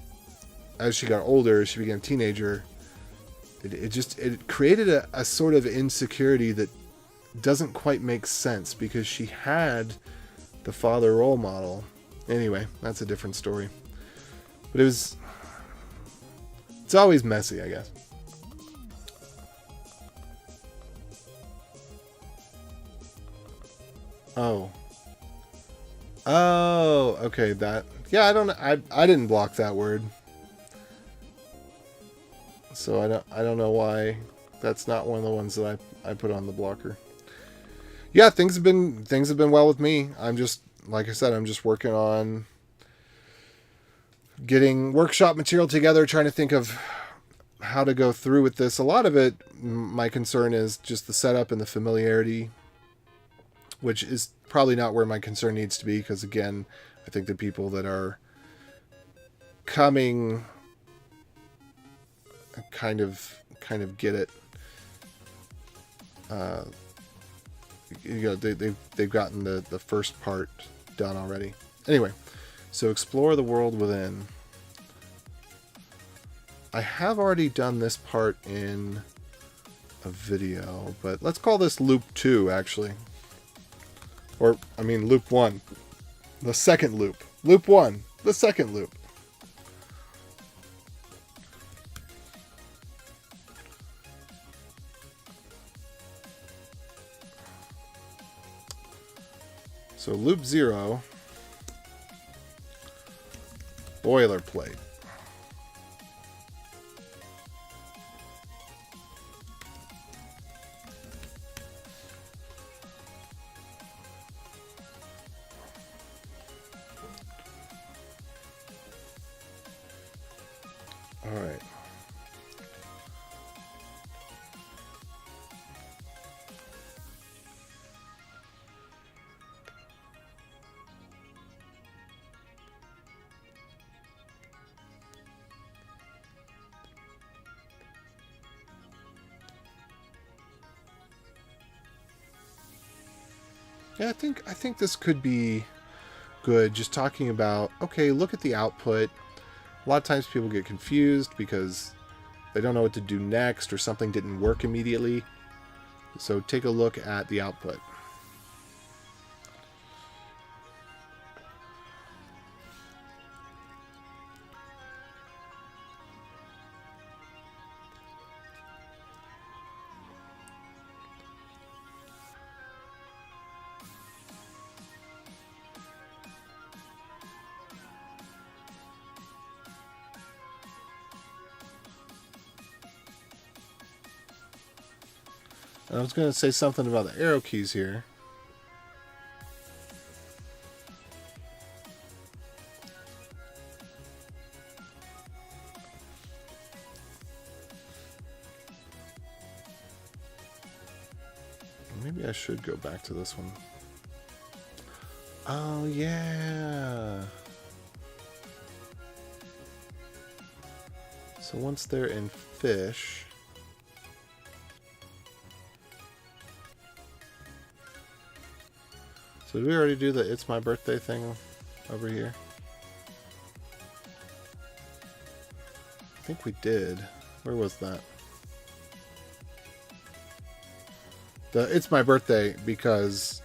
as she got older, as she became a teenager, it created a sort of insecurity that doesn't quite make sense, because she had the father role model. Anyway, that's a different story. But it's always messy, I guess. Oh, okay, that, yeah, I didn't block that word. So I don't know why that's not one of the ones that I put on the blocker. Yeah, things have been well with me. I'm just, like I said, I'm just working on getting workshop material together, trying to think of how to go through with this. A lot of it, my concern is just the setup and the familiarity, which is probably not where my concern needs to be, because again, I think the people that are coming kind of get it. They've gotten the first part done already. Anyway, so explore the world within. I have already done this part in a video, but let's call this loop 2, actually. Or, I mean, loop 1. The second loop. Loop 1. The second loop. So loop 0, boilerplate. All right. Yeah, I think this could be good. Just talking about, okay, look at the output. A lot of times people get confused because they don't know what to do next or something didn't work immediately. So take a look at the output. And I was going to say something about the arrow keys here. Maybe I should go back to this one. Oh, yeah. So once they're in fish... So did we already do the It's My Birthday thing over here? I think we did. Where was that? The It's My Birthday because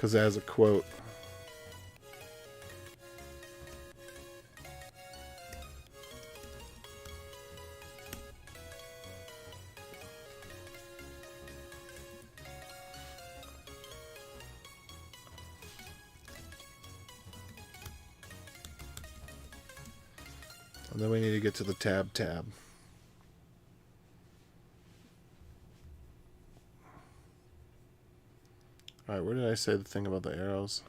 it has a quote. And then we need to get to the tab. Alright, where did I say the thing about the arrows?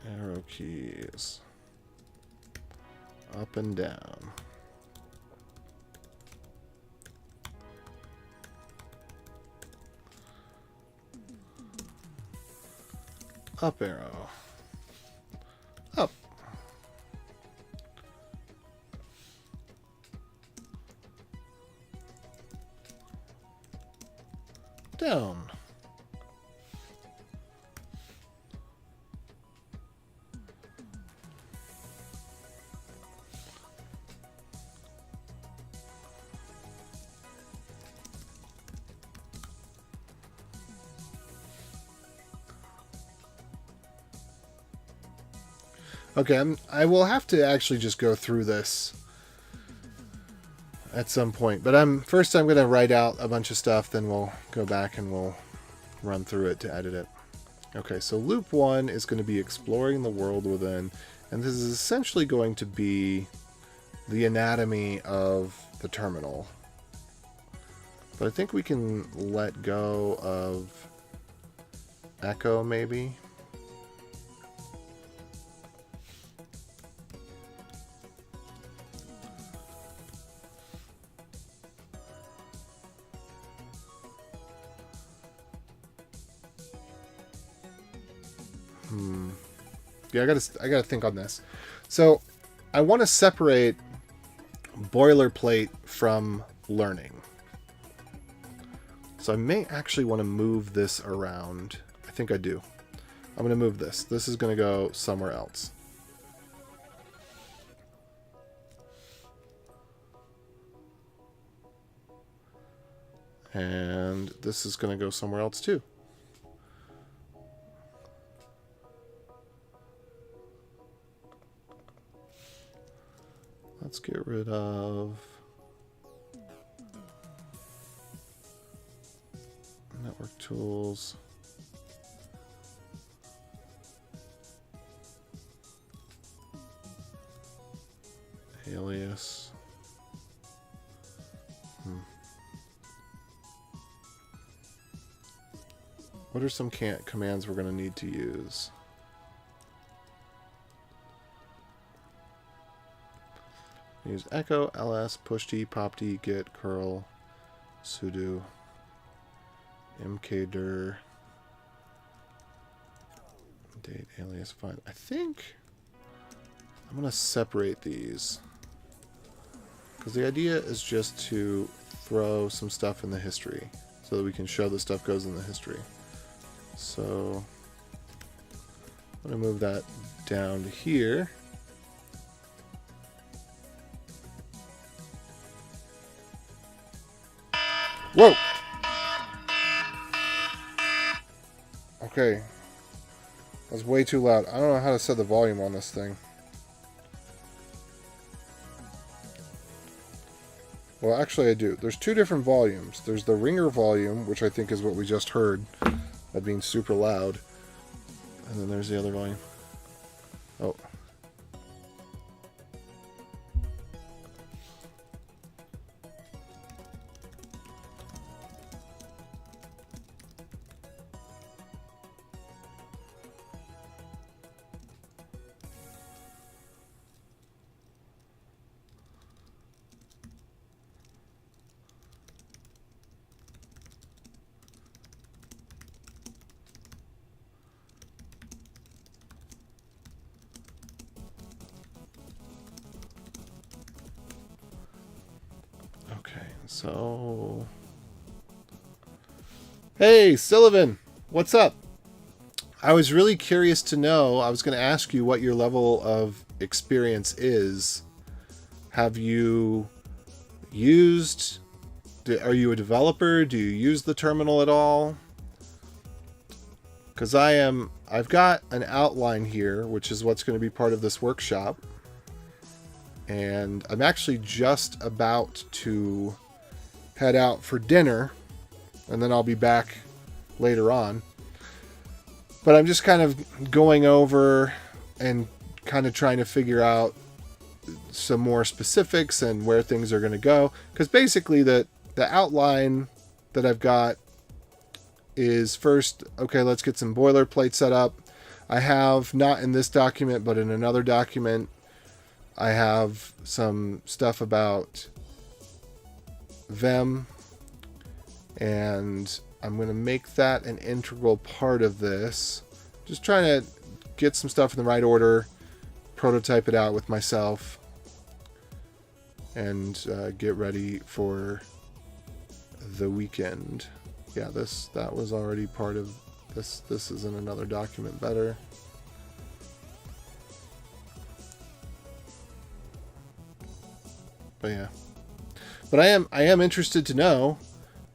Arrow keys. Up and down. Up arrow. Up. Down. Okay, I will have to actually just go through this at some point. But first I'm going to write out a bunch of stuff, then we'll go back and we'll run through it to edit it. Okay, so loop 1 is going to be exploring the world within, and this is essentially going to be the anatomy of the terminal. But I think we can let go of echo, maybe. Yeah, I gotta think on this. So I want to separate boilerplate from learning. So I may actually want to move this around. I think I do. I'm going to move this. This is going to go somewhere else. And this is going to go somewhere else too. Let's get rid of network tools. Alias. What are some commands we're going to need to use? use echo ls pushd popd git curl sudo mkdir date alias find. I think I'm going to separate these because the idea is just to throw some stuff in the history so that we can show the stuff goes in the history. So I'm going to move that down to here. Whoa! Okay. That was way too loud. I don't know how to set the volume on this thing. Well, actually I do. There's two different volumes. There's the ringer volume, which I think is what we just heard, that being super loud. And then there's the other volume. Oh. So, hey, Sullivan, what's up? I was really curious to know, I was going to ask you what your level of experience is. Have you used, are you a developer? Do you use the terminal at all? Because I've got an outline here, which is what's going to be part of this workshop. And I'm actually just about to head out for dinner, and then I'll be back later on. But I'm just kind of going over and kind of trying to figure out some more specifics and where things are going to go. Because basically the outline that I've got is first, okay, let's get some boilerplate set up. I have, not in this document, but in another document, I have some stuff about Vim, and I'm going to make that an integral part of this. Just trying to get some stuff in the right order, prototype it out with myself, and get ready for the weekend. Yeah, that was already part of this. This is in another document better. But yeah. But I am interested to know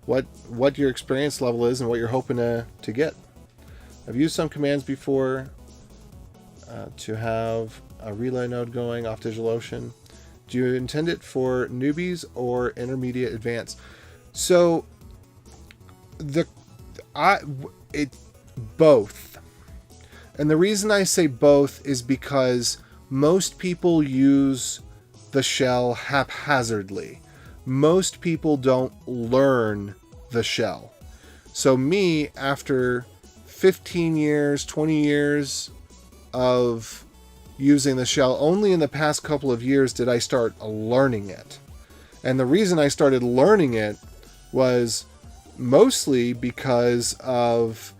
what your experience level is and what you're hoping to get. I've used some commands before to have a relay node going off DigitalOcean. Do you intend it for newbies or intermediate advanced? So both. And the reason I say both is because most people use the shell haphazardly. Most people don't learn the shell. So me, after 15 years, 20 years of using the shell, only in the past couple of years did I start learning it. And the reason I started learning it was mostly because of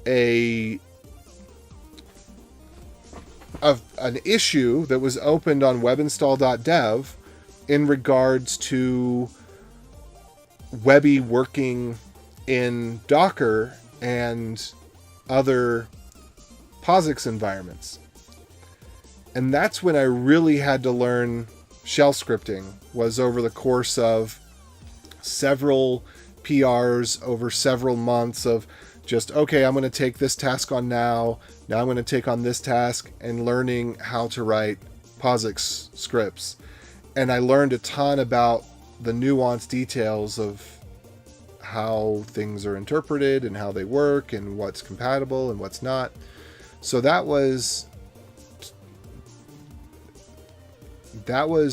an issue that was opened on webinstall.dev in regards to Webby working in Docker and other POSIX environments. And that's when I really had to learn shell scripting, was over the course of several PRs over several months of just, okay, I'm going to take this task on now I'm going to take on this task, and learning how to write POSIX scripts. And I learned a ton about the nuanced details of how things are interpreted and how they work and what's compatible and what's not. So that was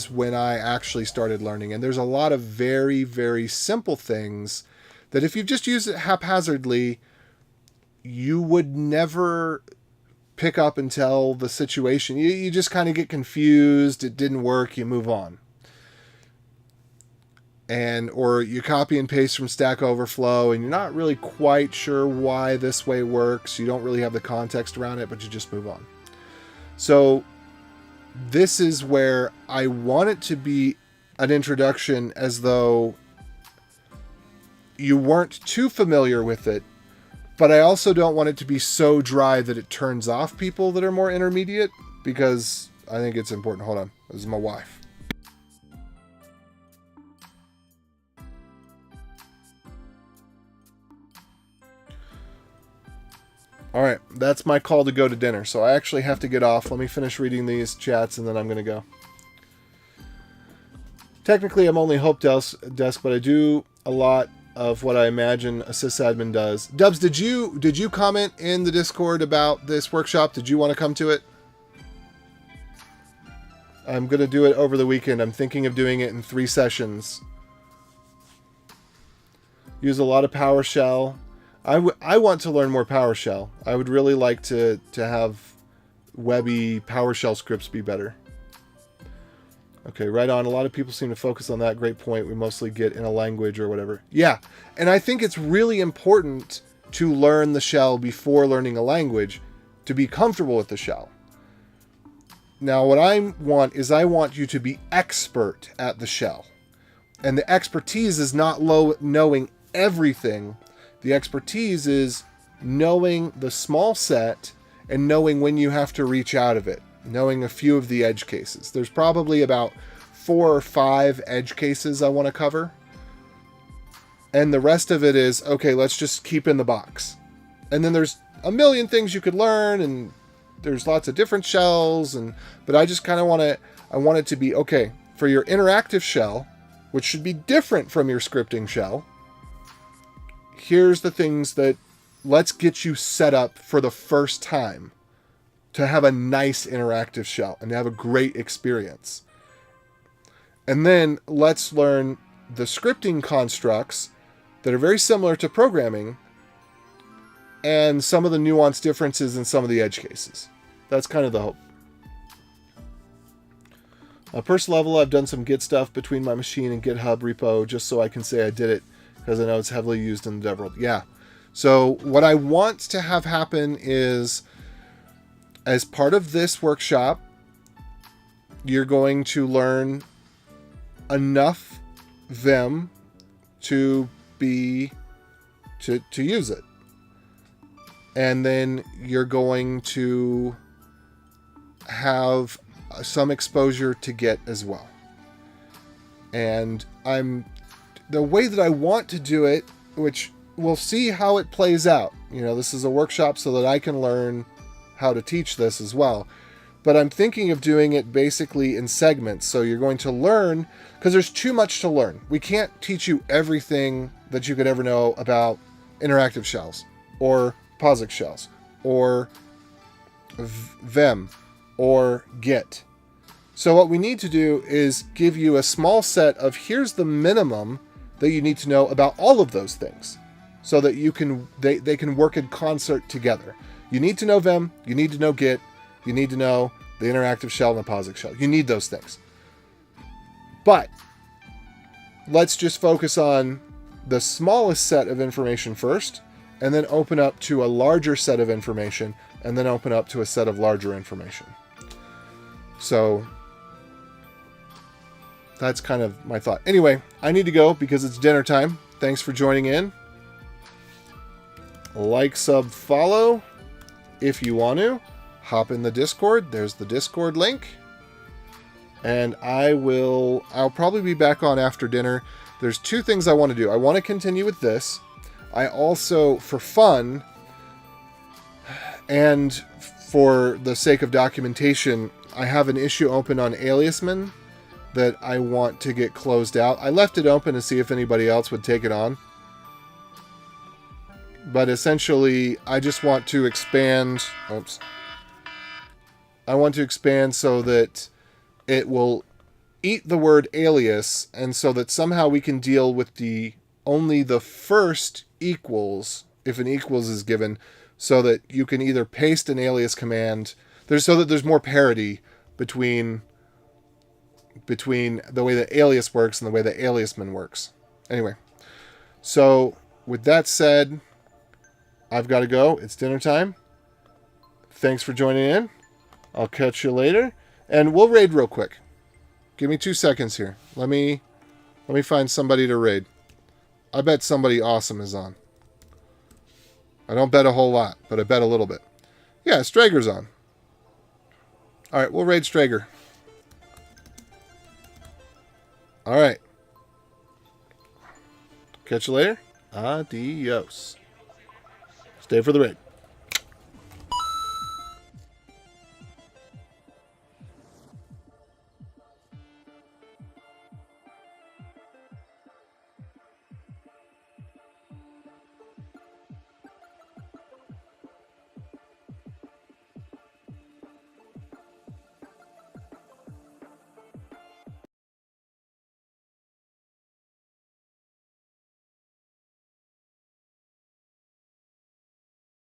when I actually started learning. And there's a lot of very, very simple things that if you just use it haphazardly, you would never pick up until the situation. You just kind of get confused. It didn't work. You move on. Or you copy and paste from Stack Overflow and you're not really quite sure why this way works. You don't really have the context around it, but you just move on. So this is where I want it to be an introduction as though you weren't too familiar with it, but I also don't want it to be so dry that it turns off people that are more intermediate, because I think it's important. Hold on. This is my wife. All right, that's my call to go to dinner. So I actually have to get off. Let me finish reading these chats and then I'm going to go. Technically, I'm only Hope Desk, but I do a lot of what I imagine a sysadmin does. Dubs, did you comment in the Discord about this workshop? Did you want to come to it? I'm going to do it over the weekend. I'm thinking of doing it in 3 sessions. Use a lot of PowerShell. I want to learn more PowerShell. I would really like to have webby PowerShell scripts be better. Okay, right on. A lot of people seem to focus on that. Great point. We mostly get in a language or whatever. Yeah, and I think it's really important to learn the shell before learning a language to be comfortable with the shell. Now, what I want you to be expert at the shell. And the expertise is not knowing everything. The expertise is knowing the small set and knowing when you have to reach out of it, knowing a few of the edge cases. There's probably about 4 or 5 edge cases I want to cover. And the rest of it is, okay, let's just keep in the box. And then there's a million things you could learn, and there's lots of different shells, but I just kind of want it to be, okay, for your interactive shell, which should be different from your scripting shell, here's the things that let's get you set up for the first time to have a nice interactive shell and to have a great experience. And then let's learn the scripting constructs that are very similar to programming and some of the nuanced differences in some of the edge cases. That's kind of the hope. On a personal level, I've done some Git stuff between my machine and GitHub repo just so I can say I did it, because I know it's heavily used in the dev world. Yeah. So what I want to have happen is, as part of this workshop, you're going to learn enough Vim to use it. And then you're going to have some exposure to Git as well. And the way that I want to do it, which we'll see how it plays out. This is a workshop so that I can learn how to teach this as well. But I'm thinking of doing it basically in segments. So you're going to learn, because there's too much to learn. We can't teach you everything that you could ever know about interactive shells, or POSIX shells, or Vim, or Git. So what we need to do is give you a small set of, here's the minimum that you need to know about all of those things, so that they can work in concert together. You need to know Vim, you need to know Git, you need to know the interactive shell and the POSIX shell. You need those things. But let's just focus on the smallest set of information first, and then open up to a larger set of information, and then open up to a set of larger information. So that's kind of my thought. Anyway, I need to go because it's dinner time. Thanks for joining in. Like, sub, follow if you want to. Hop in the Discord. There's the Discord link. And I'll probably be back on after dinner. There's 2 things I want to do. I want to continue with this. I also, for fun, and for the sake of documentation, I have an issue open on Aliasman that I want to get closed out. I left it open to see if anybody else would take it on. But essentially, I just want to expand. Oops. I want to expand so that it will eat the word alias, and so that somehow we can deal with only the first equals, if an equals is given, so that you can either paste an alias command so that there's more parity between the way the alias works and the way the aliasman works. Anyway, so with that said, I've got to go. It's dinner time. Thanks for joining in. I'll catch you later. And we'll raid real quick. Give me 2 seconds here. Let me find somebody to raid. I bet somebody awesome is on. I don't bet a whole lot, but I bet a little bit. Yeah, Strager's on. Alright, we'll raid Strager. Alright. Catch you later. Adios. Stay for the raid.